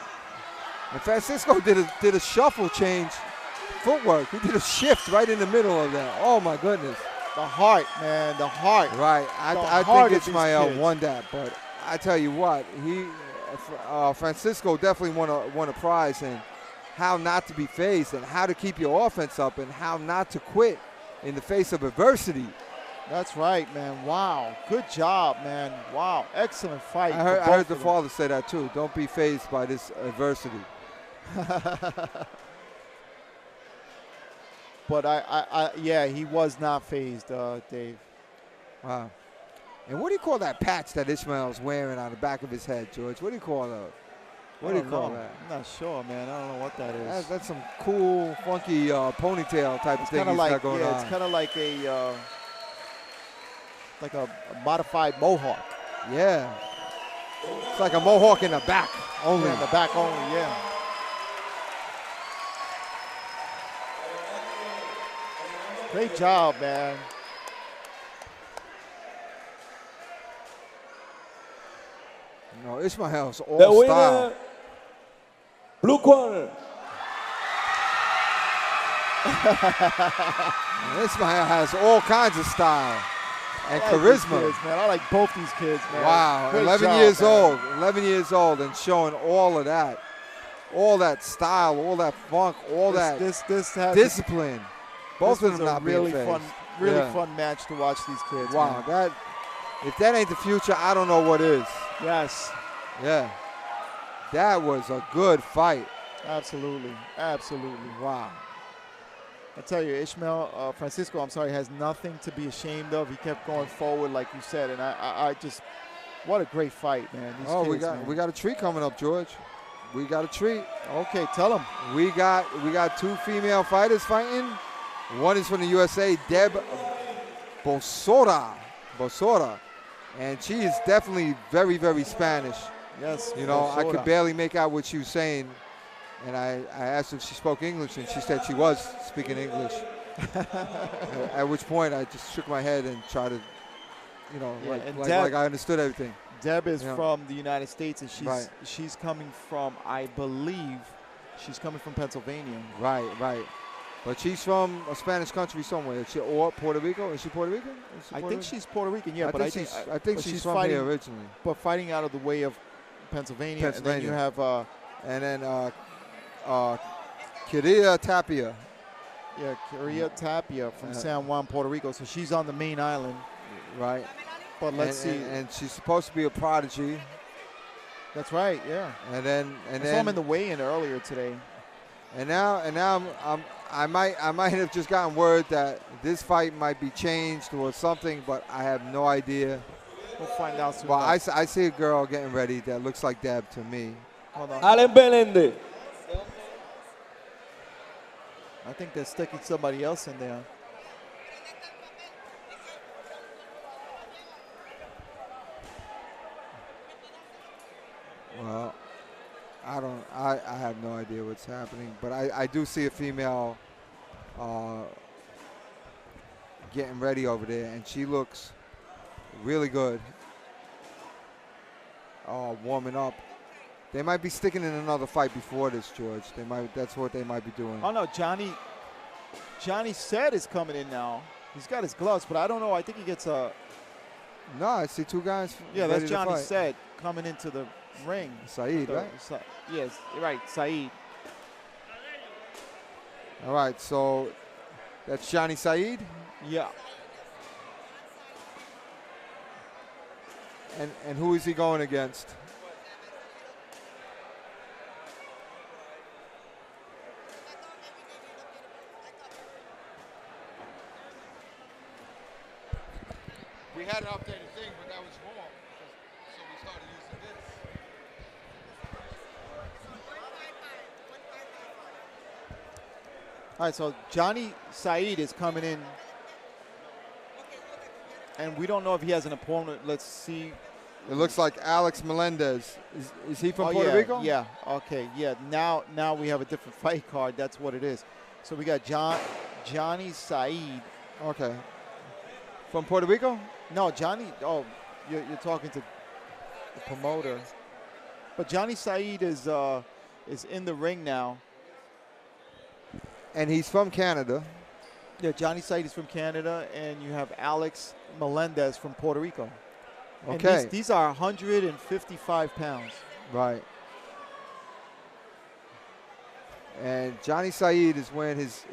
And Francisco did a shuffle change footwork. He did a shift right in the middle of that. Oh, my goodness. The heart, man. The heart. Right. I think Ishmael won that. But I tell you what, Francisco definitely won a prize in how not to be phased and how to keep your offense up and how not to quit in the face of adversity. That's right, man. Wow. Good job, man. Wow. Excellent fight. I heard the father say that too. Don't be phased by this adversity. But yeah, he was not phased, Dave. Wow. And what do you call that patch that Ishmael's wearing on the back of his head, George? What do you call that? What do you call that? I'm not sure, man. I don't know what that is. That's some cool, funky ponytail type of thing he's got going on. It's kind of like a modified mohawk. Yeah. It's like a mohawk in the back only. Yeah, in the back only, yeah. Great job, man. No, Ishmael's The all winner, style. blue corner. Ishmael has all kinds of style and I like these charisma. kids, man. I like both these kids, man. Wow, Great 11 job, years man. old, 11 years old, and showing all of that, all that style, all that funk, all that This has discipline. Both of them not really being fun, phased. really Yeah. fun match to watch these kids. Wow, man. if that ain't the future, I don't know what is. Yes, Yeah, that was a good fight. absolutely, absolutely. Wow. I tell you, Ishmael Francisco, I'm sorry, has nothing to be ashamed of. He kept going forward, like you said, and I just, what a great fight, man. These Oh, kids, man. we got a treat coming up, George. We got a treat. Okay, tell them. We got 2 female fighters fighting. One is from the USA, Deb Bosora, and she is definitely very, very Spanish. Yes, You know, I Bosora. could barely make out what she was saying, and I asked if she spoke English, and she said she was speaking English. At which point I just shook my head and tried to, you know, Yeah, and like I understood everything. Deb is Yeah. from the United States, and Right. she's coming from, I believe, she's coming from Pennsylvania. Right. But she's from a Spanish country somewhere. Or Puerto Rico? Is she Puerto Rican? I think she's Puerto Rican, yeah, but I think she's from fighting, here originally. but fighting out of the way of Pennsylvania. And then you Pennsylvania. have, And then Kiria Tapia. Korea Tapia from San Juan, Puerto Rico. So she's on the main island. Right. But let's see. And she's supposed to be a prodigy. That's right, yeah. And then I saw him in the weigh-in earlier today. And now I might have just gotten word that this fight might be changed or something, but I have no idea. We'll find out soon. Well, I see a girl getting ready that looks like Deb to me. Hold on. Allen Belende. I think they're sticking somebody else in there. Well, I have no idea what's happening, but I do see a female getting ready over there, and she looks really good. Warming up. They might be sticking in another fight before this, George. That's what they might be doing. Oh no, Johnny Said is coming in now. He's got his gloves, but I don't know. I think he gets a. No, I see 2 guys. Yeah, ready that's to Johnny fight. Said coming into the ring. Saeed, right? Yes, right, Saeed. All right, so that's Johnny Saeed. Yeah. And who is he going against? We had an updated thing, but that was wrong. So we started using this. All right, so Johnny Saeed is coming in, and we don't know if he has an opponent. Let's see. It looks like Alex Melendez. Is he from Puerto yeah, Rico? Yeah. Okay. Yeah. Now we have a different fight card. That's what it is. So we got Johnny Saeed. Okay. From Puerto Rico? No, Johnny. Oh, you're talking to the promoter. But Johnny Saeed is in the ring now. And he's from Canada. Yeah, Johnny Saeed is from Canada, and you have Alex Melendez from Puerto Rico. Okay. And these are 155 pounds. Right. And Johnny Saeed is wearing his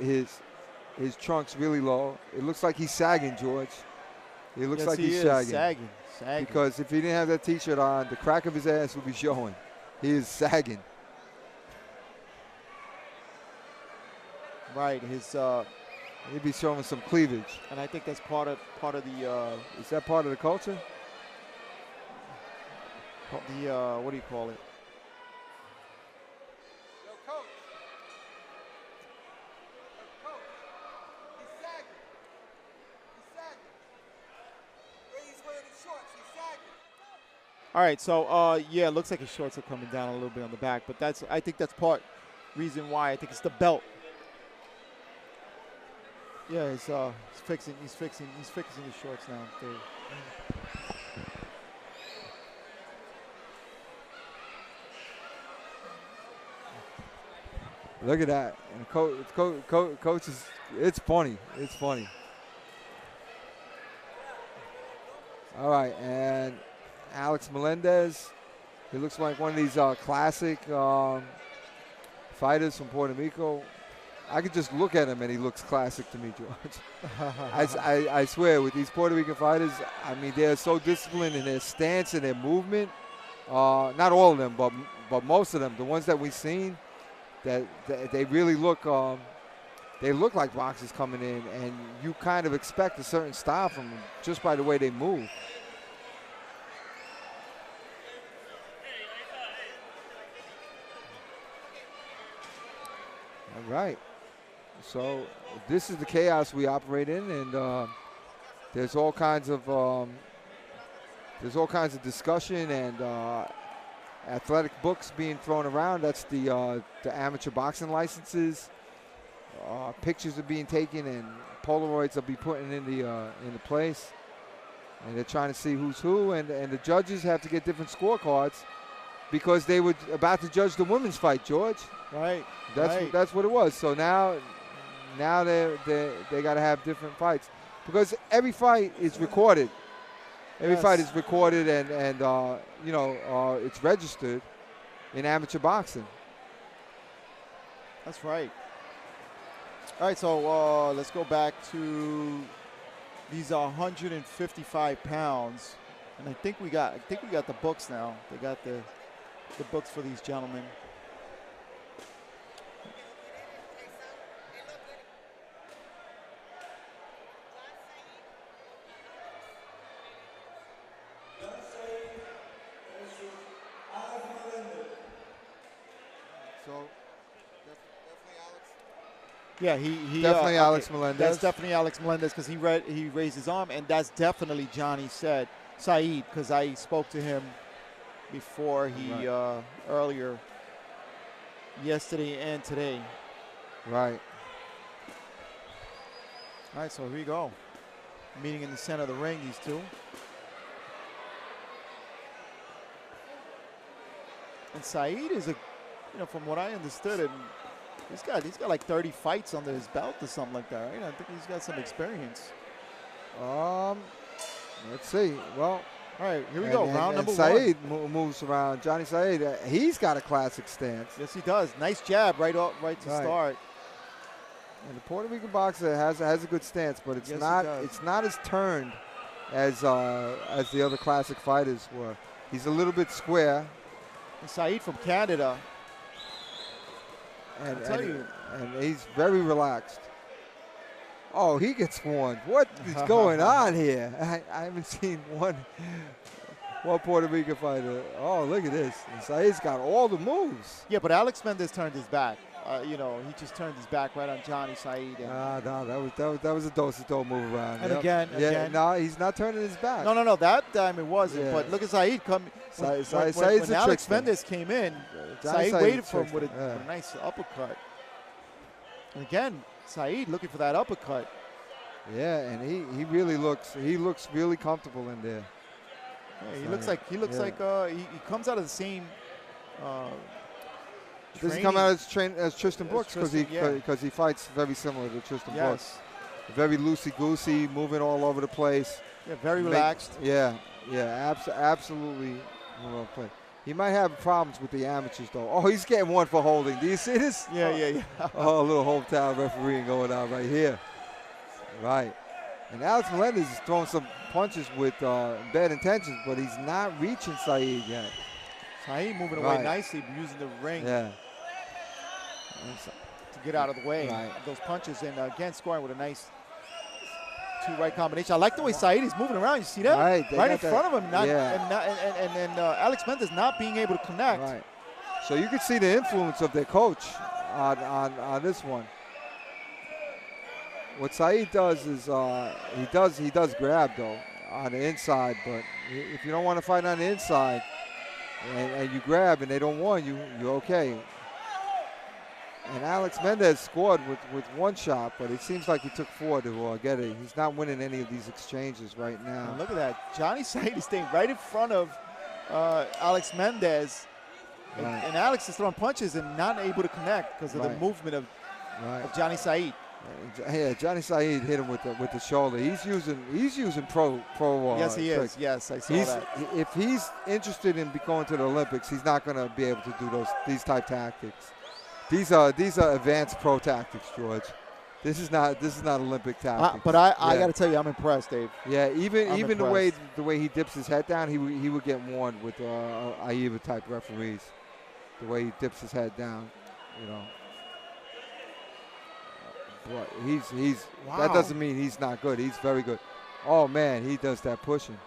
trunks really low. It looks like he's sagging, George. It looks like he's sagging. Sagging. Because if he didn't have that T-shirt on, the crack of his ass would be showing. He is sagging. Right. His He'd be showing some cleavage. And I think that's part of the Is that part of the culture? what do you call it? Yo, coach. Coach. He's sagging. He's sagging. He's wearing his shorts. He's sagging. All right, so yeah, it looks like his shorts are coming down a little bit on the back, but I think that's part reason why. I think it's the belt. Yeah, he's fixing his shorts now, Dave. Look at that. And coach is, it's funny. It's funny. All right, and Alex Melendez, he looks like one of these classic fighters from Puerto Rico. I could just look at him and he looks classic to me, George. I swear, with these Puerto Rican fighters, I mean, they're so disciplined in their stance and their movement. Not all of them, but most of them, the ones that we've seen, that they really look, they look like boxers coming in, and you kind of expect a certain style from them just by the way they move. All right. So this is the chaos we operate in, and there's all kinds of discussion and athletic books being thrown around. That's the amateur boxing licenses. Pictures are being taken, and Polaroids will be putting into place, and they're trying to see who's who, and the judges have to get different scorecards because they were about to judge the women's fight, George. Right. That's what it was. So now they got to have different fights because every fight is recorded. Every fight is recorded, and it's registered in amateur boxing. That's right. All right, so let's go back to these 155 pounds, and I think we got the books now. They got the books for these gentlemen. Yeah, he definitely Alex Melendez. That's definitely Alex Melendez because he raised his arm, and that's definitely Johnny Said Saeed because I spoke to him before he earlier yesterday and today. Right. All right, so here we go. Meeting in the center of the ring, these two. And Saeed is from what I understood, and he's got like 30 fights under his belt or something like that, right? I think he's got some experience. Let's see. Well, all right, here we go. Round number Saeed moves around. Johnny Saeed, he's got a classic stance. Yes, he does. Nice jab right to start. And the Puerto Rican boxer has a good stance, but it's not as turned as the other classic fighters were. He's a little bit square. And Saeed from Canada. And he's very relaxed. Oh, he gets warned. What is going on here? I haven't seen one Puerto Rican fighter. Oh, look at this. And Saeed's got all the moves. Yeah, but Alex Mendez turned his back. He just turned his back right on Johnny Saeed. No, that was a do-si-do move around. And again. No, he's not turning his back. No. That time it wasn't. Yeah. But look at Saeed come. When Alex Mendez came in, Saeed waited for him with a nice uppercut. And again, Saeed looking for that uppercut. Yeah, and he really looks really comfortable in there. Yeah, he looks like he comes out of the same. Does he come out as Tristan Brooks because he fights very similar to Tristan Brooks. Very loosey-goosey, moving all over the place. Yeah, very relaxed. Absolutely. He might have problems with the amateurs, though. Oh, he's getting one for holding. Do you see this? Yeah. Oh, a little hometown refereeing going on right here. Right. And Alex Melendez is throwing some punches with bad intentions, but he's not reaching Saeed yet. Saeed moving away nicely, using the ring. Yeah. To get out of the way of those punches. And again, scoring with a nice two-right combination. I like the way Saeed is moving around. You see that? Right in front of him. And Alex Mendez not being able to connect. Right. So you can see the influence of their coach on this one. What Saeed does is he does grab though on the inside, but if you don't want to fight on the inside and you grab and they don't want you, you're okay. And Alex Mendez scored with one shot, but it seems like he took 4 to get it. He's not winning any of these exchanges right now. And look at that. Johnny Saeed is staying right in front of Alex Mendez. Right. And Alex is throwing punches and not able to connect because of the movement of Johnny Saeed. Yeah, Johnny Saeed hit him with the shoulder. He's using pro. Yes, he tricks. is. Yes, I saw that. If he's interested in going to the Olympics, he's not going to be able to do these type tactics. These are advanced pro tactics, George. This is not Olympic tactics. But I got to tell you, I'm impressed, Dave. Yeah, even impressed. the way he dips his head down, he would get warned with AIBA type referees. The way he dips his head down, you know. But he's that doesn't mean he's not good. He's very good. Oh man, he does that pushing.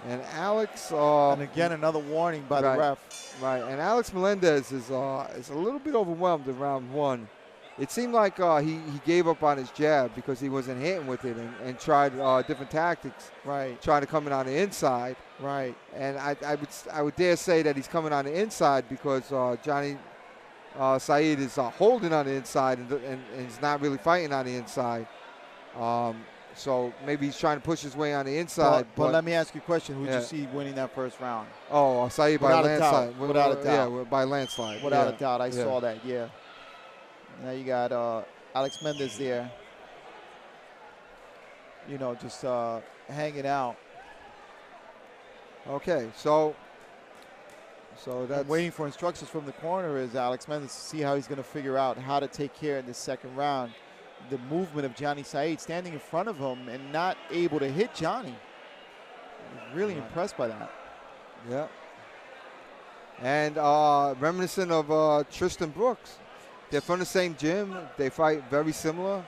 And Alex. And again, another warning by the ref. Right, and Alex Melendez is a little bit overwhelmed in round 1. It seemed like he gave up on his jab because he wasn't hitting with it and tried different tactics. Right. Trying to come in on the inside. Right. And I would dare say that he's coming on the inside because Johnny Saeed is holding on the inside and he's not really fighting on the inside. So maybe he's trying to push his way on the inside. But let me ask you a question. Who did you see winning that first round? Oh, Saeed by landslide. Without a doubt. Yeah, by landslide. Without a doubt. I saw that, yeah. Now you got Alex Mendez there. You know, just hanging out. Okay, so that's waiting for instructions from the corner is Alex Mendez to see how he's going to figure out how to take care in this second round. The movement of Johnny Saeed standing in front of him and not able to hit Johnny. Really impressed by that. Yeah. And reminiscent of Tristan Brooks. They're from the same gym. They fight very similar.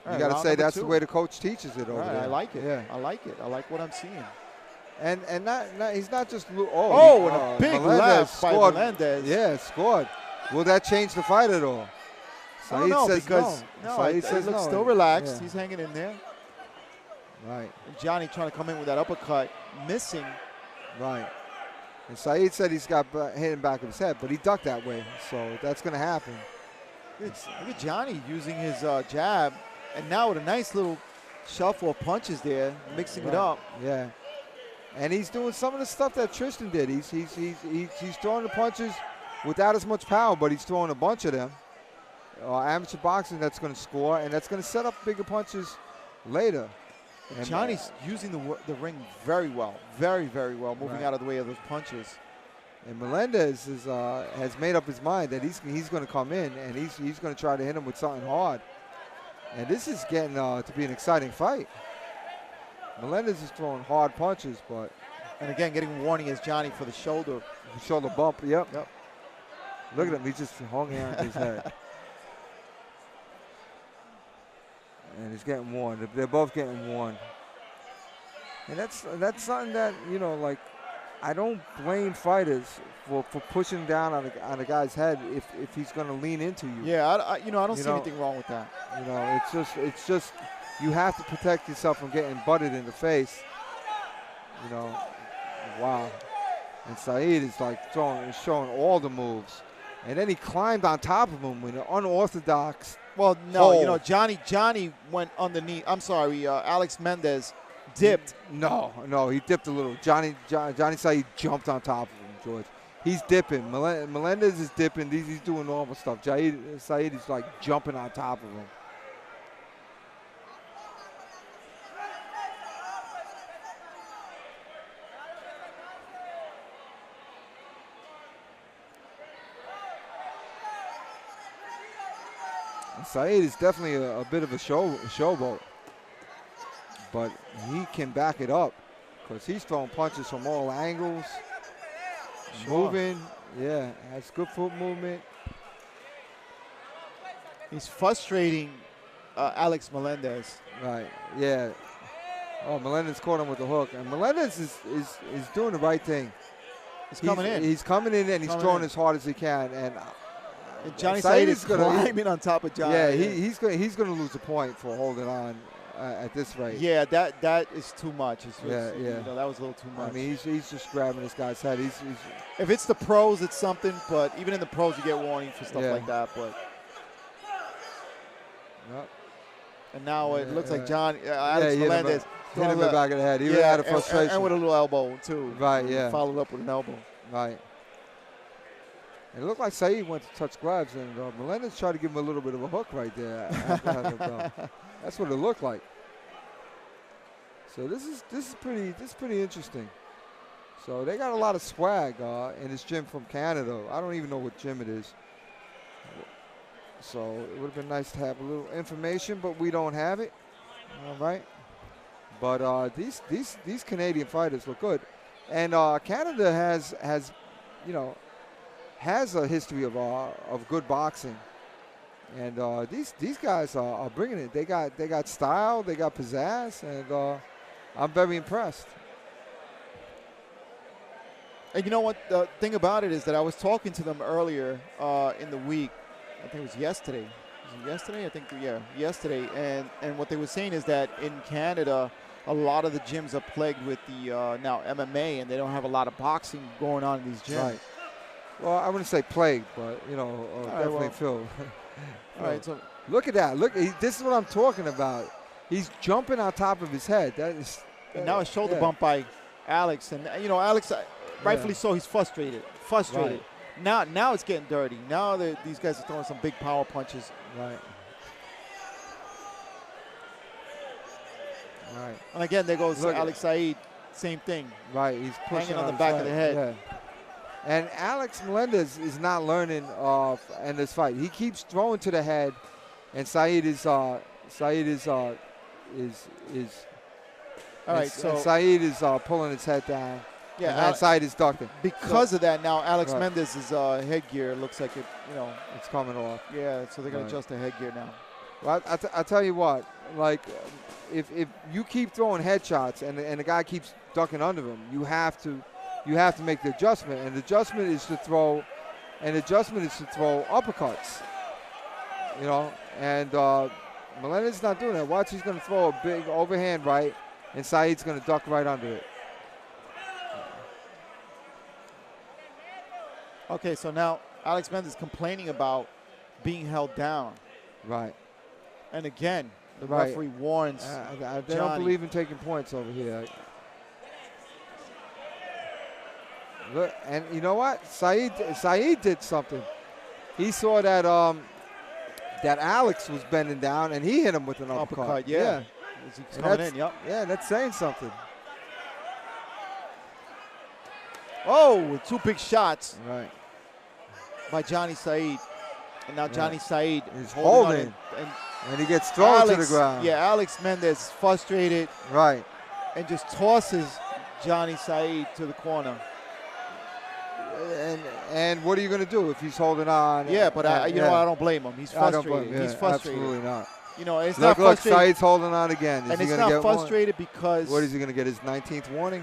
You got to say that's the way the coach teaches it over there. I like it. Yeah. I like it. I like what I'm seeing. And he's not just and a big left by Melendez. Yeah, scored. Will that change the fight at all? I don't know because Saeed he looks still relaxed. Yeah. He's hanging in there. Right. And Johnny trying to come in with that uppercut, missing. Right. And Saeed said he's got hit in back of his head, but he ducked that way, so that's going to happen. Look at Johnny using his jab, and now with a nice little shuffle of punches there, mixing it up. Yeah. And he's doing some of the stuff that Tristan did. He's throwing the punches without as much power, but he's throwing a bunch of them. Amateur boxing that's going to score, and that's going to set up bigger punches later. And Johnny's using the ring very well, very, very well, moving out of the way of those punches. And Melendez has made up his mind that he's going to come in, and he's going to try to hit him with something hard. And this is getting to be an exciting fight. Melendez is throwing hard punches, but... And again, getting a warning as Johnny for the shoulder. Shoulder bump, yep. Look at him, he's just hung on his head. And he's getting warned. They're both getting warned. And that's something that, you know, like, I don't blame fighters for pushing down on a guy's head if he's going to lean into you. Yeah, I don't see anything wrong with that. You know, it's just you have to protect yourself from getting butted in the face. You know, wow. And Saeed is like showing all the moves. And then he climbed on top of him with an unorthodox. Well, no, hold. You know, Johnny went underneath. I'm sorry, Alex Mendez dipped. No, he dipped a little. Johnny Saeed jumped on top of him, George. He's dipping. Melendez is dipping. He's doing normal stuff. Saeed is like jumping on top of him. Saeed is definitely a bit of a showboat, but he can back it up because he's throwing punches from all angles, moving. Yeah, has good foot movement. He's frustrating Alex Melendez. Right. Yeah. Oh, Melendez caught him with the hook, and Melendez is doing the right thing. He's coming in. He's coming in, and he's throwing as hard as he can. And Johnny Said is climbing on top of Johnny. Yeah, he's going to lose a point for holding on at this rate. Yeah, that is too much. Yeah. You know, that was a little too much. I mean, he's just grabbing this guy's head. He's if it's the pros, it's something. But even in the pros, you get warning for stuff like that. But yep. And now it looks like Alex Melendez hit him in the back of the head. He ran out of frustration. And with a little elbow, too. Right, yeah. Followed up with an elbow. Right. It looked like Saeed went to touch gloves, and Melendez tried to give him a little bit of a hook right there. That's what it looked like. So this is pretty interesting. So they got a lot of swag in this gym from Canada. I don't even know what gym it is. So it would have been nice to have a little information, but we don't have it. All right. But these Canadian fighters look good, and Canada has a history of good boxing, and these guys are bringing it. They got style, they got pizzazz, and I'm very impressed. And you know what? The thing about it is that I was talking to them earlier in the week. I think it was yesterday. Was it yesterday? I think, yeah, yesterday. And what they were saying is that in Canada, a lot of the gyms are plagued with the now MMA, and they don't have a lot of boxing going on in these gyms. Right. Well, I wouldn't say plagued, but, definitely Phil. All right, so look at that. Look, this is what I'm talking about. He's jumping on top of his head. That is. And now a shoulder bump by Alex. And, Alex, rightfully so, he's frustrated. Right. Now it's getting dirty. Now these guys are throwing some big power punches. Right. Right. And again, there goes Alex Said. Same thing. Right. He's pushing hanging on the back of the head. Yeah. And Alex Melendez is not learning in this fight. He keeps throwing to the head, and Said is all right. So Said is pulling his head down. Yeah, and Said is ducking. Because of that, now Alex Mendez's headgear looks like it's coming off. Yeah, so they're going to adjust the headgear now. Well, I tell you what, like if you keep throwing headshots and the guy keeps ducking under him, you have to make the adjustment, and the adjustment is to throw uppercuts. And Melendez is not doing that. Watch, he's going to throw a big overhand right, and Said's going to duck right under it. Okay, so now Alex Mendez complaining about being held down. Right. And again, the referee warns they don't believe in taking points over here. Look, and you know what? Said did something. He saw that that Alex was bending down, and he hit him with an uppercut. Yeah. He's coming in, yep. Yeah, that's saying something. Oh, with two big shots. Right. By Johnny Said. And now Johnny Said is holding. And he gets thrown to the ground. Yeah, Alex Mendez frustrated. Right. And just tosses Johnny Said to the corner. And what are you going to do if he's holding on? Yeah, but I don't blame him. He's frustrated. He's frustrated. Absolutely not. It's not frustrated. Said's holding on again. And it's not frustrated because. What is he going to get? His 19th warning?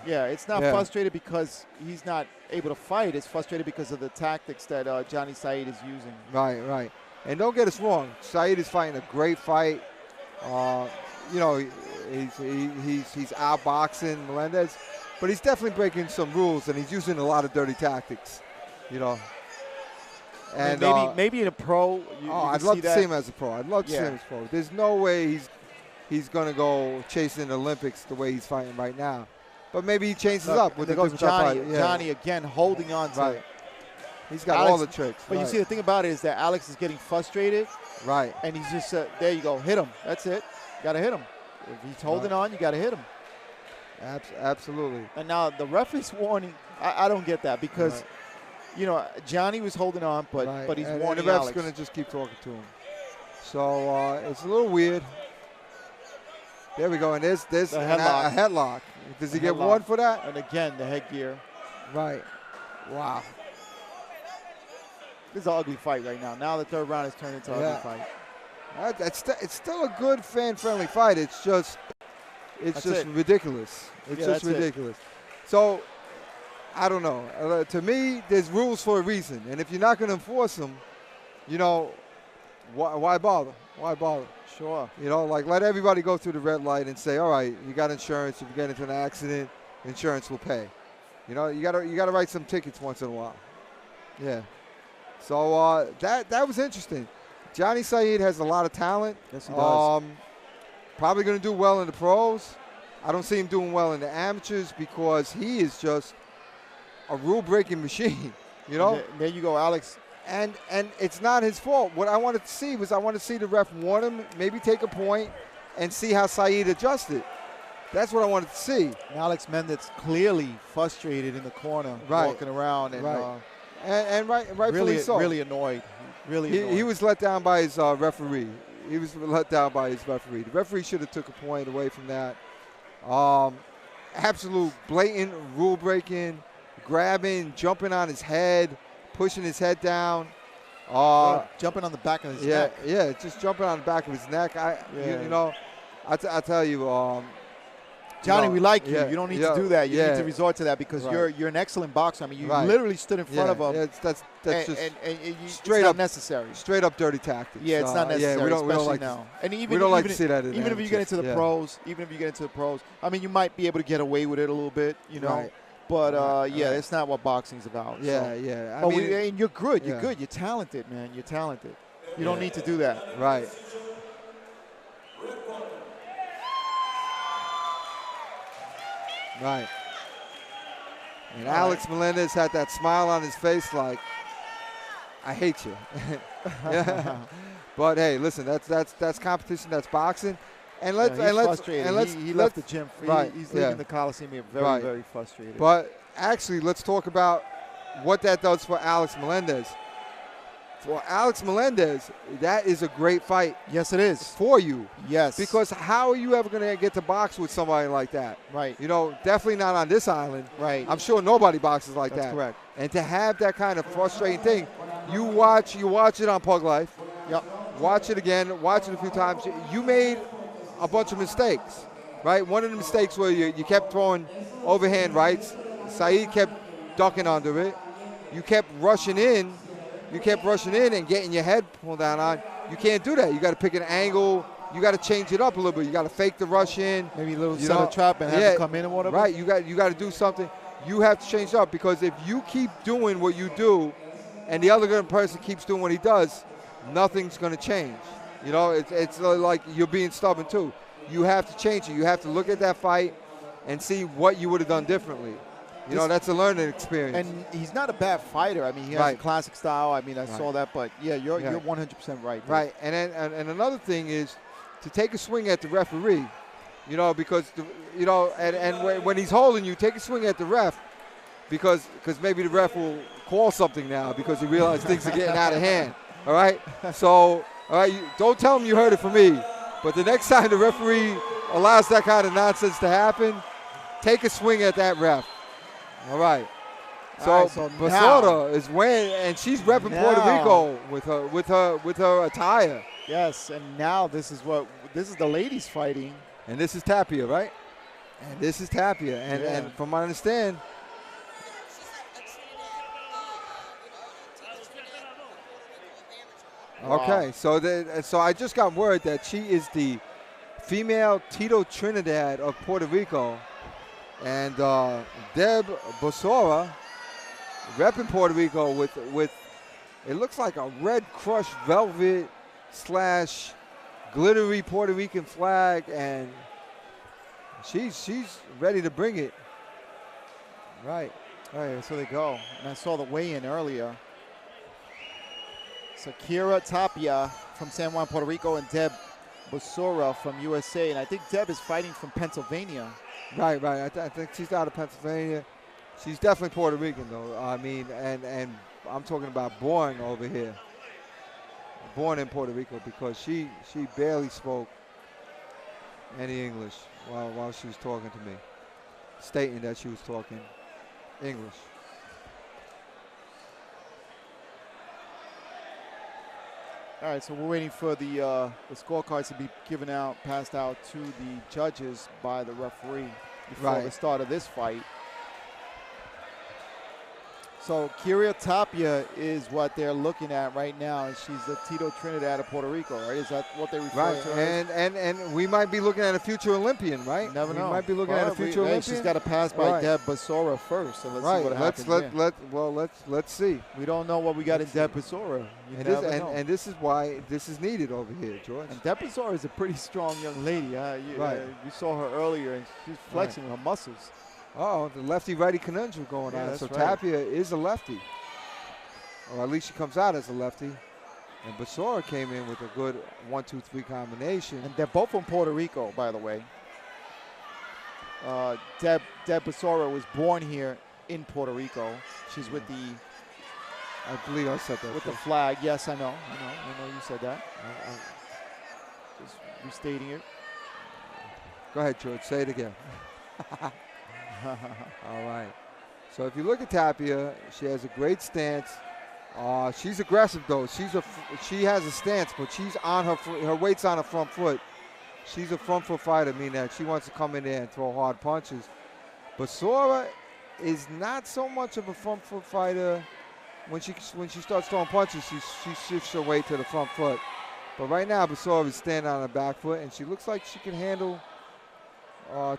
Yeah, it's not frustrated because he's not able to fight. It's frustrated because of the tactics that Johnny Said is using. Right. And don't get us wrong. Said is fighting a great fight. He's outboxing Melendez, but he's definitely breaking some rules, and he's using a lot of dirty tactics. And maybe in a pro. I'd love to see him as a pro. I'd love to see him as a pro. There's no way he's going to go chasing the Olympics the way he's fighting right now. But maybe he changes up with Johnny again holding on to it. He's got all the tricks. But you see, the thing about it is that Alex is getting frustrated. Right. And he's just, there you go, hit him. That's it. You got to hit him. If he's holding on, you got to hit him. Absolutely. And now the referee's warning, I don't get that because, Johnny was holding on, but he's warning Alex. And the ref's going to just keep talking to him. So it's a little weird. There we go. And there's a headlock. Does he get one for that? And again, the headgear. Right. Wow. This is an ugly fight right now. Now the third round has turned into an ugly fight. It's still a good fan-friendly fight. It's just ridiculous. It's just ridiculous. So I don't know. To me, there's rules for a reason, and if you're not going to enforce them, you know, why bother? Why bother? Sure. You know, like let everybody go through the red light and say, all right, you got insurance. If you get into an accident, insurance will pay. You know, you gotta write some tickets once in a while. Yeah. So that was interesting. Johnny Saeed has a lot of talent. Yes, he does. Probably going to do well in the pros. I don't see him doing well in the amateurs because he is just a rule-breaking machine. You know. And there you go, Alex. And it's not his fault. What I wanted to see was I wanted to see the ref warn him, maybe take a point, and see how Saeed adjusted. That's what I wanted to see. And Alex Mendez clearly frustrated in the corner, walking around, and rightfully so. Really annoyed. Really annoyed. He was let down by his referee. He was let down by his referee. The referee should have took a point away from that. Absolute blatant rule breaking, grabbing, jumping on his head, pushing his head down. Jumping on the back of his neck. Yeah, just jumping on the back of his neck. You know, I tell you, Johnny, we like you. You don't need to do that. You need to resort to that because you're an excellent boxer. I mean, you literally stood in front of him. That's just straight up necessary. Straight up dirty tactics. Yeah, it's not necessary. Yeah, we don't like now. And we don't like to see that. Even if you get into the pros, I mean, you might be able to get away with it a little bit, you know. Right. But it's not what boxing's about. Yeah. And you're good. You're good. You're talented, man. You're talented. You don't need to do that. Right. Right. And Alex Melendez had that smile on his face like, I hate you. But hey, listen, that's competition, that's boxing. And let's he left the gym. He's leaving the Coliseum very, very frustrated. But actually, let's talk about what that does for Alex Melendez. For Alex Melendez, that is a great fight. Yes, it is. For you. Yes. Because how are you ever going to get to box with somebody like that? Right. You know, definitely not on this island. Right. I'm sure nobody boxes like that. That's correct. And to have that kind of frustrating thing, you watch it on Pug Life. Yep. Watch it again. Watch it a few times. You made a bunch of mistakes, right? One of the mistakes where you kept throwing overhand rights. Saeed kept ducking under it. You kept rushing in. And getting your head pulled down on. You can't do that. You got to pick an angle. You got to change it up a little bit. You got to fake the rush in. Maybe a little set a trap and have to come in and whatever. Right. You got to do something. You have to change it up because if you keep doing what you do, and the other person keeps doing what he does, nothing's going to change. You know, it's like you're being stubborn too. You have to change it. You have to look at that fight and see what you would have done differently. You know, that's a learning experience. And he's not a bad fighter. I mean, he has a classic style. I mean, I saw that. But, you're 100% right. Right. And then another thing is to take a swing at the referee, you know, because, when he's holding you, take a swing at the ref because maybe the ref will call something now because he realizes things are getting out of hand. All right? So, all right, don't tell him you heard it from me. But the next time the referee allows that kind of nonsense to happen, take a swing at that ref. All right. So Basota is winning, and she's repping Puerto Rico with her attire. Yes, and now this is the ladies fighting. And this is Tapia, right? And this is Tapia, and from what I understand. Okay, so I just got word that she is the female Tito Trinidad of Puerto Rico. And Deb Bosora, repping Puerto Rico with it looks like a red crushed velvet / glittery Puerto Rican flag, and she's ready to bring it. Right. All right, so they go. And I saw the weigh-in earlier. So Kira Tapia from San Juan, Puerto Rico, and Deb Bosora from USA. And I think Deb is fighting from Pennsylvania. Right. I think she's out of Pennsylvania. She's definitely Puerto Rican, though. I mean, and I'm talking about born over here. Born in Puerto Rico because she barely spoke any English while she was talking to me, stating that she was talking English. All right, so we're waiting for the scorecards to be passed out to the judges by the referee before the start of this fight. So Kyria Tapia is what they're looking at right now, and she's the Tito Trinidad of Puerto Rico, right? Is that what they refer to her as? And we might be looking at a future Olympian, right? Never know. We might be looking at a future Olympian. She's got to pass by Deb Basora first, so let's see what happens. Let's see. We don't know what we got in Deb Basora. And this is why this is needed over here, George. And Deb Basora is a pretty strong young lady. You saw her earlier, and she's flexing her muscles. Oh, the lefty-righty conundrum going on. So Tapia is a lefty, or at least she comes out as a lefty. And Basora came in with a good 1-2-3 combination. And they're both from Puerto Rico, by the way. Deb Basora was born here in Puerto Rico. She's with the, I believe I said that. With the flag. Yes, I know you said that. Just restating it. Go ahead, George. Say it again. All right. So if you look at Tapia, she has a great stance. She's aggressive though. She has a stance, but she's on her weight's on her front foot. She's a front foot fighter, meaning that she wants to come in there and throw hard punches. Basora is not so much of a front foot fighter. When she starts throwing punches, she shifts her weight to the front foot. But right now, Basora is standing on her back foot, and she looks like she can handle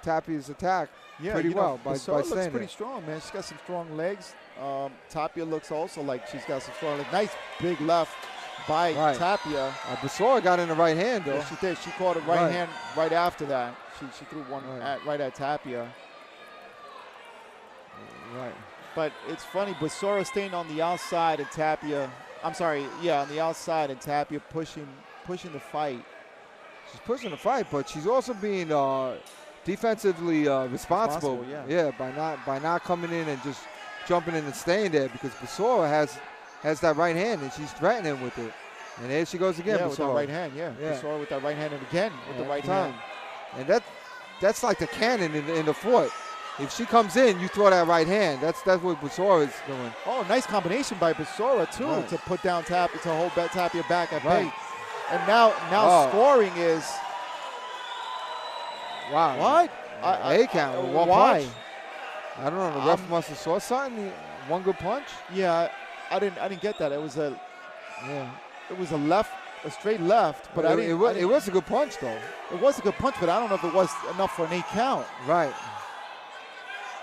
Tapia's attack pretty well by Basora staying looks pretty strong, man. She's got some strong legs. Tapia looks also like she's got some strong legs. Nice big left by Tapia. Basora got in the right hand, though. Yeah, she did. She caught a right hand right after that. She threw one right at Tapia. Right. But it's funny, Basora staying on the outside and Tapia, on the outside and Tapia pushing the fight. She's pushing the fight, but she's also being defensively responsible. By not coming in and just jumping in and staying there, because Basora has that right hand and she's threatening with it. And there she goes again. With that right hand. Basora with that right hand and again with the right hand. And that's like the cannon in the fort. If she comes in, you throw that right hand. That's what Basora is doing. Oh, nice combination by Basora too to put down Tapia, to hold Tapia back at bay. And now scoring is. Wow. What? A count. Why? Punch? I don't know. The ref must have saw something. One good punch. Yeah, I didn't get that. It was a left, a straight left. But it was a good punch though. It was a good punch, but I don't know if it was enough for an 8 count. Right.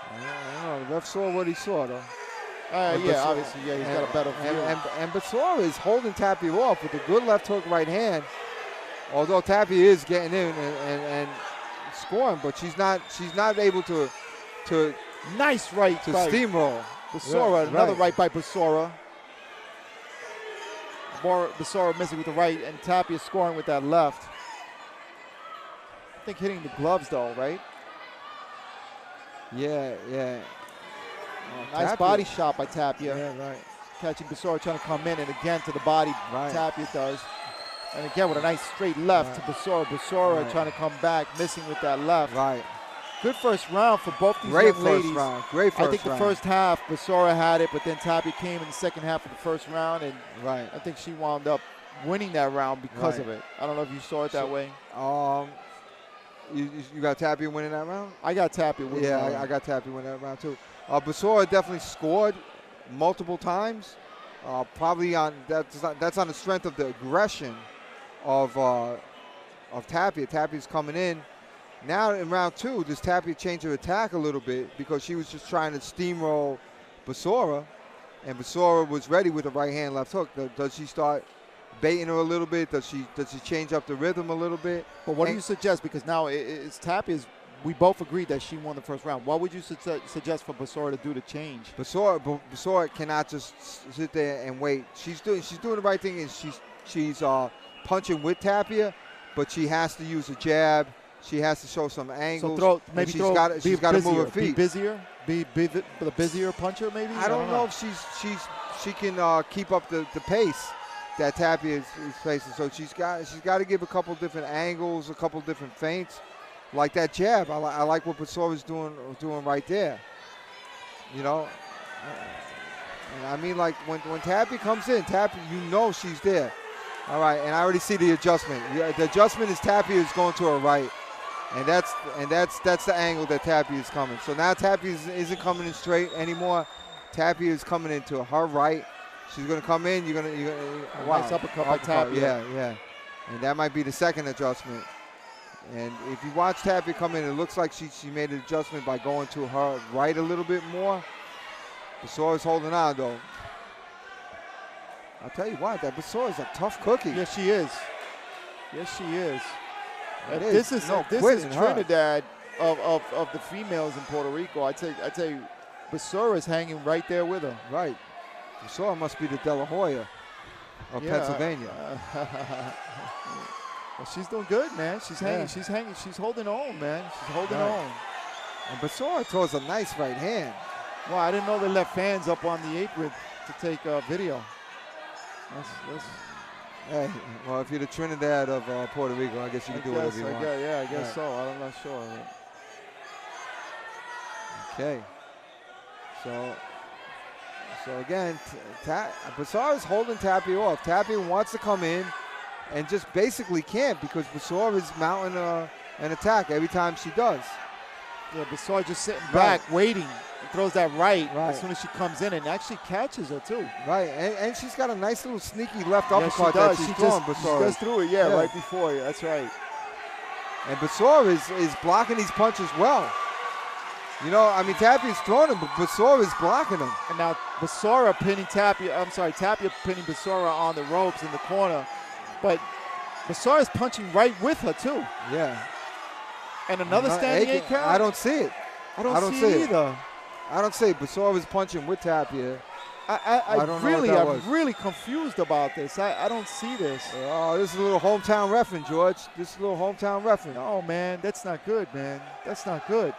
I don't know. The ref saw what he saw though. Obviously, he's got a better view. And Basora is holding Tapia off with a good left hook right hand. Although Tapia is getting in and scoring, but she's not able to nice right to steamroll. Basora, another right by Basora. Basora missing with the right, and Tapia scoring with that left. I think hitting the gloves though, right? Yeah. Nice Tapia. body shot by Tapia. Yeah, right. Catching Basora trying to come in, and again to the body, Tapia does. And again with a nice straight left to Basora. Basora trying to come back, missing with that left. Right. Good first round for both these Great young ladies. Round. Great first round. I think the first half, Basora had it, but then Tapia came in the second half of the first round, and I think she wound up winning that round because of it. I don't know if you saw it that way. You got Tapia winning that round? I got Tapia winning that round. I got Tapia winning that round too. Basora definitely scored multiple times. Probably that's on the strength of the aggression of Tapia. Tapia's coming in. Now in round 2, does Tapia change her attack a little bit, because she was just trying to steamroll Basora, and Basora was ready with a right hand left hook. Does she start baiting her a little bit? Does she change up the rhythm a little bit? But what do you suggest? Because now it's Tapia's. We both agreed that she won the first round. What would you suggest for Basora to do to change? Basora cannot just sit there and wait. She's doing the right thing. Is she's punching with Tapia, but she has to use a jab. She has to show some angles. So she's got to move her feet. Be the busier puncher, maybe. I don't know if she can keep up the pace that Tapia is facing. So she's got to give a couple different angles, a couple different feints, like that jab. I like what Basora's doing right there. You know, and I mean, like when Tapia comes in, Tapia, she's there. All right, and I already see the adjustment. Yeah, the adjustment is Tapia is going to her right, and that's the angle that Tapia is coming. So now Tapia isn't coming in straight anymore. Tapia is coming into her right. She's going to come in. You're gonna wow. Nice uppercut by Tapia. Yeah. And that might be the second adjustment. And if you watch Tapia come in, it looks like she made an adjustment by going to her right a little bit more. Besora's holding on, though. I'll tell you what, that Besora's a tough cookie. Yes, she is. Yes, she is. This is Trinidad of the females in Puerto Rico. I tell you, Besora's hanging right there with her. Right. Besora must be the De La Hoya of Pennsylvania. Well, she's doing good, man. She's hanging. She's hanging. She's holding on, man. She's holding on. And Besora throws a nice right hand. Wow, I didn't know they let fans up on the apron to take video. Hey, well, if you're the Trinidad of Puerto Rico, I guess you can do whatever you want. I guess so. I'm not sure. Okay. So again, Besora's holding Tapia off. Tapia wants to come in and just basically can't because Besora is mounting an attack every time she does. Yeah, Besora just sitting back, waiting. He throws that right as soon as she comes in and actually catches her, too. Right, and she's got a nice little sneaky left uppercut that she's throwing, Besora. She just threw it, right before you. That's right. And Besora is blocking these punches well. You know, I mean, Tapia's throwing him, but Besora is blocking him. And now Besora pinning Tapia pinning Besora on the ropes in the corner. But Besora's punching right with her, too. Yeah. And another standing 8 count? I don't see it. I don't see it either. I don't see it. Besora was punching with Tapia. I'm really confused about this. I don't see this. Oh, this is a little hometown reference, George. This is a little hometown reference. No, man, that's not good, man. That's not good.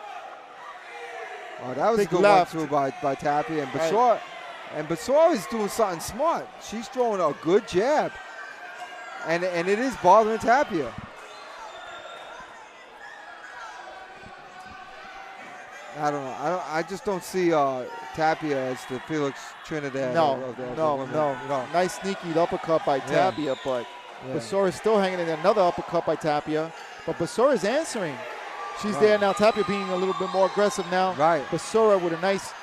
Oh, that was a good one, too, by Tapia. And Besora, is doing something smart. She's throwing a good jab. And it is bothering Tapia. I don't know. I just don't see Tapia as the Felix Trinidad. No. Nice sneaky uppercut by Tapia, but Besora's still hanging in another uppercut by Tapia. But Besora's answering. She's there now. Tapia being a little bit more aggressive now. Right. Besora with a nice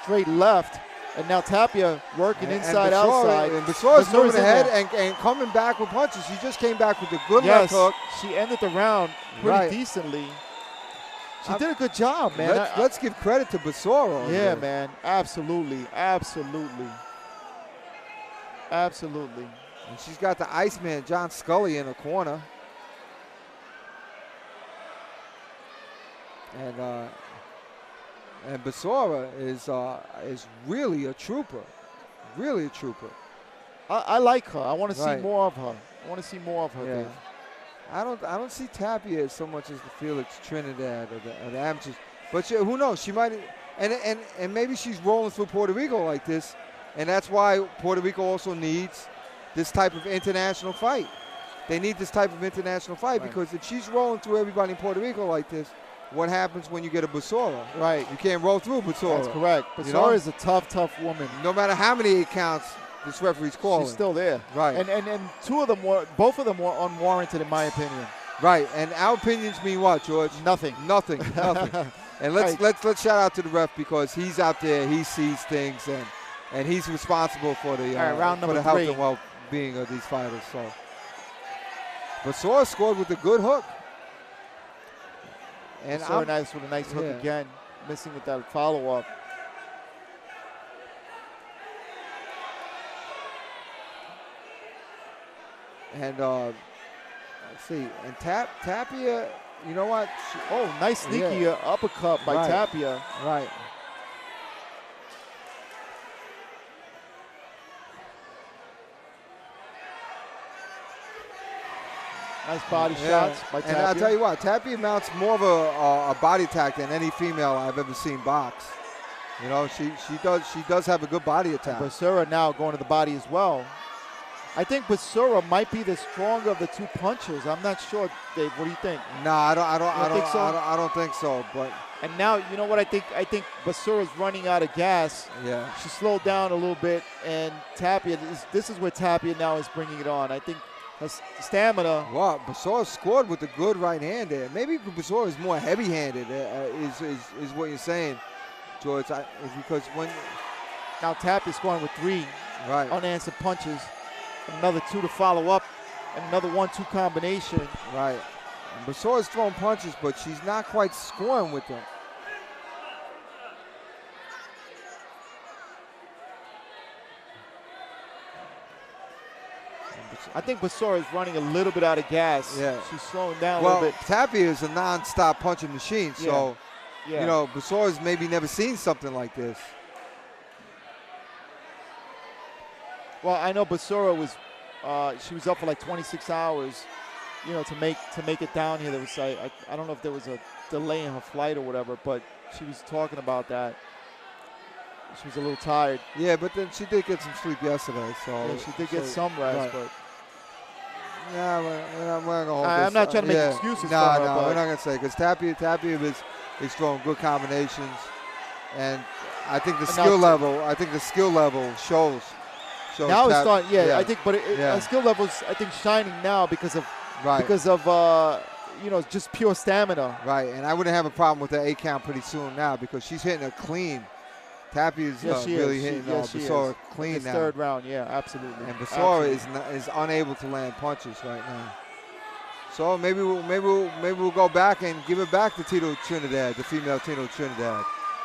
straight left. And now Tapia working inside, outside. And Besora's moving ahead and coming back with punches. She just came back with a good left hook. She ended the round pretty decently. She did a good job, man. Let's give credit to Besora. Yeah, man. Absolutely. And she's got the Iceman, John Scully, in the corner. And Besora is really a trooper. Really a trooper. I like her. I want to see more of her. Dave. I don't see Tapia as so much as the Felix Trinidad or the amateurs. But who knows? She might, and maybe she's rolling through Puerto Rico like this, and that's why Puerto Rico also needs this type of international fight. They need this type of international fight because if she's rolling through everybody in Puerto Rico like this, what happens when you get a Besora? Right. You can't roll through Besora. That's correct. Besora is a tough woman. No matter how many 8 counts this referee's calling. She's still there. Right. And both of them were unwarranted in my opinion. Right. And our opinions mean what, George? Nothing. And let's shout out to the ref because he's out there, he sees things and he's responsible for the round for number the health 3. and well-being of these fighters. So Besora scored with a good hook. And nice with a nice hook again, missing with that follow-up. And let's see, and Tapia, you know what? Nice sneaky uppercut by Tapia. Right. Nice body shots by Tapia. And I'll tell you what, Tapia mounts more of a body attack than any female I've ever seen box. You know, she does have a good body attack. And Besora now going to the body as well. I think Besora might be the stronger of the 2 punchers. I'm not sure, Dave. What do you think? No, I don't think so. But now you know what I think. I think Besora's running out of gas. Yeah. She slowed down a little bit, and Tapia. This is where Tapia now is bringing it on. I think Has stamina. Wow, Basora scored with a good right hand there. Maybe Basora is more heavy-handed, is what you're saying, George. Because when Now Tapia scoring with 3 right, unanswered punches. Another 2 to follow up. And another 1-2 combination. right, and Basora's throwing punches, but she's not quite scoring with them. I think Basora is running a little bit out of gas. Yeah. She's slowing down a Well, little bit. Tapia is a non-stop punching machine, so Yeah. you know Basora's maybe never seen something like this. Well, I know Basora was, she was up for like 26 hours, you know, to make it down here. There was I don't know if there was a delay in her flight or whatever, but she was talking about that. She was a little tired. Yeah, but then she did get some sleep yesterday, so Yeah, she did get some rest, right. but yeah, we're not gonna hold I'm this. not trying to make yeah. excuses No, for her, no, but we're not gonna say because Tapia is throwing good combinations, and I think the skill level shows. now it's starting. Yeah, I think, but Yeah. skill level's I think shining now because of right, you know, just pure stamina. right, and I wouldn't have a problem with the 8 count pretty soon now because she's hitting a clean. Tapia's really hitting Basora clean It's now. third round, yeah, absolutely. And Basora is unable to land punches right now. So maybe we'll go back and give it back to Tito Trinidad, the female Tito Trinidad.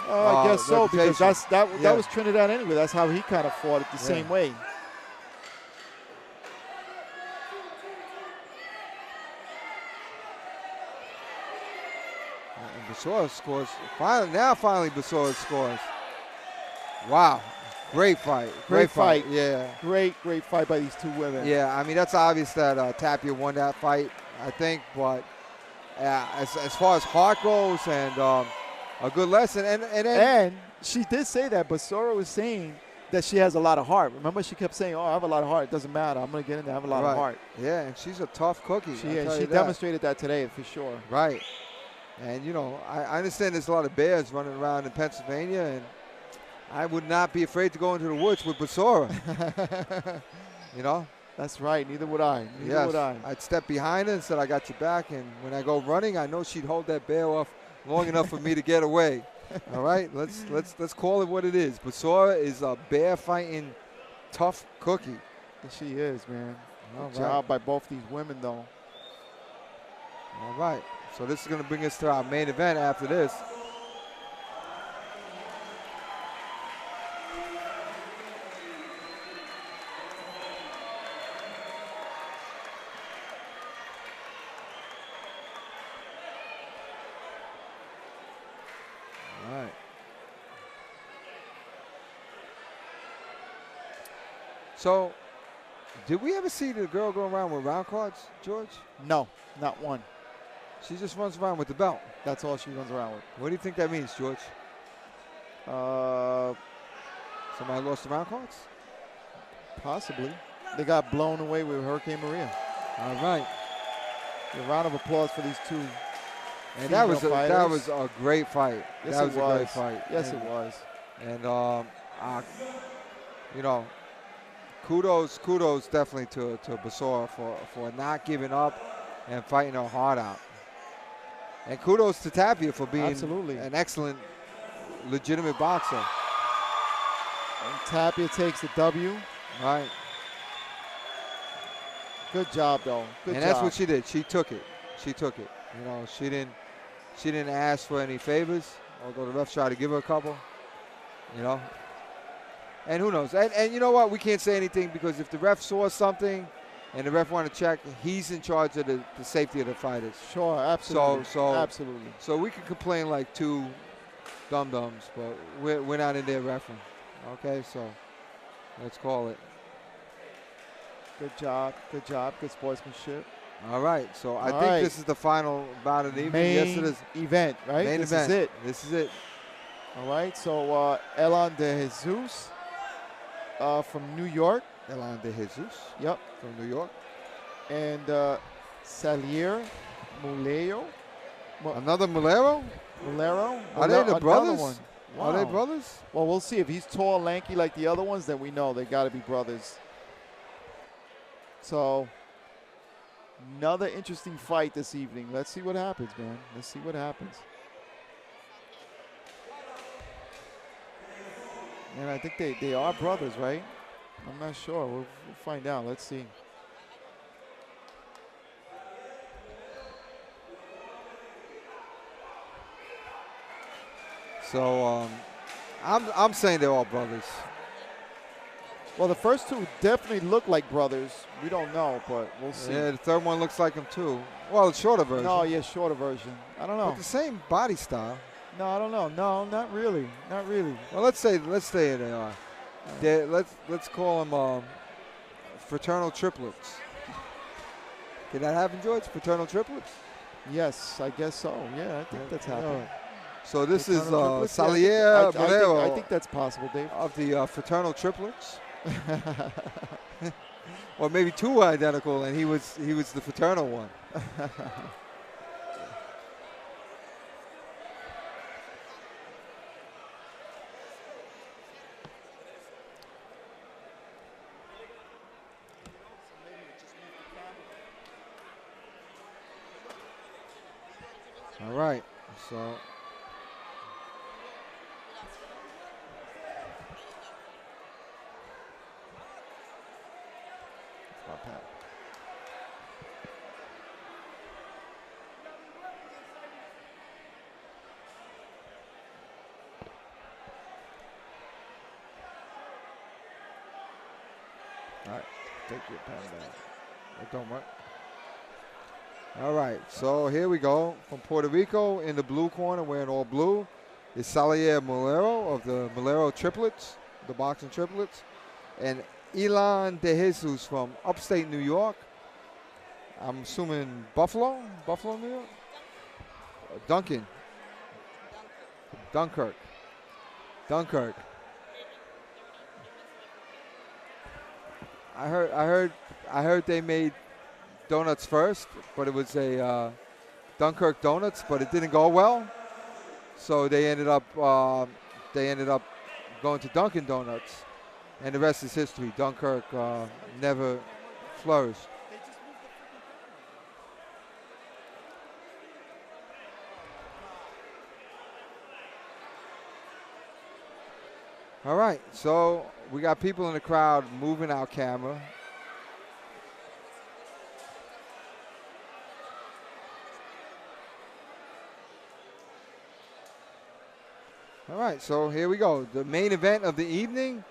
I guess so, because reputation. that was Trinidad anyway. That's how he kind of fought it the same way. And Basora scores. Finally Basora scores. Wow. Great fight. Great fight. Yeah. Great fight by these 2 women. Yeah, I mean, that's obvious that Tapia won that fight, I think. But as far as heart goes and a good lesson. And she did say that. Basora was saying that she has a lot of heart. Remember, she kept saying, I have a lot of heart. It doesn't matter. I'm going to get in there. I have a lot of heart. Yeah, and she's a tough cookie. She demonstrated that today for sure. Right. And, you know, I understand there's a lot of bears running around in Pennsylvania, and I would not be afraid to go into the woods with Basora. You know? That's right. Neither would I. Neither would I. I'd step behind her and said I got your back, and when I go running, I know she'd hold that bear off long enough for me to get away. All right? Let's call it what it is. Basora is a bear fighting tough cookie. She is, man. Good All job by both these women, though. All right. So this is going to bring us to our main event after this. All right. So, did we ever see the girl go around with round cards, George? No, not one. She just runs around with the belt. That's all she runs around with. What do you think that means, George? Somebody lost the round cards? Possibly. They got blown away with Hurricane Maria. All right. A round of applause for these 2. And that was a great fight. Yes, that it was a great fight. Yes, and, it was. And you know, kudos definitely to Basora for not giving up and fighting her heart out. And kudos to Tapia for being an excellent, legitimate boxer. And Tapia takes the W. Right. Good job, though. Good job. And that's what she did. She took it. She took it. You know, she didn't ask for any favors, although the ref tried to give her a couple. You know. And who knows? And you know what? We can't say anything because if the ref saw something and the ref wanted to check, he's in charge of the safety of the fighters. Sure, absolutely. Absolutely. So we can complain like 2 dum-dums, but we're not in there refereeing. Okay, so let's call it. Good job. Good job. Good sportsmanship. All right. So I think this is the final bout of the evening. Yes, it is. Event, right? Main this event. is it. This is it. All right. So Elan de Jesus from New York. Elan de Jesus. Yep. From New York. And Salier Muleo. Another Mulero? Mulero. Are they the brothers? One. Wow. Are they brothers? Well, we'll see. If he's tall, lanky like the other ones, then we know they got to be brothers. So Another interesting fight this evening. Let's see what happens, man. Let's see what happens. And I think they are brothers, right? I'm not sure. We'll find out. Let's see. So I'm saying they're all brothers. Well, the first two definitely look like brothers. We don't know, but we'll see. Yeah, the third one looks like him too. Well, the shorter version. No, yeah, shorter version. I don't know. But the same body style. No, I don't know. No, not really. Not really. Well, let's say they are. Let's call them fraternal triplets. Did that happen, George? Fraternal triplets? Yes, I guess so. Yeah, I think that's happened. So this is Fraternal triplets? Salier Bolero I think that's possible, Dave. of the fraternal triplets. Or maybe two identical, and he was the fraternal one. All right, so all right, take your pen back. It don't work. All right, so here we go. From Puerto Rico in the blue corner, wearing all blue, is Salier Molero of the Molero triplets, the boxing triplets, and Elan De Jesus from upstate New York. I'm assuming Buffalo, New York? Dunkirk. I heard they made donuts first, but it was a Dunkirk donuts, but it didn't go well. So they ended up going to Dunkin' Donuts, and the rest is history. Dunkirk never flourished. All right, so we got people in the crowd moving our camera. All right, so here we go. The main event of the evening,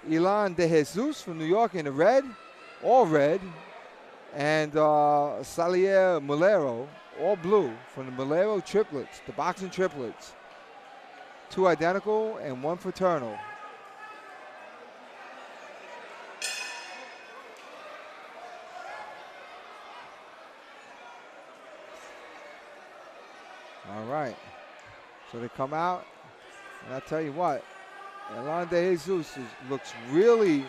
Elan De Jesus from New York in the red, all red, and Salier Molero, all blue, from the Molero triplets, the boxing triplets. Two identical and one fraternal. All right, so they come out. And I'll tell you what, Elan De Jesus looks really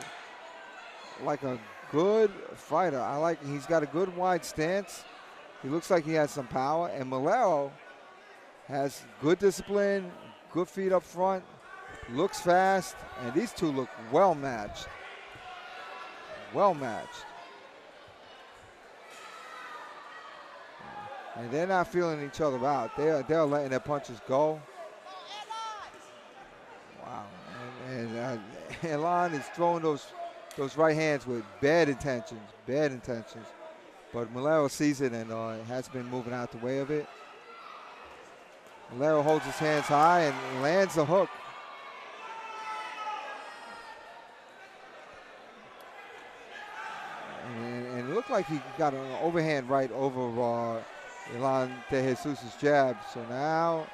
like a good fighter. He's got a good wide stance. He looks like he has some power. And Molero has good discipline, good feet up front, looks fast, and these two look well matched. Well matched. And they're not feeling each other out. They're letting their punches go. Wow, and Elan is throwing those right hands with bad intentions. But Molero sees it and has been moving out the way of it. Molero holds his hands high and lands a hook. And it looked like he got an overhand right over Elan De Jesus' jab. So now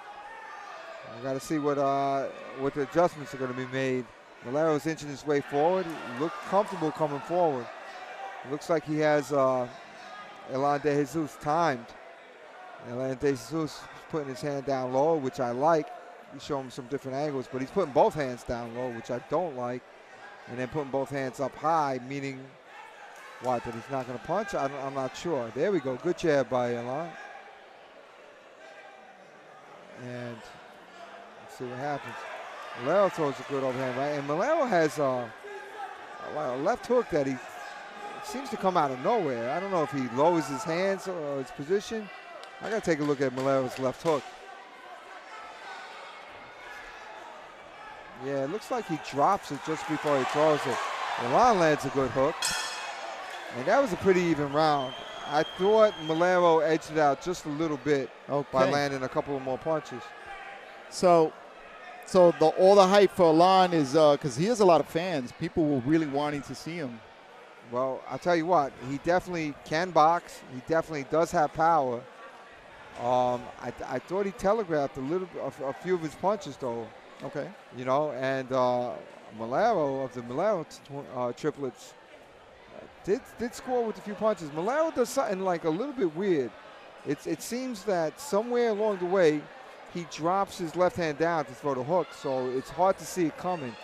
I got to see what the adjustments are going to be made. Molero's inching his way forward. He looked comfortable coming forward. It looks like he has Elan De Jesus timed. Elan De Jesus is putting his hand down low, which I like. He's showing him some different angles, but he's putting both hands down low, which I don't like. And then putting both hands up high, meaning what, that he's not going to punch? I'm not sure. There we go. Good jab by Elan. And see what happens. Molero throws a good overhand right, and Molero has a left hook that seems to come out of nowhere. I don't know if he lowers his hands or his position. I got to take a look at Malero's left hook. Yeah, it looks like he drops it just before he throws it. Elan lands a good hook. And that was a pretty even round. I thought Malero edged it out just a little bit by landing a couple of more punches. So all the hype for Elan is because he has a lot of fans. People were really wanting to see him. Well, I'll tell you what, he definitely can box. He definitely does have power. I thought he telegraphed a few of his punches, though. Okay. You know, and Malero of the Malero triplets did score with a few punches. Malero does something like a little bit weird. It seems that somewhere along the way he drops his left hand down to throw the hook, so it's hard to see it coming.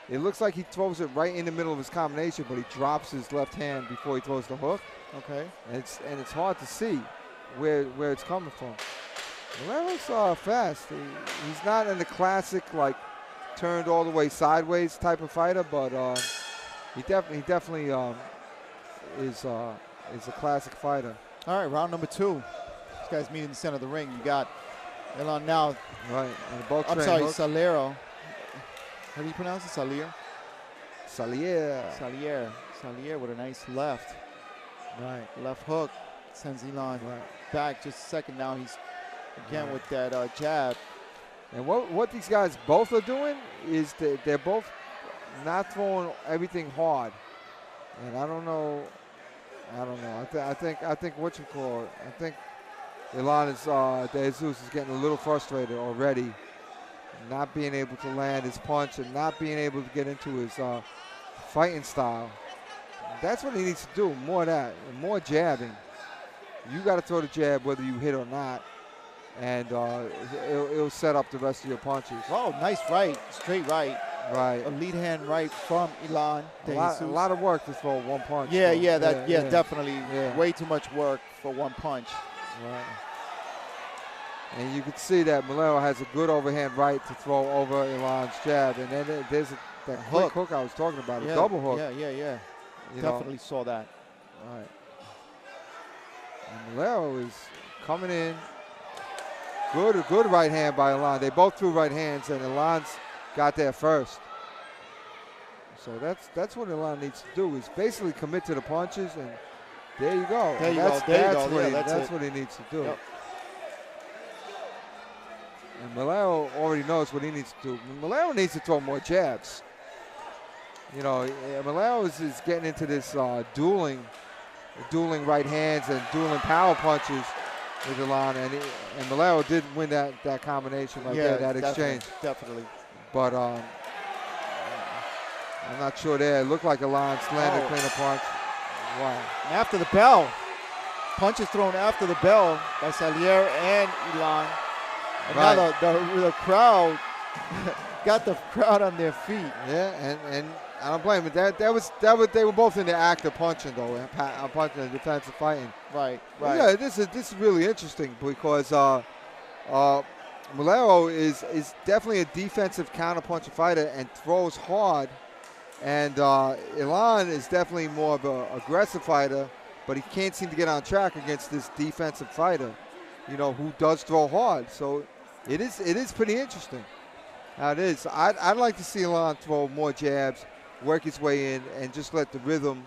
It looks like he throws it right in the middle of his combination, but he drops his left hand before he throws the hook. Okay. And it's hard to see where it's coming from. Malero's fast. He's not in the classic like turned all the way sideways type of fighter, but he definitely is a classic fighter. All right, round number 2. These guys meet in the center of the ring. You got Elan now. Right. And both I'm sorry, hook. Salero. How do you pronounce it? Salier? Salier with a nice left. Right. Left hook sends Elan back just a second. Now he's again with that jab. And what these guys both are doing is they're both not throwing everything hard. And I don't know. I think what you call it. I think Elan De Jesus is getting a little frustrated already, not being able to land his punch and not being able to get into his fighting style. That's what he needs to do. More of that, more jabbing. You got to throw the jab whether you hit or not, and it'll set up the rest of your punches. Oh, nice right, straight right. Right. A lead hand right from Elan De Jesus. A lot of work to throw one punch. Yeah, definitely. Yeah. Way too much work for one punch. Right. And you can see that Malero has a good overhand right to throw over Elan's jab. And then there's that quick hook I was talking about, a double hook. Yeah. Definitely saw that. All right. And Malero is coming in. Good right hand by Elan. They both threw right hands, and Elan's got there first. So that's what Elan needs to do, is basically commit to the punches, and there you go. That's what he needs to do. Yep. And Malero already knows what he needs to do. Malero needs to throw more jabs. You know, Malero is getting into this dueling right hands and dueling power punches with Elan, and Malero did win that combination right there, that exchange. Definitely. But I'm not sure there. It looked like Elan landed a cleaner punch. Wow. And after the bell, punches thrown after the bell by Salier and Elan. And now the crowd got the crowd on their feet. Yeah, and I don't blame it. They were both in the act of punching though, punching and defensive fighting. Right. Yeah, this is really interesting because Malero is definitely a defensive counterpuncher fighter and throws hard, and Elan is definitely more of an aggressive fighter, but he can't seem to get on track against this defensive fighter, you know, who does throw hard. So it is pretty interesting how it is. I'd like to see Elan throw more jabs, work his way in, and just let the rhythm,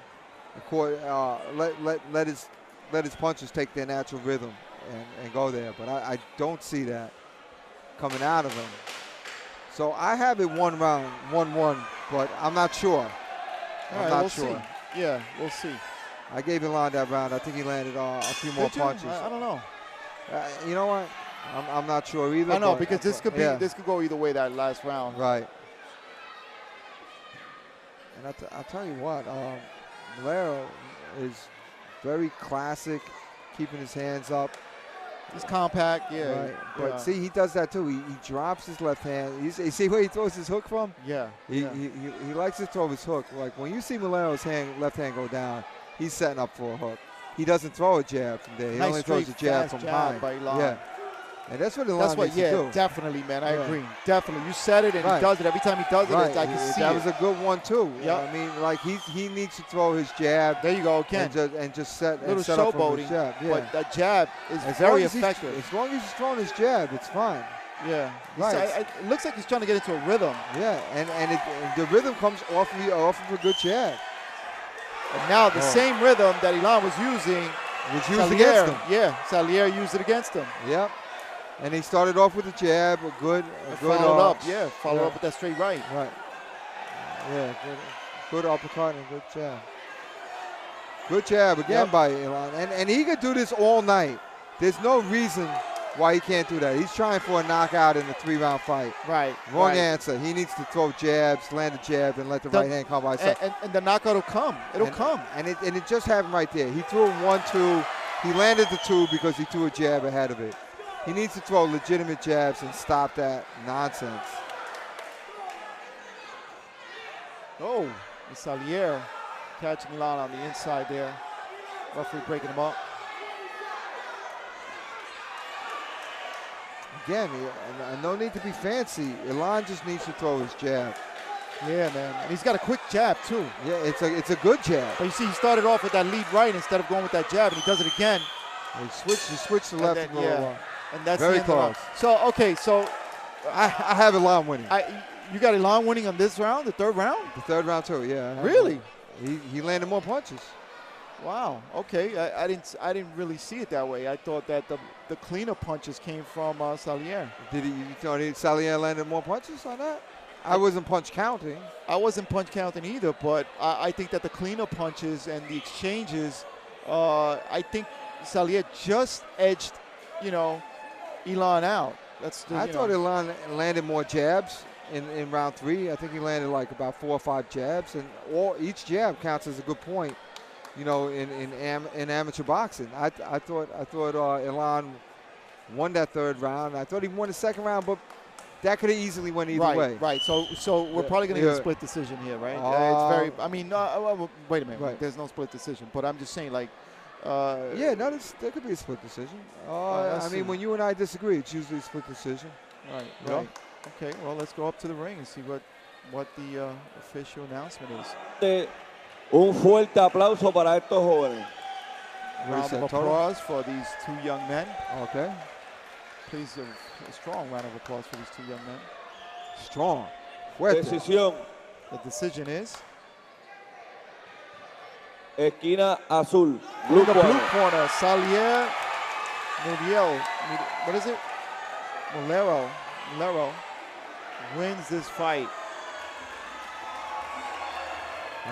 let his punches take their natural rhythm and go there. But I don't see that coming out of him. So I have it 1 round, 1-1, but I'm not sure. I'm not sure. See. Yeah, we'll see. I gave Elan that round. I think he landed a few more punches. I don't know. You know what? I'm not sure either. I know, because this could go either way that last round. Right. And I'll tell you what, Malero is very classic, keeping his hands up. He's compact, yeah. Right. But see, he does that too. He drops his left hand. You see where he throws his hook from? Yeah. He likes to throw his hook. Like when you see Malero's left hand go down, he's setting up for a hook. He doesn't throw a jab from there. He only throws a jab from behind. By Elan. Yeah. And that's what That's Elon what, needs to yeah, do. definitely, man. I Yeah. agree. Definitely. You said it, and Right. he does it. Every time he does it, I can see that it. was a good one too. Yep. I mean, like he needs to throw his jab There you go, again. and just set Little and set up from showboating, his jab. Yeah. but that jab is As very long as effective. As long as he's throwing his jab, it's fine. Yeah. Right. It looks like he's trying to get into a rhythm. Yeah, and the rhythm comes off of a good jab. And now the same rhythm that Elon was using, Was used against him. Yeah, Salier used it against him. Yep. And he started off with a jab, a good Followed up with that straight right. Right. Yeah, good uppercut and good jab. Good jab again by Elon. And he could do this all night. There's no reason why he can't do that. He's trying for a knockout in a 3-round fight. Right. Wrong right. answer. He needs to throw jabs, land a jab, and let the right hand come by itself. And the knockout will come. It'll come. And it just happened right there. He threw a 1-2. He landed the 2 because he threw a jab ahead of it. He needs to throw legitimate jabs and stop that nonsense. Oh, Salier catching Elon on the inside there. Referee breaking him up. Again, no need to be fancy. Elon just needs to throw his jab. Yeah, man. And he's got a quick jab, too. Yeah, it's a good jab. But you see, he started off with that lead right instead of going with that jab, and he does it again. He switched to left. And that's very the end of the close. round. So, okay, so I have Elon winning. you got Elon winning on this round, the third round? The third round too, yeah. Really? He landed more punches. Wow. Okay, I didn't really see it that way. I thought that the cleaner punches came from Salier. Did you thought Salier landed more punches on that? I wasn't punch counting. I wasn't punch counting either, but I think that the cleaner punches and the exchanges, I think Salier just edged, Elon out. I thought Elon landed more jabs in round 3. I think he landed like about 4 or 5 jabs, and each jab counts as a good point. In amateur boxing, I thought Elon won that third round. I thought he won the second round, but that could have easily went either way. Right. So we're probably going to get a split decision here, right? It's very. I mean, wait a minute. Right. There's no split decision, but I'm just saying, like. There could be a split decision. I mean, when you and I disagree, it's usually a split decision. Right. Okay. Well, let's go up to the ring and see what the official announcement is. Un fuerte aplauso para estos jóvenes. Round of applause for these 2 young men. Okay. Please, a strong round of applause for these 2 young men. Strong. Fuerte. Decisión. The decision is. Esquina azul. In the blue corner, Salier Muriel. What is it? Molero wins this fight.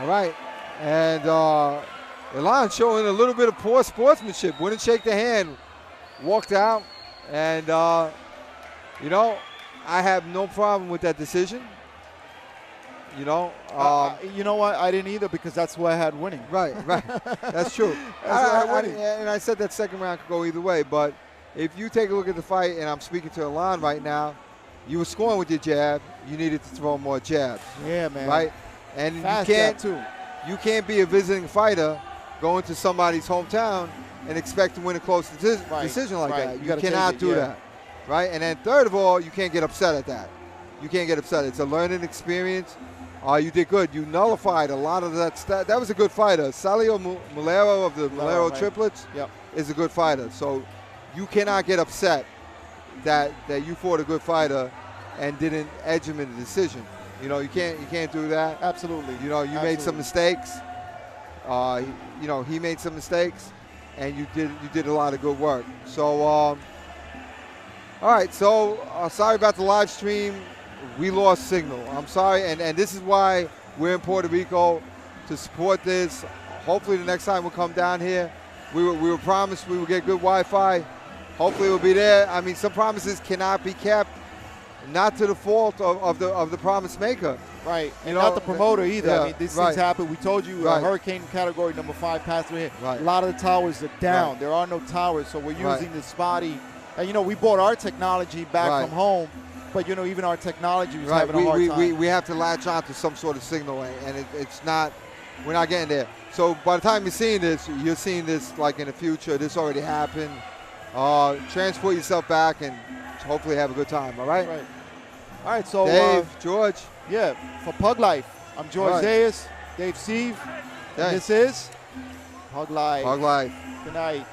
All right. And Elon showing a little bit of poor sportsmanship. Wouldn't shake the hand. Walked out. And, I have no problem with that decision. You know what? I didn't either because that's who I had winning. Right. That's true. And I said that second round could go either way. But if you take a look at the fight, and I'm speaking to Elon right now, you were scoring with your jab. You needed to throw more jabs. Yeah, man. Right? And Fast jab too. You can't be a visiting fighter going to somebody's hometown and expect to win a close decision like that. You cannot do that. Right? And then third of all, you can't get upset at that. You can't get upset. It's a learning experience. You did good. You nullified a lot of that stuff. That was a good fighter. Salio Molero of the Molero triplets is a good fighter. So you cannot get upset that you fought a good fighter and didn't edge him in the decision. You can't do that. Absolutely. You made some mistakes. He made some mistakes, and you did a lot of good work. So, all right. So sorry about the live stream. We lost signal. I'm sorry, and this is why we're in Puerto Rico to support this. Hopefully, the next time we'll come down here. We were promised we would get good Wi-Fi. Hopefully, we'll be there. I mean, some promises cannot be kept. Not to the fault of the promise maker. Right, and not the promoter either. Yeah, I mean, these things happen. We told you hurricane category number 5 passed through here. Right. A lot of the towers are down. Right. There are no towers, so we're using the spotty. And, we bought our technology back from home, but, even our technology was having a hard time. We have to latch on to some sort of signal, and it's not – we're not getting there. So by the time you're seeing this like in the future, this already happened. Transport yourself back and hopefully have a good time, all right? Right. All right, so Dave, George. yeah, for Pug Life, I'm George All right. Zayas, Dave Steve, and Okay. this is Pug Life. Pug Life. Good night.